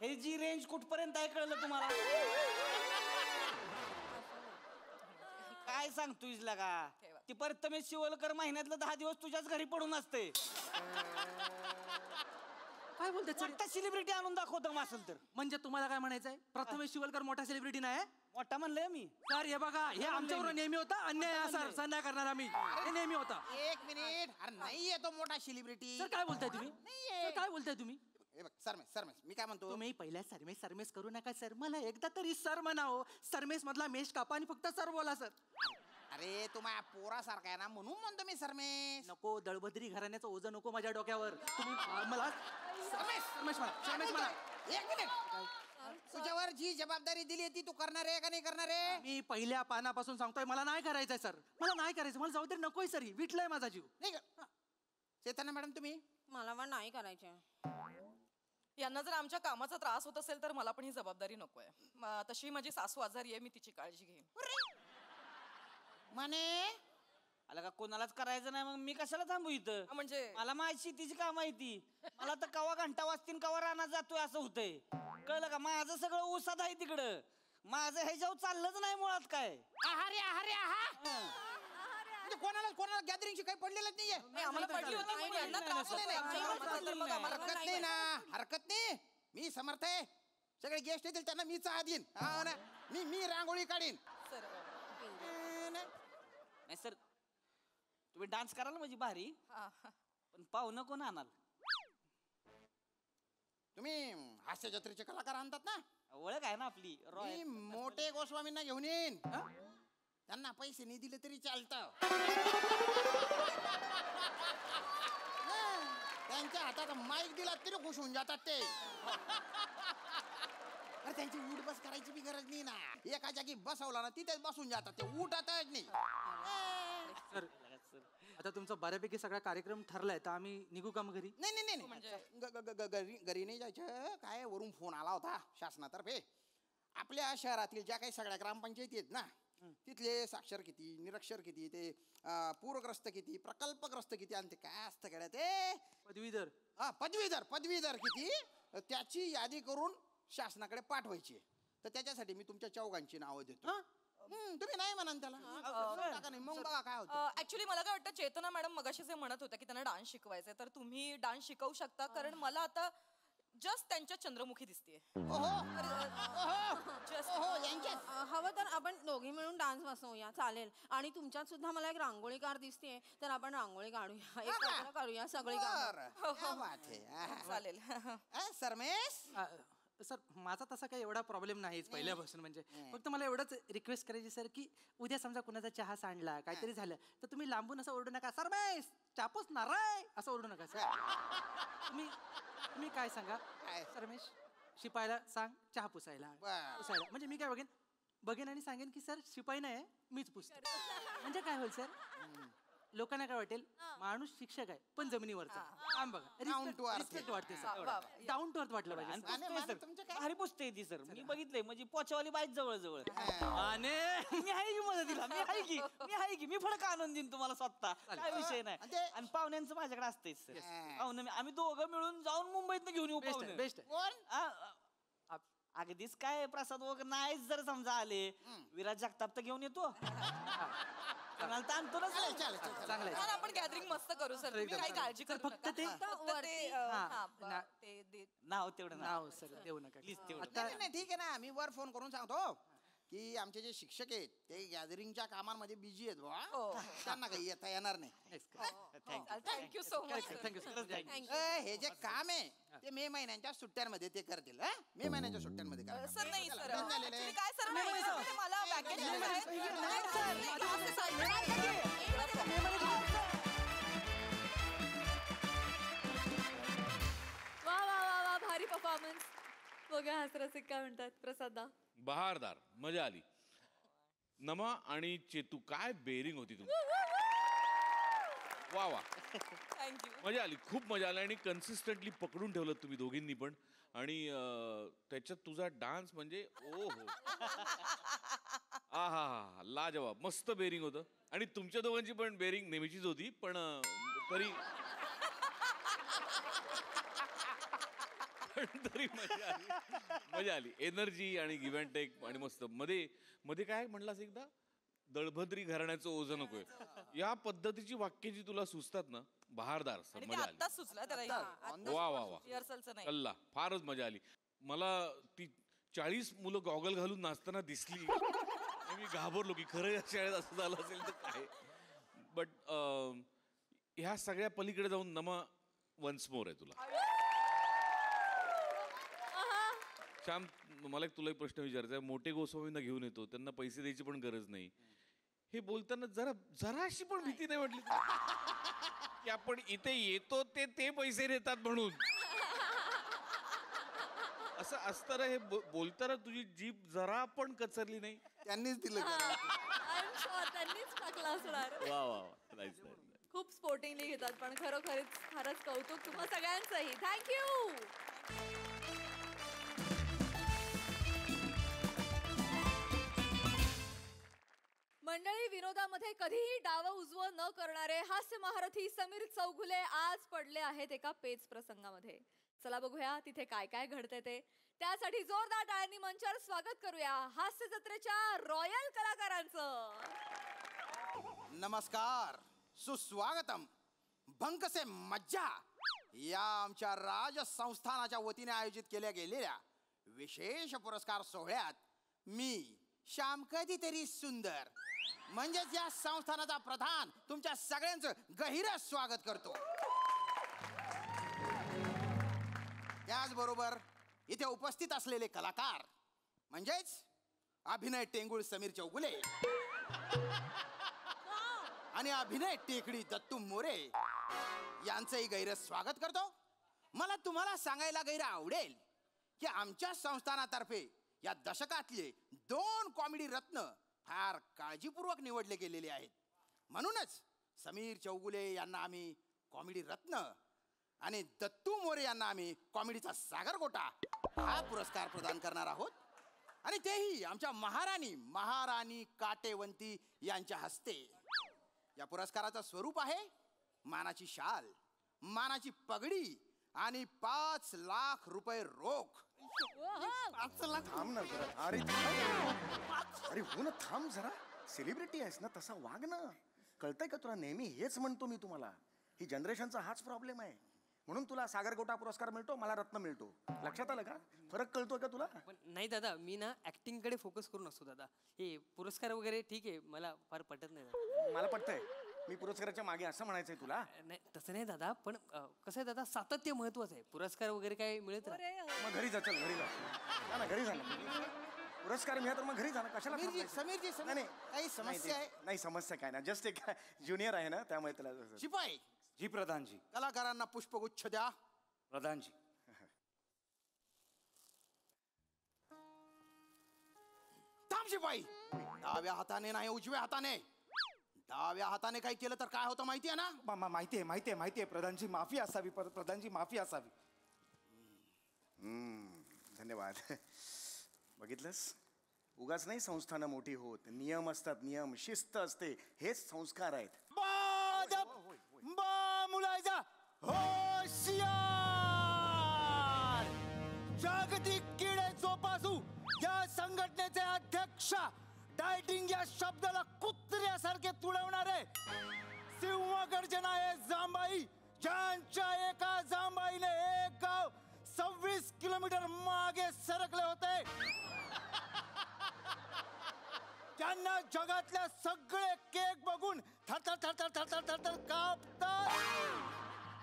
हे जी रेंज कुठपर्यंत आहे कळलं तुम्हाला काय सांगतोय लगा ती प्रथमेश शिवलकर महिन्यातलं 10 दिवस तुझ्याच घरी पडून असते काय बोलतात सर. मोठा सेलिब्रिटी आणून दाखवतो मग असेल तर म्हणजे तुम्हाला काय म्हणायचंय प्रथमेश शिवलकर मोठा सेलिब्रिटी नाही. मोठा म्हणलंय मी सर हे बघा हे आमच्यावर नेहमी होता. अन्याय हा सर सर नाही करणार आम्ही. हे नेहमी होता. एक मिनिट. अरे नाहीये तो मोठा सेलिब्रिटी. सर काय बोलताय तुम्ही. सर काय बोलताय तुम्ही. हे बघ सरमेश मी काय म्हणतो तुम्ही पहिल्या सरमेस करू नका सर. मला एकदा तरी सर म्हणावं. सरमेस मधला मेश कापा आणि फक्त सर बोला सर. अरे तू माझ्या पोरासारखा आहे ना म्हणून म्हणतो मी सरमेश. नको, दळभद्री घराण्याचं ओझं नको माझ्या डोक्यावर. तुम्ही मला सरमेश म्हणा. एक मिनिट, तुझ्यावर जी जबाबदारी दिली ती तू करणार आहे का नाही करणार आहे? मी पहिल्या पानापासून सांगतोय मला नाही करायचंय सर. मला नाही करायचं. मला जबाबदारी नकोय सर. विटलाय माझा जीव. नाही का चेतना मॅडम तुम्ही? मला पण नाही करायचे. यांना जर आमच्या कामाचा त्रास होत असेल तर मला पण ही जबाबदारी नकोय. तशी माझी सासू आजारी आहे, मी तिची काळजी घेईन. म्हणे आला का कोणालाच करायचं नाही मग मी कशाला थांबू इथं? म्हणजे मला माझी शेतीची काम आहे ती. मला तर कवा घंटा वाजतीन कवा रानात जातोय असं होतंय. कळलं का? माझं सगळं ऊसात आहे तिकडं. माझं ह्याच्यावर चाललंच नाही मुळात काय. आहारे आहारे आहा म्हणजे कोणाला गॅदरिंगची काही पडलेलंच नाहीये. आम्हाला पडली होती म्हणून यांना त्रास होतोय. आमच्या कामाचा तर मग आम्हाला हरकत नाही ना, हरकत नाही. मी समर्थ आहे. सगळे गेस्ट येतील त्यांना मी चहा देईन. हा ना, मी रांगोळी काढीन. नाही सर, तुम्ही डान्स कराल म्हणजे भारी, पण पाहुणं कोण आणाल? तुम्ही हास्य जत्रेचे कलाकार आणतात ना, ओळख आहे ना आपली. मी मोठे गोस्वामींना घेऊन येईन. त्यांना पैसे नाही दिले तरी चालतं. त्यांच्या हातात माईक दिला तरी खुश होऊन जातात ते. अरे त्यांची उठ बस करायची बी गरज नाही ना. एका जागी बसवला ना तिथेच बसून जातात ते, उठतच नाही. सर आता तुमचा बऱ्यापैकी सगळा कार्यक्रम ठरलाय तर आम्ही निघू का मग घरी? नाही घरी नाही जायचं. काय वरून फोन आला होता शासनातर्फे. आपल्या शहरातील ज्या काही सगळ्या ग्रामपंचायती आहेत ना, तिथले साक्षर किती, निरक्षर किती, ते पूरग्रस्त किती, प्रकल्पग्रस्त किती, आणि ते काय असतं गड्या ते पदवीधर. हा पदवीधर किती, त्याची यादी करून शासनाकडे पाठवायची. तर त्याच्यासाठी मी तुमच्या चौघांची नावं देतो. तुम्ही नाही म्हणाल त्याला टाका नाही, मग बघा काय होतं. ऍक्च्युली मला काय वाटतं, चेतना मॅडम मगाशी जे म्हणत होत्या की त्यांना डान्स शिकवायचे, तर तुम्ही डान्स शिकवू शकता. कारण मला आता जस्ट त्यांच्या चंद्रमुखी दिसतीये. हवं तर आपण दोघी मिळून डान्स बसवूया, चालेल. आणि तुमच्यात सुद्धा मला एक रांगोळीकार दिसते, तर आपण रांगोळी काढूया, एकत्र करूया सगळी चालेल. सरमेश सर माझा तसा काही एवढा प्रॉब्लेम नाहीच पहिल्यापासून. म्हणजे फक्त मला एवढंच रिक्वेस्ट करायची सर की उद्या समजा कुणाचा चहा सांडला, काहीतरी झालं, तर तुम्ही लांबून असं ओरडू नका, सरमेश चापूस नाराय असं ओरडू नका सर. तुम्ही काय सांगा, सरमेश शिपायला सांग चहा पुसायला. म्हणजे मी काय बघेन आणि सांगेन की सर शिपाई नाही मीच पुसतो. म्हणजे काय होईल सर, लोकांना काय वाटेल, माणूस शिक्षक आहे पण जमिनीवरचा. काम बघा, रिस्पेक्ट वाटते सर. डाऊन टू अर्थ वाटलं पाहिजे. भारी पुसते ती सर. मी बघितलंय म्हणजे पोचवाली बाईच जवळ आणि मी आहे की मदतीला. मी आहे की मी फडक आणून देईन तुम्हाला स्वतः. काय विषय नाही. आणि पाहुण्यांचं माझ्याकडे असतेच सर. पाहुणे आम्ही दोघं मिळून जाऊन मुंबईत घेऊन येऊ. बेस्ट. अगदीच काय प्रसाद वगैरे नाहीच जर समजा आले, विराज जगताप तर घेऊन येतो. चांगलं आपण गॅदरिंग मस्त करू सर. तुम्ही काही काळजी करू फक्त ते नाव तेवढं नाव सर देऊ नका. नाही ठीक आहे ना, मी वर फोन करून सांगतो की आमचे जे शिक्षक आहेत ते गॅदरिंगच्या कामांमध्ये बिझी आहेत बा, त्यांना काही येता येणार नाही. Thank you so much. हे जे काम आहे ते मे महिन्यांच्या सुट्ट्यांमध्ये ते करतील. मे महिन्याच्या सुट्ट्यांमध्ये सर नाही सर, काय सर मला वा वा वा वा, भारी परफॉर्मन्स. बघा हसरसिक काय म्हणतात प्रसादा. बहारदार, मजा आली. नमा आणि चेतू काय बेरिंग होती तुमची. वा वा, थँक्यू. मजा आली, खूप मजा आली. आणि कन्सिस्टंटली पकडून ठेवलं तुम्ही दोघींनी पण. आणि त्याच्यात तुझा डान्स म्हणजे ओ हो, हा लाजवाब, मस्त बेरिंग होतं. आणि तुमच्या दोघांची पण बेरिंग नेहमीचीच होती, पण तरी मजा आली. एनर्जी आणि गिव्ह अँड टेक आणि मस्त. मध्ये काय म्हणलास एकदा, दळभद्री घराण्याचं ओझं नकोय. या पद्धतीची वाक्य जी तुला सुचतात ना, बहारदार सर, मजा आली. सुचला त्याला. वा वा वा, कल्ला, फारच मजा आली. मला ती 40 मुलं गॉगल घालून नाचताना दिसली, मी घाबरलो की खरं या शाळेत असं झालं असेल तर काय. बट ह्या सगळ्या पलीकडे जाऊन नमा वन्स मोर आहे तुला. श्याम, मला तुला एक प्रश्न विचारायचा आहे. मोठे गोस्वामींना घेऊन येतो, त्यांना पैसे द्यायची पण गरज नाही. हे बोलताना जराशी पण भीती नाही वाटली की आपण इथे येतो ते पैसे देतात म्हणून? असं असताना हे बोलताना तुझी जीभ जरा पण कचरली नाही? त्यांनीच दिलं करा. I'm sure त्यांनीच टाकला असणार. वा वा वा. खूप स्पोर्टिंगली घेतात पण खरोखरच फारच कौतुक तुम्हा सगळ्यांचंही. थँक्यू. मंडळी, विनोदामध्ये कधीही डाव उजवं न करणारे हास्य महारथी समीर चौगुले आज पडले आहेत एका पेच प्रसंगामध्ये. चला बघूया तिथे काय काय घडते ते. त्यासाठी जोरदार टाळ्यांनी मंचावर स्वागत करूया हास्य जत्रेच्या रॉयल कलाकारांचं. नमस्कार, सुस्वागतम. भंक से मज्जा या आमच्या राज संस्थानाच्या वतीने आयोजित केल्या गेलेल्या विशेष पुरस्कार सोहळ्यात मी श्याम कधीतरी सुंदर म्हणजेच या संस्थानाचा प्रधान तुमच्या सगळ्यांचं गहिर स्वागत करतो. त्याचबरोबर इथे उपस्थित असलेले कलाकार म्हणजेच अभिनय टेंगुळ समीर चौगुले आणि अभिनय टेकडी दत्तू मोरे यांचंही गैर स्वागत करतो. मला तुम्हाला सांगायला गैर आवडेल की आमच्या संस्थानातर्फे या दशकातले 2 कॉमेडी रत्न फार काळजीपूर्वक निवडले गेलेले आहेत. म्हणूनच समीर चौगुले यांना आम्ही कॉमेडी रत्न आणि दत्तू मोरे यांना आम्ही कॉमेडीचा सागरगोटा हा पुरस्कार प्रदान करणार आहोत. आणि तेही आमच्या महाराणी काटेवंती यांच्या हस्ते. या पुरस्काराचं स्वरूप आहे मानाची शाल, मानाची पगडी आणि 5 लाख रुपये रोख. 5 लाख? थांब ना जरा. अरे हो ना, थांब जरा. सेलिब्रिटी आहेस ना, तसा वाग ना. कळतंय का तुला? नेहमी हेच म्हणतो मी तुम्हाला. ही जनरेशनचा हाच प्रॉब्लेम आहे. म्हणून तुला सागरगोटा पुरस्कार मिळतो, मला रत्न मिळतो. लक्षात आलं का? फरक कळतोय का तुला? पण नाही दादा, मी ना ऍक्टिंग कडे फोकस करून असतो दादा. हे पुरस्कार वगैरे ठीक आहे, मला फार पटत नाही दादा. मला पटतंय. मी पुरस्काराच्या मागे असं म्हणायचंय तुला? नाही तसं नाही दादा, पण कसं आहे दादा, सातत्य महत्वाचं आहे. पुरस्कार वगैरे काय मिळत राहतं. मग घरी जा, चल घरी जा. ना घरी जा ना. पुरस्कार मिळा तर मग घरी जा ना. कशाला समीरजी नाही काही समस्या आहे? नाही, समस्या काय ना, जस्ट एक ज्युनियर आहे ना, त्यामुळे त्याला. शिपाई. जी प्रधानजी. कलाकारांना पुष्पगुच्छ द्या. प्रधानजी. थांब शिपाई. डाव्या हाताने नाही, उजव्या हाताने. डाव्या हाताने काही केलं तर काय होतं माहितीये ना? माहितीये प्रधानजी, माफी असावी. प्रधानजी माफी असावी. धन्यवाद. बघितलंस, उगाच नाही संस्थानं मोठी होत. नियम असतात, नियम, शिस्त असते. हेच संस्कार आहेत. मुलायचा होशियार. जागतिक किडे जोपासू या संघटनेचे अध्यक्ष, डायटिंग या शब्दाला कुत्र्यासारखे तुडवणारे सिंहगर्जना आहे जांबाई, ज्यांच्या एका जांबाईने एक गाव 26 किलोमीटर मागे सरकले होते. त्यांना जगातल्या सगळे केक बघून थरथर थरथर थरथर थरथर कापतात.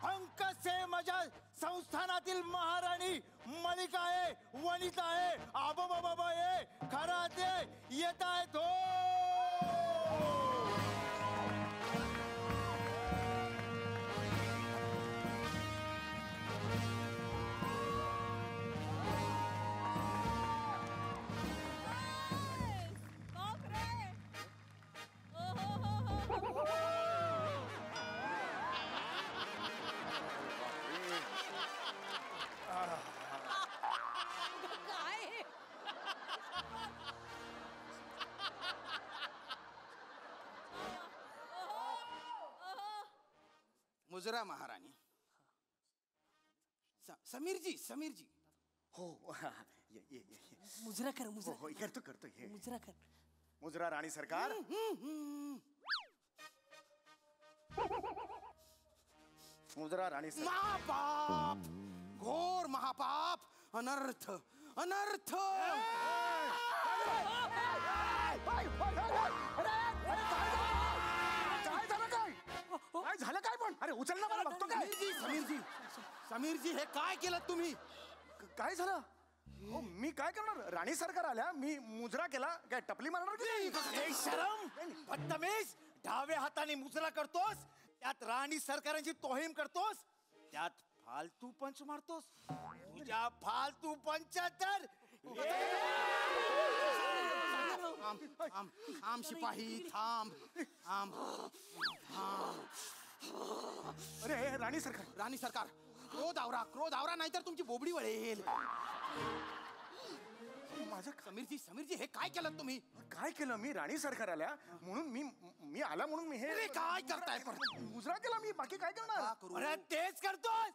अंक से माझ्या संस्थानातील महाराणी मलिका आहे, वनिता आहे, आबोबाबा आहे, खरा ते येत आहेत. मुजरा महाराणी. समीरजी. हो, ये. मुजरा कर, मुजरा. हो, करतो हे. मुजरा कर. मुजरा राणी सरकार. मुजरा राणी सरकार. महापाप, घोर महापाप, अनर्थ. काय झालं काय? पण अरे उचल ना, मला बघतो काय. समीरजी हे काय केलं तुम्ही? काय झालं? हो मी काय करणार? राणी सरकार आल्या, मी मुजरा केला, काय टपली मारणार की? शरम बदतमीज, डाव्या हाताने मुजरा करतोस, त्यात राणी सरकारांची तोहीम करतोस, त्यात फालतू पंच मारतोस. तुझ्या फालतू पंचातर थांब शिपाही, थांब थांब थांब. अरे राणी सरकार, राणी सरकार, क्रोध आवरा नाहीतर तुमची बोबडी वळेल. माझं समीरजी हे काय केलं तुम्ही? काय केलं मी? राणी सरकार आल्या म्हणून मी आला म्हणून मी हे अरे काय करताय? मुजरा केला मी, बाकी काय करणार? अरे तेच करतोय.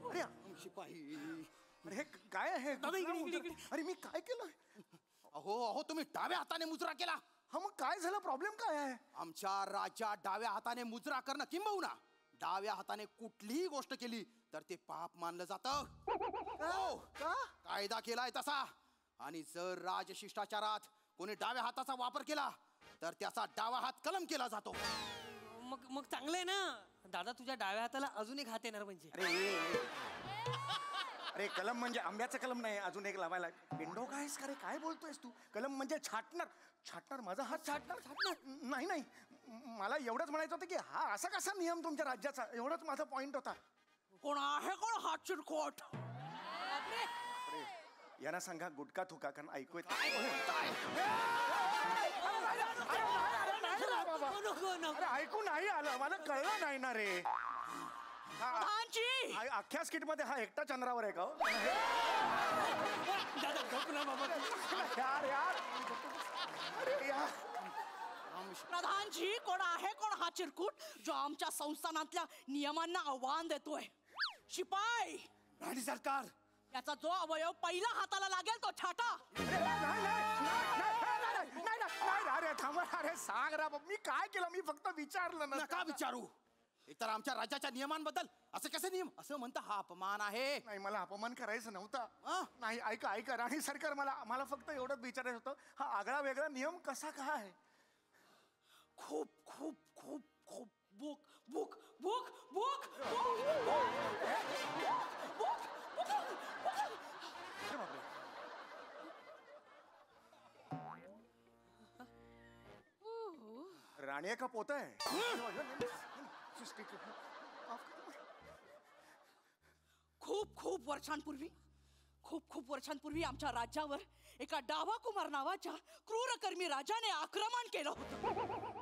अरे शिपाही, अरे हे काय आहे? अरे मी काय केलं? अहो तुम्ही डाव्या हाताने मुजरा केला. हा मग काय झालं? प्रॉब्लेम काय आहे? आमच्या राज्यात डाव्या हाताने मुजरा करणं किंबहुना डाव्या हाताने कुठलीही गोष्ट केली तर ते पाप मानलं जातं. हो, कायदा केलाय तसा. आणि जर राजशिष्टाचारात कोणी डाव्या हाताचा वापर केला तर त्याचा डावा हात कलम केला जातो. मग चांगलं आहे ना दादा, तुझ्या डाव्या हाताला अजून एक हात येणार म्हणजे. अरे कलम म्हणजे आंब्याचं कलम नाही, अजून एक लावायला. पिंडो कायस का रे? काय बोलतोयस तू? कलम म्हणजे छाटणार माझा हात छाटणार. नाही मला एवढंच म्हणायचं होतं की हा असा कसा नियम तुमच्या राज्याचा, एवढंच माझा पॉइंट होता. कोण आहे कोण हा चिरकोट? यांना सांगा गुटखा थुका, कारण ऐकू येत अरे ऐकू नाही आलं, मला कळलं नाही ना रे. अख्ख्या स्किट मध्ये हा एकटा चंद्रावर आहे का? प्रधानजी, कोण आहे कोण हा चिरकुट जो आमच्या संस्थानातल्या नियमांना आव्हान देतोय? शिपाई, राणी सरकार, याचा जो अवयव पहिला हाताला लागेल तो छाटा. अरे थांबा, अरे सांग रा, मी काय केलं? मी फक्त विचारलं ना. नका विचारू. एकतर आमच्या राज्याच्या नियमांबद्दल असं कसे नियम असं म्हणता, हा अपमान आहे. नाही, मला अपमान करायचं नव्हता. नाही, ऐका राणी सरकार, मला फक्त एवढंच विचारायचं होतं, हा आगळा वेगळा नियम कसा काय? खूप खूप खूप खूप बुक बुक बुक बुक राणी का पोत आहे? खूप वर्षांपूर्वी आमच्या राज्यावर एका डावा कुमार नावाच्या क्रूरकर्मी राजाने आक्रमण केलं होतं.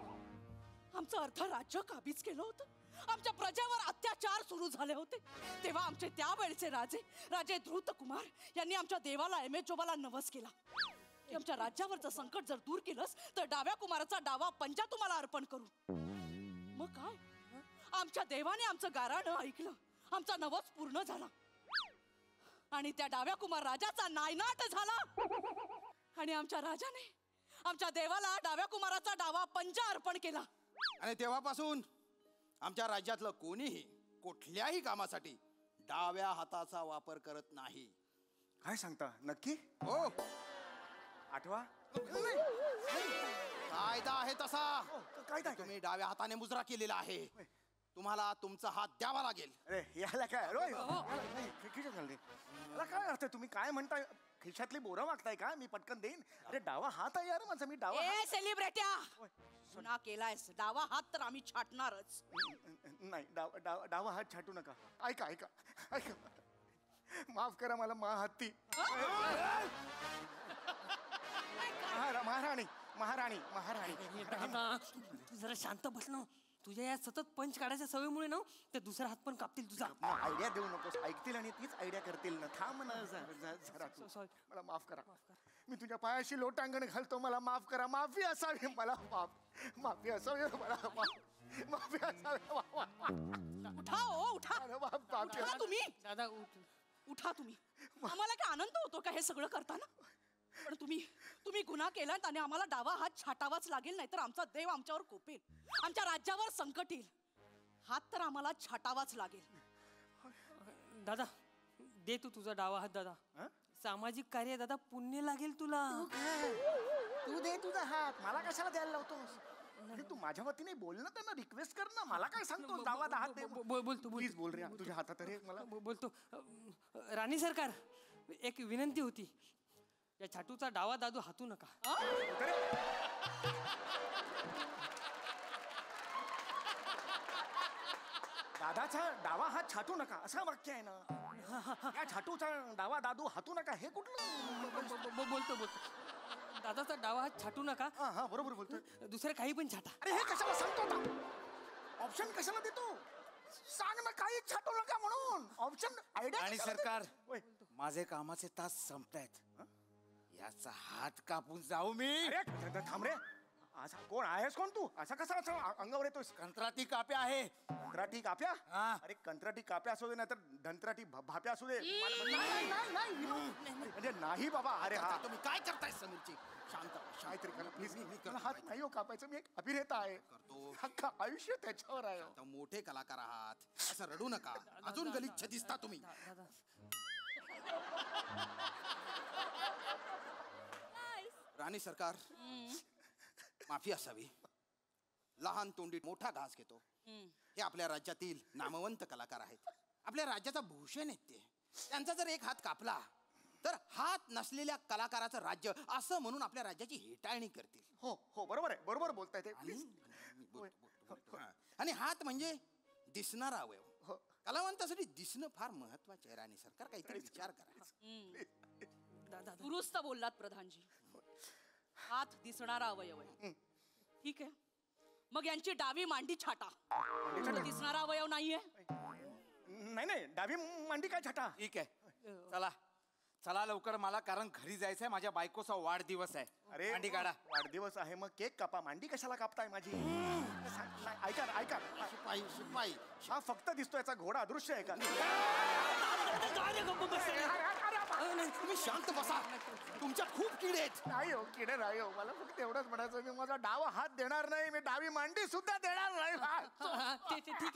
आमचं अर्ध राज्य काबीज केलं होतं. आमच्या प्रजेवर अत्याचार सुरू झाले होते. तेव्हा आमचे त्यावेळचे राजे धृत कुमार यांनी आमच्या देवाला एमेजोबाला नवस केला. आमच्या राज्यावरचं संकट जर दूर केलंस तर डाव्या कुमाराचा डावा पंजा तुम्हाला अर्पण करू. मग काय, आमच्या देवाने आमचं गाऱ्हाणं ऐकलं. आमचा नवस पूर्ण झाला आणि त्या डाव्या कुमार राजाचा नायनाट झाला. आणि आमच्या राजाने आमच्या देवाला डाव्या कुमाराचा डावा पंजा अर्पण केला. आणि तेव्हापासून आमच्या राज्यातलं कोणीही कुठल्याही कामासाठी डाव्या हाताचा वापर करत नाही. काय सांगता? नक्की? हो, आठवा. कायदा आहे तसा. कायदा तुम्ही डाव्या हाताने मुजरा केलेला आहे, तुम्हाला तुमचा हात द्यावा लागेल. अरे याला काय रोय, खिशात घाल दे. याला काय अर्थ? तुम्ही काय म्हणताय? खिशातली बोरं मागताय का? मी पटकन देईन. अरे डावा हात आहे यार माझा, मी डावा हात. सेलिब्रिट्या, गुन्हा केलायस. डावा हात तर आम्ही छाटणारच. नाही, डावा हात छाटू नका. ऐका माफ करा मला हत्ती. महाराणी तू जरा शांत बस ना. तुझ्या या सतत पंच काढायच्या सवयीमुळे ना ते दुसरा हात पण कापतील तुझा. आयडिया देऊ नकोस, ऐकतील आणि तीच आयडिया करतील ना. थांब ना जरा तू. मला माफ करा. मी तुझ्या पायाशी लोटांगण घालतो. मला माफ करा. माफी असावी मला. माफी असावी मला. माफी असावी. उठा तुम्ही. दादा उठा तुम्ही. आम्हाला काय आनंद होतो का हे सगळं करताना? पण तुम्ही गुन्हा केलात आणि आम्हाला डावा हात छाटावाच लागेल, नाही तर आमचा देव आमच्यावर कोपेल. आमच्या राज्यावर संकट येईल. हात तर आम्हाला छाटावाच लागेल. दादा दे तू तुझा डावा हात. दादा सामाजिक कार्य दादा, पुण्य लागेल तुला. तू दे तुझा हात, मला कशाला द्यायला लावतोस? अरे तू माझ्या वतीने बोल ना, त्यांना रिक्वेस्ट कर ना. मला काय सांगतो डावा हात दे. बोलतो प्लीज बोल रे, तुझ्या हातात रे मला. बोलतो राणी सरकार, एक विनंती होती. या छाटूचा डावा दादू हातू नका. दादाचा डावा हात छाटू नका असं वाक्य आहे ना. या छाटूचा डावा दादू हातू नका हे कुठलं? बोलतो दादाचा डावा हात छाटू नका. हा बरोबर बोलतोय. दुसरं काही पण छाटा. अरे हे कशाला सांगतो? ऑप्शन कशाला देतो? सांग ना, काही छाटू नका म्हणून ऑप्शन. आयडिया. आणि सरकार, माझे कामाचे तास संपतायत. याचा हात कापून जाऊ मी. अरे थांब रे, असा कोण आहेस? कोण तू? असा कसा अंगावर येतोस? कंत्राटी काप्या आहे. कंत्राटी काप्या? अरे कंत्राटी काप्या असू दे नाही तर धनत्राटी भाप्या असू दे. म्हणजे नाही बाबा. अरे हा तुम्ही काय करताय समीरची? शांत काहीतरी करा प्लीज. मला हात नाही हो कापायचं. मी एक अभिनेता आहे. करतो. अख्खा आयुष्य त्याच्यावर आहे. आता मोठे कलाकार आहात, असं रडू नका. अजून गलिच्छ दिसता तुम्ही. राणी सरकार, माफी असावी. लहान तोंडीत मोठा घास घेतो. हे आपल्या राज्यातील नामवंत कलाकार आहेत. आपल्या राज्याचा भूषण आहेत ते. त्यांचा जर एक हात कापला तर हात नसलेल्या कलाकाराचं राज्य असं म्हणून आपल्या राज्याची हेटाळणी करतील. हो बरोबर आहे. बरोबर बोलताय ते. आणि हात म्हणजे दिसणारा अवयव. कलावंतासाठी दिसणं फार महत्वाचं आहे. राणी सरकार, काहीतरी विचार करा. दुरुस्त बोललात प्रधानजी. हात दिसणारा अवयव आहे. ठीक आहे, मग यांची डावी मांडी छाटा. दिसणारा अवयव नाहीये. नाही डावी मांडी काय छाटा? ठीक आहे, चला लवकर मला, कारण घरी जायचंय. माझ्या बायकोचा वाढदिवस आहे. अरे मांडी काढा. वाढदिवस आहे मग केक कापा. मांडी कशाला कापताय माझी? ऐका शिपाई हा फक्त दिसतो, याचा घोडा अदृश्य आहे का? तुम्ही शांत बसा. तुमच्या खूप किडे आहेत. नाही हो, किडे नाही हो. मला फक्त एवढंच म्हणायचं, मी माझा डावा हात देणार नाही. मी डावी मांडी सुद्धा देणार नाही.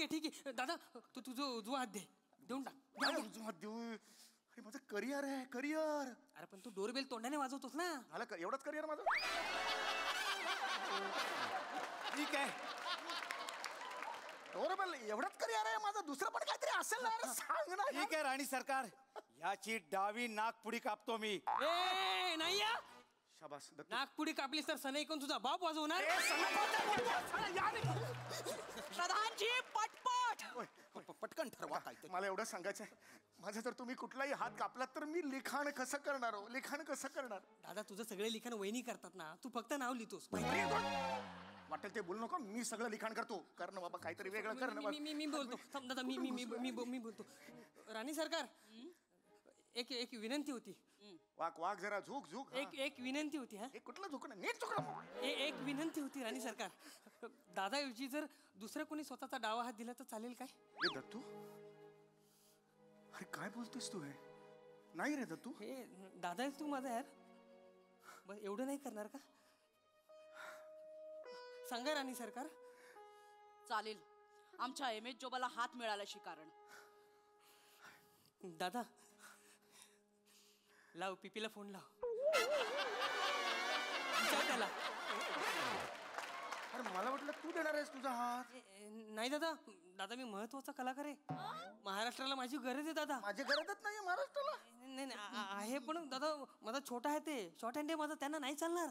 ठीक आहे दादा, तू तुझं उजवा हात दे. देऊन टाक. उजवा हात देऊ? अरे माझं करिअर आहे, करिअर. अरे पण तू डोरबेल तोंडाने वाजवतोस ना. मला एवढंच करिअर माझं. ठीक आहे, डोरबेल एवढंच करिअर आहे माझं. दुसरं पण काहीतरी असेल ना, सांग ना. ठीक आहे राणी सरकार, याची डावी नागपुडी कापतो मी. नाही या शाबास. नागपुडी कापलीस तर सनई कोण तुझा बाप वाजवणार? प्रधानजी पटपट. पटकन ठरवा काहीतरी. मला एवढं सांगायचंय, माझा जर तुम्ही कुठलाही हात कापलात तर मी लिखाण कसं करणार हो? लिखाण कसं करणार? दादा तुझं सगळे लिखाण वहिनी करतात ना, तू फक्त नाव लिहितोस. वाटेल ते बोलू नको. मी सगळं लिखाण करतो. कर ना बाबा, काहीतरी वेगळं कर ना. मी बोलतो. थांब दादा, मी बोलतो. राणी सरकार, एक विनंती होती. वाक जरा झुक. एक विनंती होती. हा, कुठलं झुकणं? नीट झुकणं. एक विनंती होती राणी सरकार. दादाऐवजी जर दुसरं कोणी स्वतःचा डावा हात दिला तर चालेल काय? हे दत्तू, अरे काय बोलतोस तू? हे नाही रे दत्तू. हे दादा आहेस तू माझा यार. बस एवढं नाही करणार का? सांगा राणी सरकार. चालेल, आमच्या एमएच जोबाला हात मिळाल्याशी कारण. दादा लाव, पिपीला फोन लाव. त्याला. अरे मला वाटलं तू देणार आहेस तुझा हात. नाही दादा मी महत्वाचा कलाकार आहे. महाराष्ट्राला माझी गरज आहे दादा. माझी गरजच नाही महाराष्ट्राला. नाही आहे, पण दादा माझा छोटा आहे ते, शॉर्ट हँड आहे माझा, त्यांना नाही चालणार.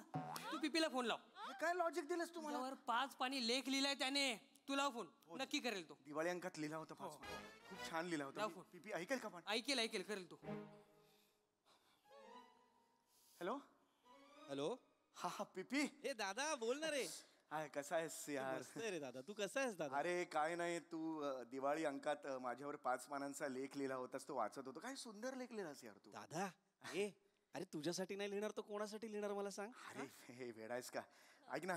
तू पिपीला फोन लाव. काय लॉजिक दिलंस तू मला? 5 पाणी लेख लिहिलाय त्याने. तू लाव फोन, नक्की करेल तो. दिवाळी अंकात लिहिला होता. खूप छान लिहिला होता. पीपी ऐकेल का? पण ऐकेल करेल तो. हॅलो. हा पीपी. हे दादा बोल ना रे. हाय, कसा आहेस यार? रे दादा, तू कसा आहेस दादा? अरे काय नाही, तू दिवाळी अंकात माझ्यावर 5 पानांचा लेख लिहिला होतास, तो वाचत होतो. काय सुंदर लेख लिहिलास यार तू. दादा अरे तुझ्यासाठी नाही लिहिणार तर कोणासाठी लिहिणार मला सांग. अरे हे वेडायस का? ऐक ना,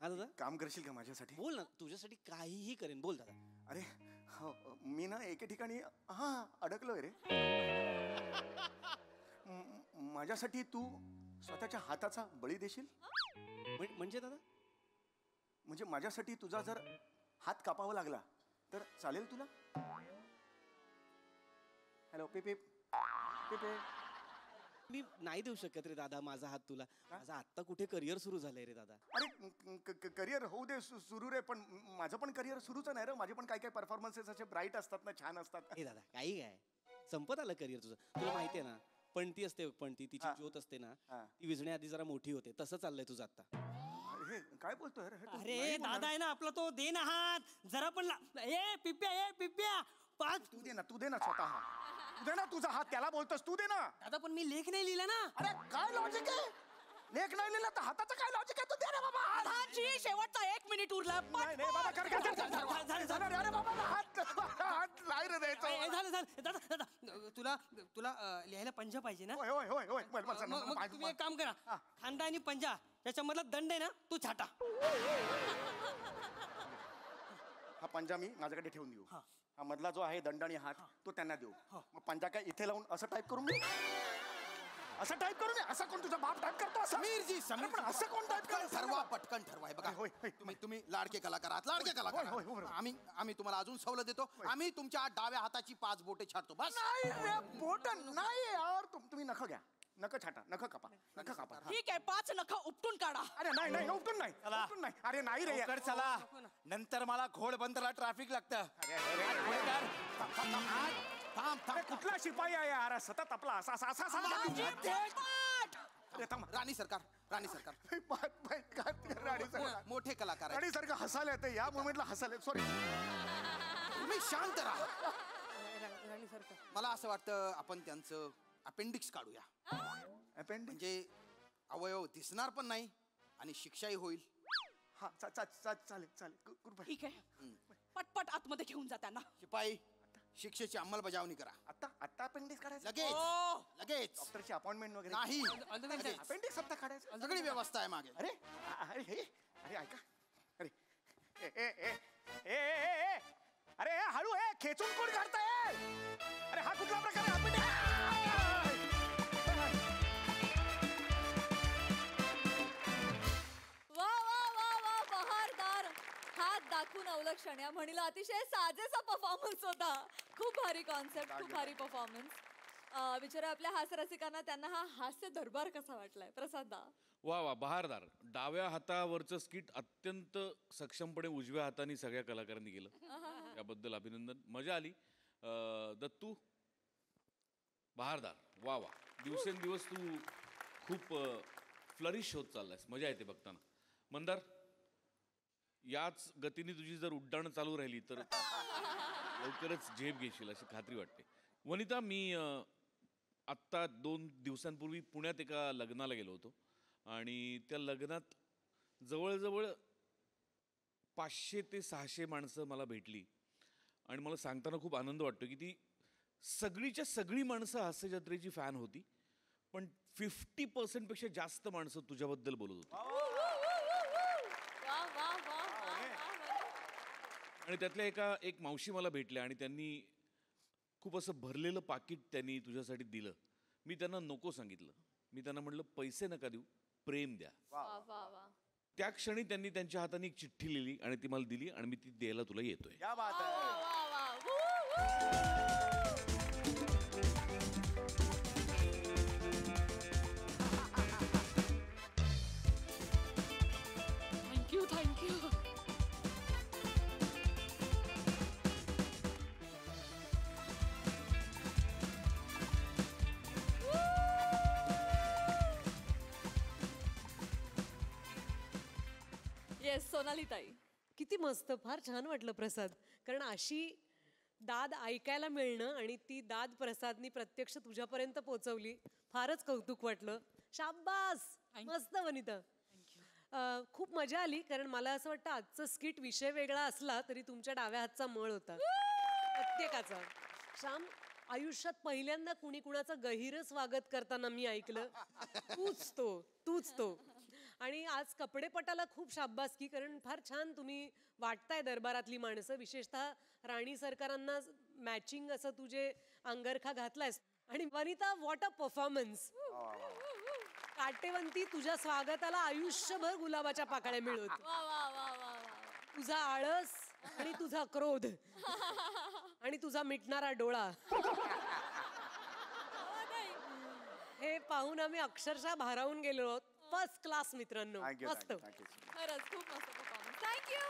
दादा काम करशील का माझ्यासाठी? बोल ना, तुझ्यासाठी काहीही करेन, बोल दादा. अरे मी ना एके ठिकाणी अडकलोय रे. माझ्यासाठी तू स्वतःच्या हाताचा बळी देशील? म्हणजे दादा, म्हणजे माझ्यासाठी तुझा जर हात कापावा लागला तर चालेल तुला? हॅलो पिपी. मी नाही देऊ शकत रे दादा माझा हात तुला. माझा आत्ता कुठे करिअर सुरू झालंय रे दादा. अरे करिअर होऊ दे सुरू रे, पण माझं पण करिअर सुरूच नाही रे. माझे पण काही काही परफॉर्मन्सेस असे ब्राईट असतात ना, छान असतात. हे दादा काही काय संपत आलं करिअर तुझं. तुला माहितीये ना पण ती असते पण ती तिची ज्योत असते ना ती विझण्याआधी जरा मोठी होते. तसं चाललंय तुझं आता. हे काय बोलतोय अरे दादा आहे ना आपला तो दे ना हात जरा पण ए पिप्प्या पाच तू दे ना स्वतः. तू दे ना तुझा हात, त्याला बोलतोस तू दे ना. दादा पण मी लेख नाही लिहिला ना. अरे काय लॉजिक आहे, लेख नाही लिहिला तर हाताचं काय लॉजिक आहे. तू दे ना बाबा. दादाजी शेवटचा 1 मिनिट उरला. नाही बाबा कर. अरे बाबा हात नाही रे द्यायचं. झालं दादा तुला लिहायला पंजा पाहिजे ना. होय. मग तुम्ही एक काम करा, खांदा आणि पंजा याच्यामधला दंड आहे ना तो छाटा. हा पंजा मी माझ्याकडे ठेवून देऊ. हा मधला जो आहे दंड आणि हात तो त्यांना देऊ. मग पंजा काय इथे लावून असं टाईप करून मी असं कोण तुझा बाप टाईप करतो. समीरजी पण असं कोण टाईप करतो. ठरवा पटकन ठरवा. बघा तुम्ही लाडके कलाकार आहात, लाडके कलाकार. आम्ही तुम्हाला अजून सवलत देतो. आम्ही तुमच्या डाव्या हाताची 5 बोटे छाटतो बस. नाही बोट नाही यार. तुम्ही नख घ्या, नख छाटा, नख कापा. ठीक आहे 5 नख उपटून काढा. अरे नाही उपटून नाही. अरे नाही रे लवकर चला, नंतर मला घोडबंदरला ट्रॅफिक लागतं. थांब. कुठला शिपाई आहे यार सतत आपला असा राणी सरकार राणी मोठे कलाकार राणी सारखं हसायला येते या मोमेंटला. हसायला सॉरी. तुम्ही शांत राहा. मला असं वाटतं आपण त्यांचं अपेंडिक्स काढूया. म्हणजे अवयव दिसणार पण नाही आणि शिक्षाही होईल. हा चालेल. ठीक आहे पटपट आतमध्ये घेऊन जा त्यांना. शिपाई शिक्षेची अंमलबजावणी करा. आता अपेंडिक्स काढायचं लगेच. डॉक्टरची अपॉइंटमेंट वगैरे नाही. अपेंडिक्स आता काढायचं. सगळी व्यवस्था आहे मागे. अरे ऐका. अरे हळू खेचून कोण काढताय. अरे हा कुठला प्रकार आहे. वा बहारदार. हात दाखवून अवलक्षण या म्हणीला अतिशय साजेसा परफॉर्मन्स होता. खूप भारी कॉन्सेप्ट, खूप भारी परफॉर्मन्स. विचारा आपल्या हास्यरसिकांना त्यांना हा हास्य दरबार कसा वाटलाय. प्रसादा वा बहारदार. डाव्या हातावरचं स्किट अत्यंत सक्षमपणे उजव्या हाताने सगळ्या कलाकारांनी केलं. त्याबद्दल अभिनंदन. मजा आली. दत्तू बहारदार. वा दिवसेंदिवस तू खूप फ्लरिश होत चाललायस. मजा येते बघताना. मंदार याच गतीने तुझी जर उड्डाणं चालू राहिली तर लवकरच झेप घेशील अशी खात्री वाटते. वनिता मी आत्ता 2 दिवसांपूर्वी पुण्यात एका लग्नाला गेलो होतो आणि त्या लग्नात जवळजवळ 500 ते 600 माणसं मला भेटली आणि मला सांगताना खूप आनंद वाटतो की ती सगळीच्या सगळी माणसं हास्य जत्रेची फॅन होती, पण 50% पेक्षा जास्त माणसं तुझ्याबद्दल बोलत होती. आणि त्यातल्या एक मावशी मला भेटल्या आणि त्यांनी खूप असं भरलेलं पाकिट त्यांनी तुझ्यासाठी दिलं. मी त्यांना नको सांगितलं. मी त्यांना म्हटलं पैसे नका देऊ, प्रेम द्या. त्या क्षणी त्यांनी त्यांच्या हाताने एक चिठ्ठी लिहिली आणि ती मला दिली आणि मी ती द्यायला तुला येतोय. थँक्यू. येस सोनाली ताई. किती मस्त, फार छान वाटलं प्रसाद. कारण अशी दाद ऐकायला मिळणं आणि ती दाद प्रसादनी प्रत्यक्ष तुझ्यापर्यंत पोहोचवली, फारच कौतुक वाटलं. शाब्बास, मस्त वनिता. खूप मजा आली. कारण मला असं वाटतं आजचं स्किट विषय वेगळा असला तरी तुमच्या डाव्या हातचा मळ होता प्रत्येकाचा. श्याम, आयुष्यात पहिल्यांदा कुणी कुणाचं गहिरं स्वागत करताना मी ऐकलं. तूच तो. आणि आज कपडेपटाला खूप शाब्बासकी. कारण फार छान तुम्ही वाटताय दरबारातली माणसं. विशेषतः राणी सरकारांना मॅचिंग असं तुझे अंगरखा घातलायस. आणि वनिता, व्हॉट अ परफॉर्मन्स. काटेवंती, तुझ्या स्वागताला आयुष्यभर गुलाबाच्या पाकळ्या मिळवत. तुझा आळस आणि तुझा क्रोध आणि तुझा मिटणारा डोळा. हे पाहून आम्ही अक्षरशः भारावून गेलो आहोत. फर्स्ट क्लास मित्रांनो, मस्त. खरंच खूप मस्त परफॉर्मन्स. थँक्यू.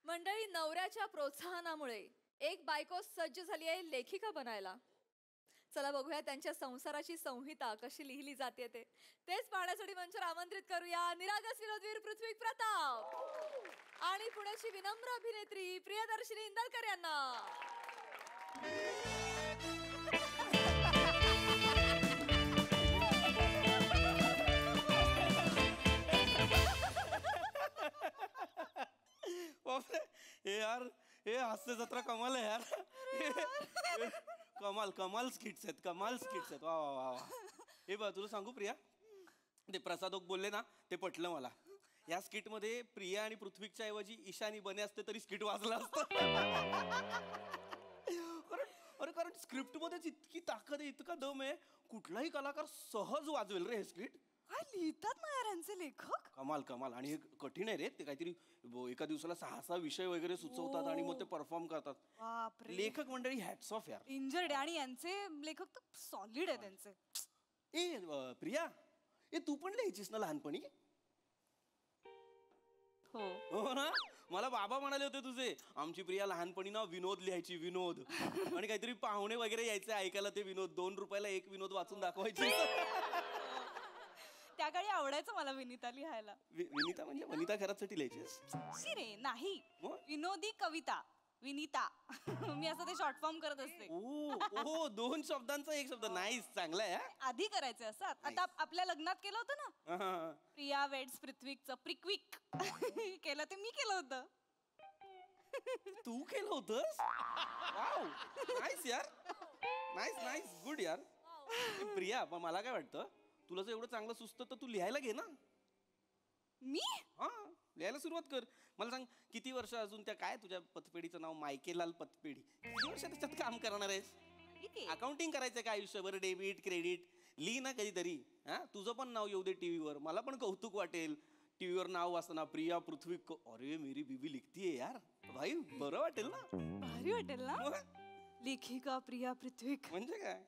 मंडळी, नवऱ्याच्या प्रोत्साहनामुळे एक बायको सज्ज झाली आहे लेखिका बनायला. चला बघूया त्यांच्या संसाराची संहिता कशी लिहिली जाते ते. तेच पाहण्यासाठी मंचावर आमंत्रित करूया निरागस विनोदवीर पृथ्वी प्रताप आणि पुण्याची विनम्र अभिनेत्री प्रियदर्शिनी इंदलकर यांना. हे यार, हे हास्य जत्रा कमाल आहे यार. कमाल स्किट्स आहेत, वा वा वा वा. हे बघ, तुला सांगू प्रिया, ते प्रसादोक बोलले ना, ते पटलं मला. या स्किट मध्ये प्रिया आणि पृथ्वीच्या ऐवजी ईशानी बने असते तरी स्किट वाजलं असतं. कारण स्क्रिप्ट मध्येच इतकी ताकद आहे, इतका दम आहे, कुठलाही कलाकार सहज वाजवेल रे हे स्किट. काय लिहितात ना यार यांचे लेखक. कमाल. आणि हे कठीण आहे रे, ते काहीतरी एका दिवसाला 6 विषय वगैरे सुचवतात आणि मग ते परफॉर्म करतात. लेखक मंडळी हॅट्स ऑफ यार. इंजर्ड आणि यांचे लेखक तर सॉलिड आहे त्यांचे. प्रिया, तू पण लिहायचीस ना लहानपणी? हो ना, मला बाबा म्हणाले होते तुझे, आमची प्रिया लहानपणी ना विनोद लिहायची, विनोद. आणि काहीतरी पाहुणे वगैरे यायचे ऐकायला ते विनोद, 2 रुपयाला एक विनोद वाचून दाखवायची. त्या काळी आवडायचं मला विनिता लिहायला. विनिता म्हणजे वनिता घरासाठी लिहायची? शिरे नाही, विनोदी कविता विनिता. मी असं ते शॉर्ट फॉर्म करत असते. ओ 2 शब्दांचा एक शब्द. नाईस, चांगला आहे. आधी करायचं असं. आता आपल्या लग्नात केलं होतं ना, प्रिया वेड्स पृथ्वीकचं प्रिक्विक केलं, ते मी केलं होतं. तू केलं होतंस? वाव, नाईस यार, नाईस, गुड यार. प्रिया, पण मला काय वाटतं, तुला जर एवढं चांगलं सुचतं तर तू लिहायला घे ना. मी? लिहायला सुरुवात कर. मला सांग, किती वर्ष अजून त्या काय तुझ्या पतपेढीचं नाव मायकेलाल पतपेढी, किती वर्ष त्याच्यात काम करणार आहेस? अकाउंटिंग करायचं का आयुष्यभर? डेबिट क्रेडिट लिही ना कधीतरी. तुझं पण नाव येऊ दे टीव्हीवर, मला पण कौतुक वाटेल. टीव्हीवर नाव वाचताना प्रिया पृथ्वी, अरे मेरी बीबी लिखतीये यार, भाई बरं वाटेल ना. भारी वाटेल ना. लेखिका प्रिया पृथ्वी म्हणजे काय?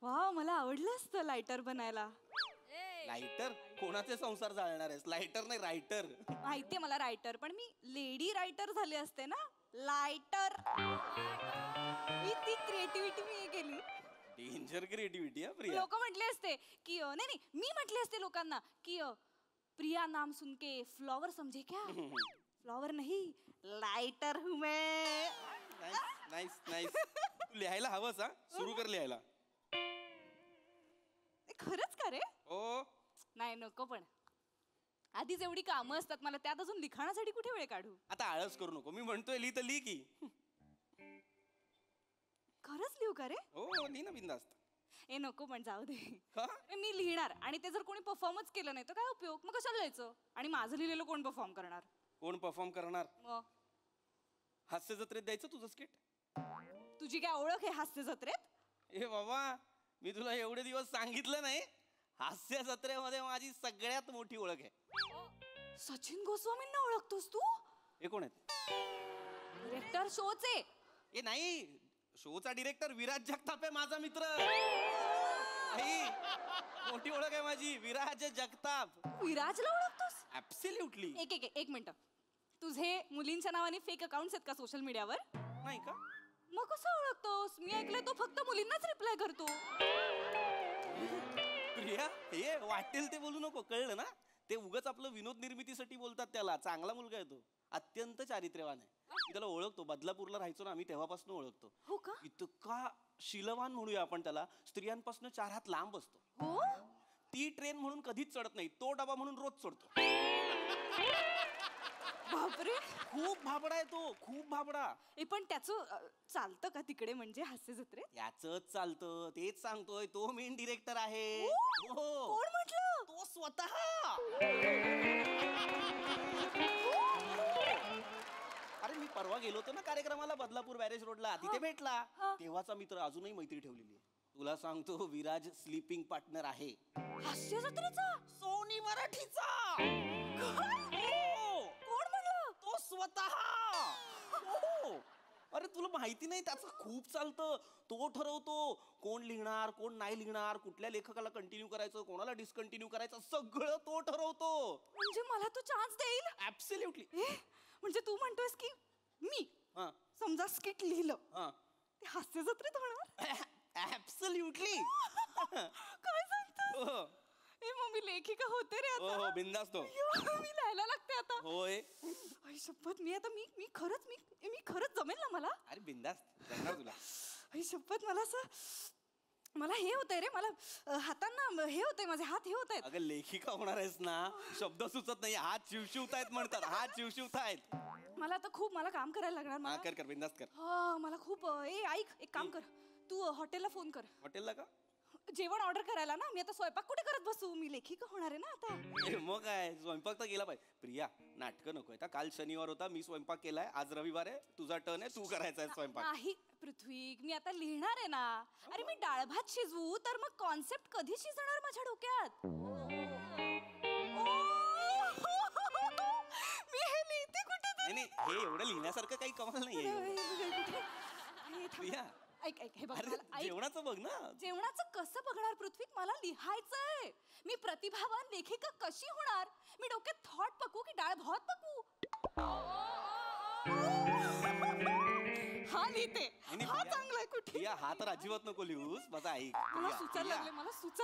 वा, मला आवडलं असतं लायटर बनायला. लायटर? कोणाचे संसार जाळणार आहेस? लायटर नाही, रायटर. माहितीये मला रायटर, पण मी लेडी रायटर झाले असते ना, लायटर. ती क्रिएटिव्हिटी मी केली. Danger creativity. प्रिया, लोक म्हटले असते की नाही, मी म्हटले असते लोकांना की प्रिया नाम सुन के फ्लॉवर समझे क्या? फ्लॉवर नहीं, लायटर हूं मैं. नाईस. तू लिहायला हवंस. सुरू कर लिहायला. खरंच का रे? हो. नाही, नको. पण आधीच एवढी कामं असतात मला, त्यात अजून लिखाणासाठी कुठे वेळ काढू? आता आळस करू नको, मी म्हणतोय लिही तर लिही की. खरंच लिहू का रे? हो, लिही ना बिंदास्त. नको, पण जाऊ दे. मी लिहिणार आणि ते जर कोणी परफॉर्मच केलं नाही तर काय उपयोग? मग कशाला लिहायचं? आणि माझं लिहिलेलं कोण परफॉर्म करणार? कोण परफॉर्म करणार? हास्य जत्रेत द्यायचं तुझं स्किट. तुझी काय ओळख आहे हास्य जत्रेत? ए बाबा, मी तुला एवढे दिवस सांगितलं नाही, हास्य जत्रेमध्ये माझी सगळ्यात मोठी ओळख आहे. सचिन गोस्वामींना ओळखतोस तू? हे कोण आहेत? डिरेक्टर शोचे. हे नाही, शोचा डिरेक्टर विराज जगताप आहे माझा मित्र. मोठी ओळख आहे माझी, विराज जगताप. विराजला ओळखतोस? ऍब्सोल्युटली. एक मिनिट, तुझे मुलींच्या नावाने फेक अकाउंट्स आहेत का सोशल मीडियावर? नाही का? मग कसं ओळखतोस? मी ऐकलंय तो फक्त मुलींनाच रिप्लाय करतो. प्रिया, हे वाटेल ते बोलू नको, कळलं ना? ते उगाच आपलं विनोद निर्मितीसाठी बोलतात त्याला. चांगला मुलगा आहे तो, अत्यंत चारित्र्यवान आहे. मी त्याला ओळखतो, बदलापूरला राहायचो ना आम्ही, तेव्हापासून ओळखतो. हो का? इतका शीलवान म्हणूया आपण त्याला, स्त्रियांपासून 4 हात लांब असतो. हो? ती ट्रेन म्हणून कधीच चढत नाही, तो डबा म्हणून रोज चढतो. बापरे, खूप भाबडा आहे तो, खूप भाबडा. पण त्याचं चालतं का तिकडे, म्हणजे हास्य जत्रेत? याचंच चालतं, तेच सांगतोय, तो मेन डिरेक्टर आहे. कोण म्हटलं? तो स्वतः. अरे मी परवा गेलो होतो ना कार्यक्रमाला बदलापूर बॅरेज रोडला, तिथे भेटला. तेव्हाचा मित्र, अजूनही मैत्री ठेवलेली आहे. तुला सांगतो, विराज स्लीपिंग पार्टनर आहे हास्य जत्रेचा, सोनी मराठीचा. कोण म्हणलं? तो स्वतः. अरे तुला माहिती नाही त्याचं खूप चालतं. तो ठरवतो कोण लिहिणार कोण नाही लिहिणार, कुठल्या लेखकाला कंटिन्यू करायचं कोणाला डिस्कंटिन्यू करायचं, सगळं तो ठरवतो. म्हणजे मला तो चान्स देईल? ऍब्सोल्युटली. म्हणजे तू म्हणतोयस की मी समजा स्किट लिहिलं ते हास्य जत्रेत होणार? ऍब्सोल्युटली. काय सांगतो? ए मग मी लेखिका होते रे आता. हो बिंदास तो. मी लिहायला लागते आता. होय. आई शपथ मी आता मी खरंच जमेल ना मला? अरे बिंदास जमणार तुला. आई शपथ मला हे होतंय रे, मला हातांना हे होतंय, माझे हात हे होत आहेत. अगं लेखिका होणार आहेस ना, शब्द सुचत नाही, हात शिवशिवतायत म्हणतात, हात शिवशिवतायत. मला आता खूप काम करायला लागणार मला. कर बिंदास कर. मला खूप ऐक एक काम कर, तू हॉटेलला फोन कर. हॉटेलला का? जेवण ऑर्डर करायला ना. मी आता स्वयंपाक कुठे करत बसू, मी लेखिका होणार आहे ना आता. मग काय स्वयंपाक तर केला पाहिजे. प्रिया नाटकं नको आता. काल शनिवार होता, मी स्वयंपाक केलाय, आज रविवार आहे, तुझा टर्न आहे, तू करायचा आहे स्वयंपाक. नाही पृथ्वी, मी आता लिहिणार आहे ना. अरे मी डाळ भात शिजवू तर मग कॉन्सेप्ट कधी शिजणार माझ्या डोक्यात? मी हे लिहिते कुठे? नाही हे एवढं लिहिण्यासारखं काही कमाल नाहीये. प्रिया ऐक हे बघ, जेवणाचं बघ ना. जेवणाचं कसं बघणार पृथ्वी? मला लिहायचंय. मी प्रतिभावान लेखिका कशी होणार? मी डोक्यात थॉट पकवू की डाळ भात पकवू? हा लिहिते. हा चांगलाय. कुठे हा तर अजिबात नको लिहूस. माझा ऐक, मला सुचायला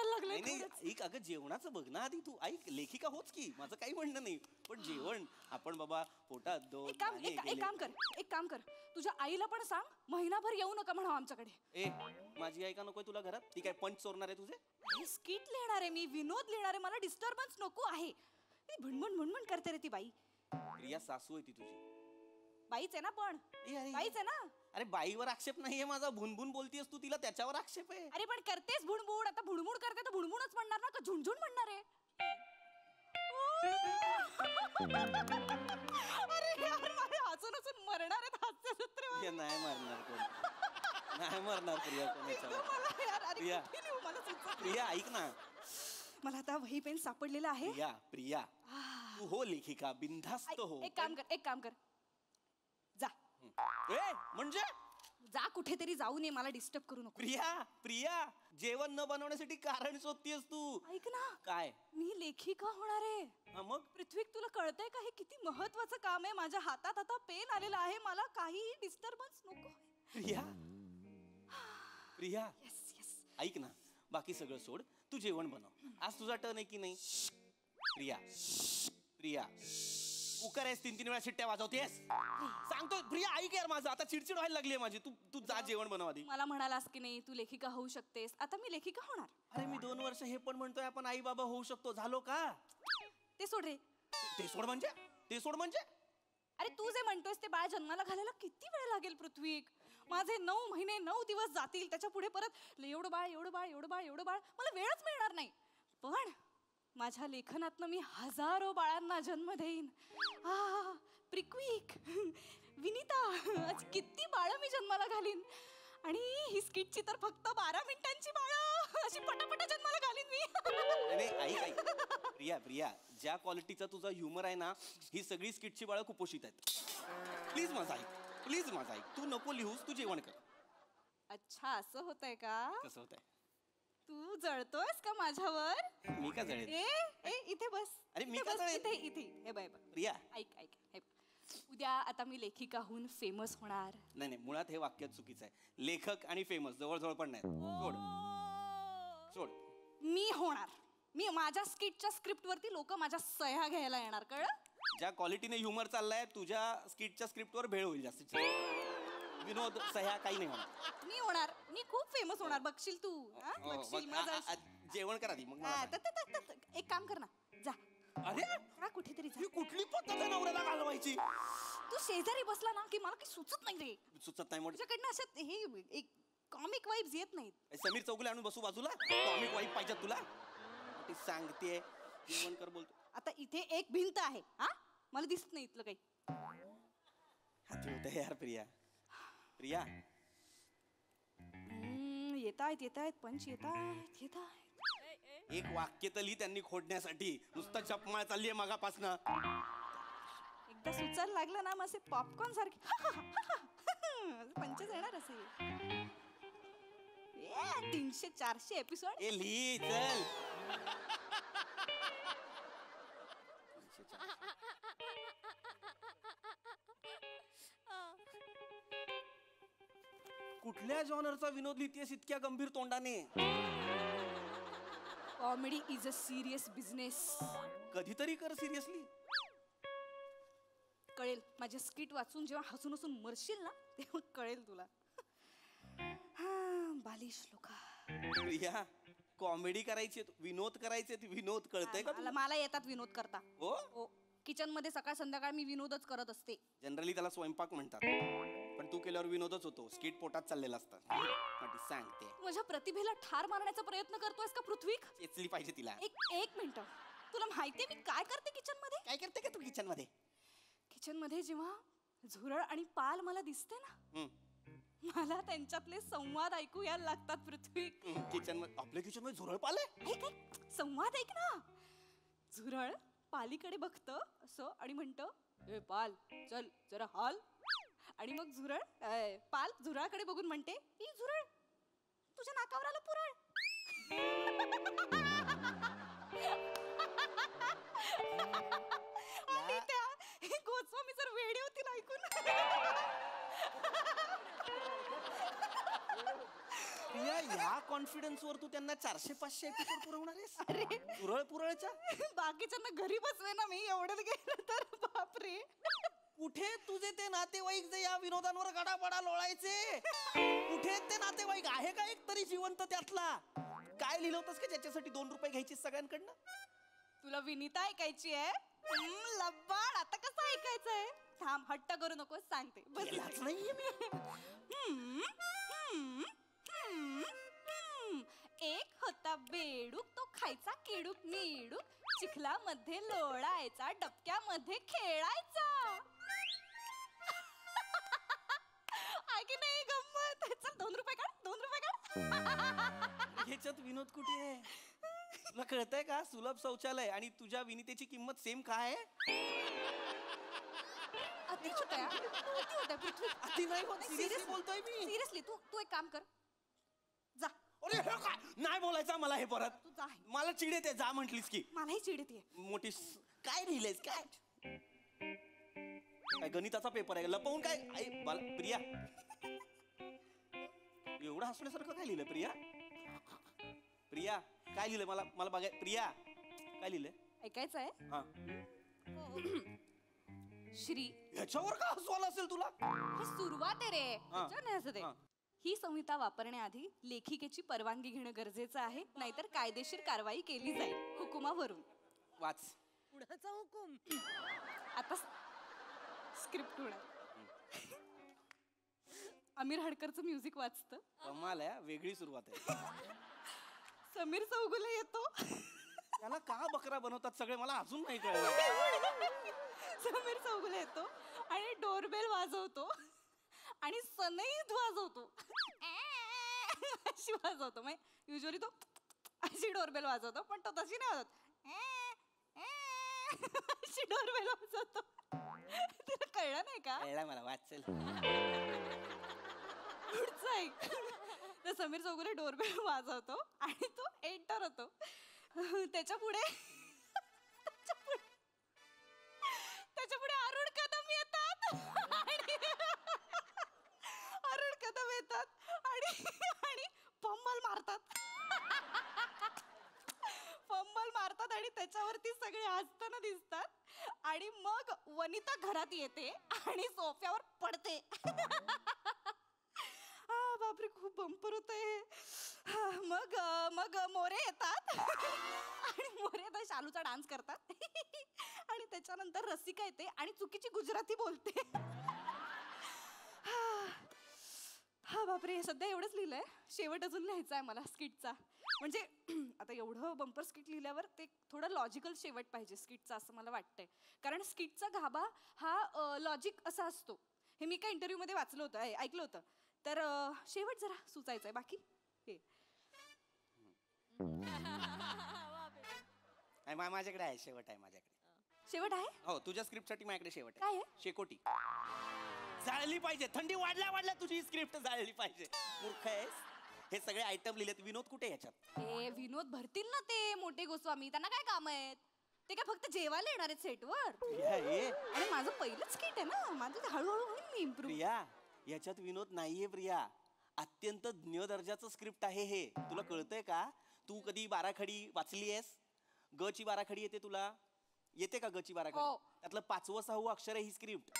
लागले. ऐक अगं जेवणाचं बघ ना आधी तू. ऐक लेखिका होच की, माझं काही म्हणणं नाही, पण जेवण आपण बाबा पोटात दोन. एक काम कर, तुझ्या आईला पण सांग महिनाभर येऊ नका म्हणा आमच्याकडे. ए माझी आई का नकोय तुला घरात? ती काय पंच चोरणार आहे तुझे? मी स्किट लिहिणार आहे, मी विनोद लिहिणार आहे, मला डिस्टर्बन्स नको आहे. भणभण करते रे ती बाई. प्रिया सासू आहे ती तुझी. बाईच आहे ना, पण बाईच आहे ना. अरे बाईवर आक्षेप नाहीये माझा, भुनभुन बोलतीयस तू तिला, त्याच्यावर आक्षेप आहे. अरे पण करतेस भुणभुण. आता भुणभुण करते तर भुणभुणच म्हणणार ना, का झुणझुण म्हणणार आहे? अरे यार मला हसून मरणार आहेत हास्य जत्रेवर. नाही मरणार कोण, नाही मरणार प्रिया कोणाच्या. प्रिया ऐक ना, मला आता वही पेन सापडलेला आहे. प्रिया तू हो लेखिका, बिनधास्त हो. एक काम कर जा. म्हणजे जा कुठेतरी जाऊ नये, मला डिस्टर्ब करू नको. प्रिया जेवण न बनवण्यासाठी कारण शोधतेस तू. ऐक ना, काय मी लेखिका होणार आहे. मग पृथ्वी तुला कळतंय का हे किती महत्वाचं काम आहे? माझ्या हातात आता पेन आलेला आहे, मला काही डिस्टर्बन्स नको. प्रिया ऐक ना, बाकी सगळं सोड, तू जेवण बनव. आज तुझा टर्न आहे की नाही? प्रिया कुकर आहेस, 3 वेळा शिट्ट्या वाजवतेस. सांगतोय प्रिया ऐक यार, माझं आता चिडचिड व्हायला लागली माझी. तू जा जेवण बनव आधी. मला म्हणालास की नाही तू लेखिका होऊ शकतेस, आता मी लेखिका होणार. अरे मी 2 वर्ष हे पण म्हणतोय आपण आई बाबा होऊ शकतो, झालो का? ते सोड रे. ते सोड म्हणजे अरे तू जे म्हणतोयस ते बाळ जन्माला घालायला किती वेळ लागेल पृथ्वी? माझे 9 महिने 9 दिवस जातील, त्याच्या पुढे परत एवढं बाळ मला वेळच मिळणार नाही. पण माझ्या लेखनातनं मी हजारो बाळांना जन्म देईन. प्रिक्विक, विनिता, आज किती बाळं मी जन्माला घालीन. आणि ही स्किटची तर फक्त 12 मिनिटांची बाळं अशी पटापट जन्माला घालीन मी. ऐक प्रिया ज्या क्वालिटीचा तुझा ह्युमर आहे ना, ही सगळी स्किटची बाळं कुपोषित आहेत. प्लीज माझा ऐक, तू नको लिहूस, तू जेवण कर. अच्छा असं होतंय का? कसं होतंय? तू जळतोयस का माझ्यावर? मी का जळेल? इथे बस. अरे मी का जळेल? इथे हे बाय प्रिया ऐक उद्या आता मी लेखिका होऊन फेमस होणार. नाही मुळात हे वाक्य चुकीचं आहे. लेखक आणि फेमस जवळ पण नाही. सोड. मी होणार. मी माझ्या स्किटच्या स्क्रिप्ट वरती लोक माझ्या सह्या घ्यायला येणार, कळलं? ज्या क्वालिटीने ह्युमर चाललाय तुझ्या स्किटच्या स्क्रिप्टवर भेळ होईल जास्तीत. विनोद सह्या काही नाही होणार. मी होणार, मी खूप फेमस होणार, बघशील तू. जेवण करा मग. एक काम कर ना, जा. अरे कुठेतरी जा. कुठली पद्धत आहे नवऱ्याला घालवायची? तू शेजारी बसला ना की मला काही सुचत नाही रे. सुचत नाही म्हणजे तुझ्याकडनं असं हे एक कॉमिक वाईब्स येत नाहीत. समीर चौगुले आणून बसू बाजूला. कॉमिक वाईब पाहिजे तुला? ती सांगते जेवण कर बोलतो. आता इथे एक भिंत आहे, मला दिसत नाही इथलं काही. हात होतं यार प्रिया. येत आहेत पंच येत आहेत. एक वाक्य तली त्यांनी खोडण्यासाठी नुसतं चपमाळ चाललीये मगापासनं. एकदा सुचायला लागलं ना, मग पॉपकॉर्न सारखे पंचच येणार असे 300-400 एपिसोड. ए ली चल. कुठल्या जॉनरचा विनोद लिहितेस इतक्या गंभीर तोंडाने? Comedy is a serious business. कधीतरी कर सिरियसली. कळेल माझ्या स्किट वाचून जेव्हा हसून हसून मरशील ना तेव्हा कळेल तुला. बालिश लोका. प्रिया कॉमेडी करायची विनोद करायचे विनोद कळतंय का तुला? मला येतात विनोद करता. हो किचन मध्ये सकाळ संध्याकाळ मी विनोदच करत असते. जनरली त्याला स्वयंपाक म्हणतात पण तू केल्यावर विनोदच होतो. स्किट पोटात चाललेला असतात. सांगते माझ्या प्रतिभेला ठार मारण्याचा प्रयत्न करतोयस का पृथ्वी? चेचली पाहिजे तिला. एक मिनिट तुला माहितीये मी काय करते किचन मध्ये? काय करते का तू किचन मध्ये? किचन मध्ये जेव्हा झुरळ आणि पाल मला दिसते ना मला त्यांच्यातले संवाद ऐकू यायला लागतात पृथ्वी. किचन मध्ये आपल्या किचन मध्ये झुरळ पाल आहे? संवाद ऐक ना. झुरळ पालीकडे बघत असं आणि म्हणत ए पाल चल जरा हाल. आणि मग झुरळ पाल झुरळाकडे बघून म्हणते ई झुरळ तुझ्या नाकावर आलं पुरळ. आणि त्या गोस्वामी जर वेडे होतील ऐकून. प्रिया या कॉन्फिडन्स वर तू त्यांना 400-500 एपिसोड पुरवणार आहेस? अरे पुरळच्या बाकीच्यांना घरी बसवे ना मी एवढं गेलं तर बापरे. कुठे तुझे ते नातेवाईक जे या विनोदांवर गडाबडा लोळायचे? कुठे ते नातेवाईक? आहे का एक तरी जिवंत त्यातला? काय लिहिलं होतंस का ज्याच्यासाठी 2 रुपये घ्यायची सगळ्यांकडनं? तुला विनीता ऐकायची आहे? लब्बाड आता कसं ऐकायचंय? थांब हट्ट करू नको सांगते. केलाच नाहीये मी. एक होता बेडूक तो खायचा किडूक मिडूक चिखलामध्ये लोळायचा डबक्यामध्ये खेळायचा. की नाही गंमत? चल 2 रुपये काढ 2 रुपये काढ. ह्याच्यात विनोद कुठे आहे? तुला कळतंय का? सुलभ शौचालय आणि तुझ्या विनीतेची किंमत सेम काय आहे? अति होत्या पृथ्वी. अति नाही होत. सिरियसली बोलतोय मी. सिरियसली तू एक काम कर जा. अरे हे काय? नाही बोलायचं मला हे परत. तू जा. मला चिड येते जा म्हटलीस की. मलाही चिड येते. मोठी काय लिहिलंयस काय? काय गणिताचा पेपर आहे लपवून काय? प्रिया एवढं हसण्यासारखं काय लिहिलंय? प्रिया काय लिहिलंय? मला बघाय. प्रिया काय लिहिलंय? ऐकायचंय? हा. श्री ह्याच्यावर का हसवायला असेल तुला? ही सुरुवात आहे रे. नाही हसत आहे. ही संहिता वापरण्याआधी लेखिकेची परवानगी घेणं गरजेचं आहे नाहीतर कायदेशीर कारवाई केली जाईल हुकुमावरून. वाच. कुणाचा हुकूम? आता स्क्रिप्ट होणार. आमिर हडकरचं म्युझिक वाचतं. कमाल आहे. वेगळी सुरुवात आहे. समीर चौगुले येतो. त्याला का बकरा बनवतात सगळे मला अजून नाही कळलं. समीर चौगुले येतो आणि डोरबेल वाजवतो आणि सनईत वाजवतो. अशी वाजवतो. मग युजली तो अशी डोरबेल वाजवतो पण तो तशी नाही वाजवत. अशी डोरबेल वाजवतो. तुला कळलं नाही का? कळलं मला. वाचेल. पुढचं ऐक. तर समीर चौगुले डोरबेल वाजवतो आणि तो एंटर होतो. त्याच्या पुढे अरुण कदम येतात. अरुण कदम येतात आणि फंबल मारतात आणि त्याच्यावरती सगळे हसताना दिसतात. आणि मग वनिता घरात येते आणि सोफ्यावर पडते. बापरे खूप बंपर होतंय. मग मोरे येतात आणि मोरे आता शालूचा डान्स करतात. आणि त्याच्यानंतर रसिका येते आणि चुकीची गुजराती बोलते. हा बापरे सध्या एवढंच लिहिलंय. शेवट अजून लिहायचा आहे मला स्किटचा. म्हणजे आता एवढं बंपर स्किट लिहिल्यावर ते थोडं लॉजिकल शेवट पाहिजे स्किटचा असं मला वाटतंय. कारण स्किटचा गाभा हा लॉजिक असा असतो. हे मी काय इंटरव्ह्यू मध्ये वाचलं होतं ऐकलं होतं. तर शेवट जरा सुचायचा आहे. बाकी माझ्याकडे आहे. शेवट आहे माझ्याकडे. शेवट आहे? हो तुझ्या स्क्रिप्ट साठी माझ्याकडे शेवट काय आहे. आहे? शेकोटी. जाळली पाहिजे. थंडी वाढल्या वाढल्या तुझी स्क्रिप्ट जाळली पाहिजे. मूर्ख आहेस. हे सगळे आयटम लिहिलेत. विनोद कुठे याच्यात? ए विनोद भरतील ना ते मोठे गोस्वामी, त्यांना काय काम आहेत? ते काय फक्त जेवायला येणार आहेत सेटवर? आणि माझं पहिलंच स्किट आहे ना, माझं ते हळूहळू होईल मी इम्प्रूव्ह. प्रिया, याच्यात विनोद नाहीये प्रिया. अत्यंत ज्ञ दर्जाचं स्क्रिप्ट आहे हे. तुला कळतंय का? तू कधी बाराखडी वाचली आहेस? ग ची बाराखडी येते तुला? येते का ग ची बाराखडी? त्यातलं 5वं 6वं अक्षर आहे ही स्क्रिप्ट.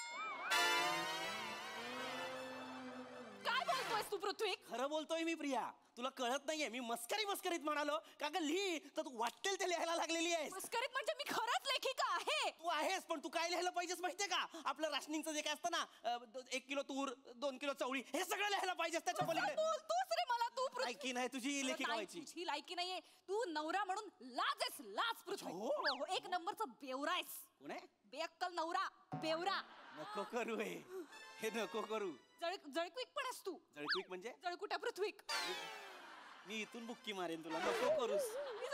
काय बोलतोयस तू पृथ्वी? खरं बोलतोय मी प्रिया. तुला कळत नाहीये. मी मस्करीत म्हणालो का ग लिही तर तू वाटेल ते लिहायला लागलेली आहेस. मस्करीत म्हणजे मी खरंच लेखिका आहे. तू आहेस, पण तू काय लिहायला पाहिजेस माहितीये का? आपलं राशनिंगचं जे काय असतं ना, 1 किलो तूर, 2 किलो चवळी, हे सगळं लिहायला पाहिजेस त्याच्या पलीकडे. बोलतोस रे मला तू पृथ्वी? लायकी नाही तुझी लेखिका व्हायची. तुझी लायकी नाहीये. तू नवरा म्हणून लाज आहेस, लाज पृथ्वी. हो, एक नंबरचा बेवरा आहेस. कोण आहे? बेअक्कल नवरा, बेवरा. नको करू हे नको करू. जळक्विक पण आहेस तू. जळक्विक म्हणजे? जळकुट्या पृथ्वी. मी इथून बुक्की मारेन तुला. नको करूस.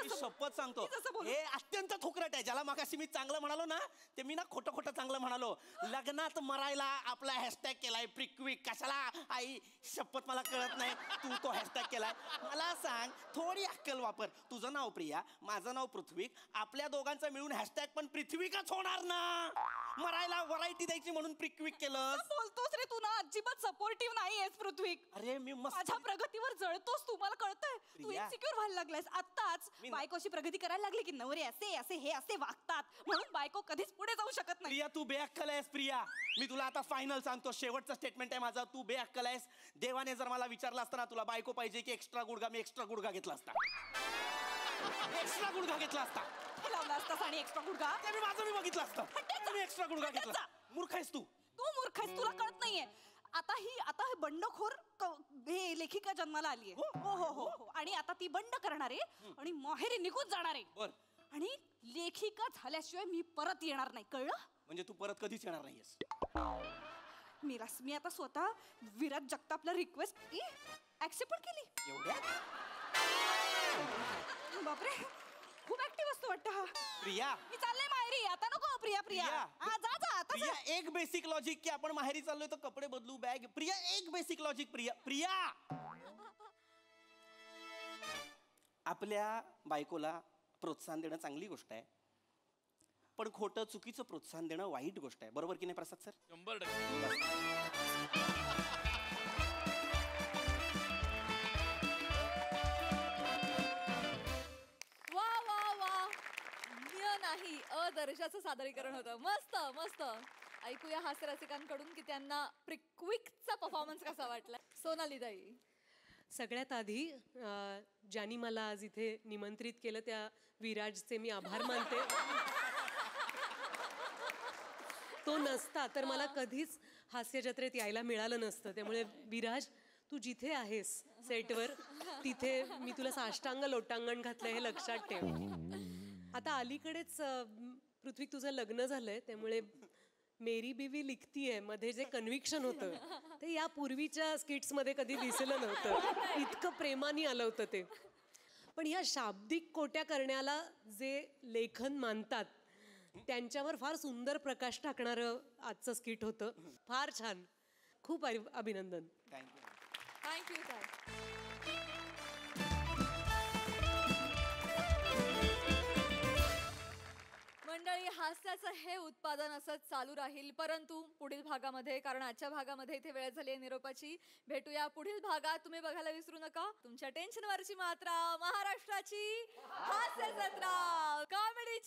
मी शपथ सांगतो, हे अत्यंत थोकरट आहे. ज्याला मगाशी मी चांगलं म्हणालो ना, ते मी ना खोटं चांगलं म्हणालो. लग्नात मरायला आपला हॅशटॅग केलाय प्रिक्विक. कशाला आई? शपथ मला कळत नाही. तू तो हॅशटॅग केलाय. मला सांग, थोडी अक्कल वापर. तुझं नाव प्रिया, माझं नाव पृथ्वीक. आपल्या दोघांचं मिळून हॅशटॅग पण पृथ्वीकच होणार ना. मरायला व्हरायटी द्यायची म्हणून प्रिक्विक केलं. बोलतोस रे तू ना, अजिबात सपोर्टिव्ह नाहीयेस पृथ्वी. अरे मी माझ्या प्रगतीवर जळतोस तू, मला कळतंय. तू इन्सिक्युअर व्हायला लागलायस. आत्ताच बायकोशी प्रगती करायला लागली की नवरे असे हे असे वागतात म्हणून बायको कधीच पुढे जाऊ शकत नाही. प्रिया तू बेअक्कल आहेस प्रिया. मी तुला आता फायनल सांगतो, शेवटचं स्टेटमेंट आहे माझं. तू बेअक्कल आहेस. देवाने जर मला विचारलं असतं ना तुला बायको पाहिजे की एक्स्ट्रा गुडघा, मी एक्स्ट्रा गुडघा घेतला असता. एक्स्ट्रा गुडघा घेतला असता. लावला असतास आणि एक्स्ट्रा गुडघा? ते मी माझं मी बघितलं असतं. मी एक्स्ट्रा गुडघा घेतला. मूर्ख आहेस तू. तू मूर्ख आहेस, तुला कळत नाहीये. आता हे बंडखोर हे लेखिका जन्माला आलीये. हो. आणि आता ती बंड करणार आहे आणि माहेरी निघून जाणार आहे. आणि लेखिका झाल्याशिवाय मी परत येणार नाही, कळलं? म्हणजे तू परत कधीच येणार नाहीयेस? मी आता स्वतः विराज जगतापला रिक्वेस्ट ऍक्सेप्ट पण केली. बापरे, खूप ऍक्टिव्ह असतो वाटतं हा. प्रिया, मी चालले माहेरी. आता नको प्रिया. जा आता. प्रिया, एक बेसिक लॉजिक की आपण माहेरी चाललोय तर कपडे बदलू, बॅग. प्रिया, एक बेसिक लॉजिक. प्रिया आपल्या बायकोला प्रोत्साहन देणं चांगली गोष्ट आहे, पण खोटं चुकीचं प्रोत्साहन देणं वाईट गोष्ट आहे. बरोबर की नाही प्रसाद सर? 100%. नाही, दर्जाचं सादरीकरण होतं. मस्त. ऐकूया हास्य रसिकांकडून की त्यांना प्रिक्विकचा परफॉर्मन्स कसा वाटला. सोनाली ताई. सगळ्यात आधी ज्यांनी मला आज इथे निमंत्रित केलं त्या विराजचे मी आभार मानते. तो नसता तर मला कधीच हास्य जत्रेत यायला मिळालं नसतं. त्यामुळे विराज, तू जिथे आहेस सेटवर तिथे मी तुला साष्टांग लोटांगण घातलं हे लक्षात ठेव. आता अलीकडेच पृथ्वी तुझं लग्न झालंय, त्यामुळे मेरी बीवी लिखतीये मध्ये जे कन्व्हिक्शन होतं ते या पूर्वीच्या स्किट्समध्ये कधी दिसलं नव्हतं. इतकं प्रेमाने आलं होतं ते. पण या शाब्दिक कोट्या करण्याला जे लेखन मानतात त्यांच्यावर फार सुंदर प्रकाश टाकणारं आजचं स्किट होतं. फार छान. खूप अभिनंदन. थँक्यू. मंडळी, हास्याचं हे उत्पादन असंच चालू राहील, परंतु पुढील भागामध्ये, कारण आजच्या भागामध्ये इथे वेळ झाली आहे निरोपाची. भेटूया पुढील भागात. तुम्ही बघायला विसरू नका तुमच्या टेन्शनवरची मात्रा, महाराष्ट्राची हास्य जत्रा, कॉमेडी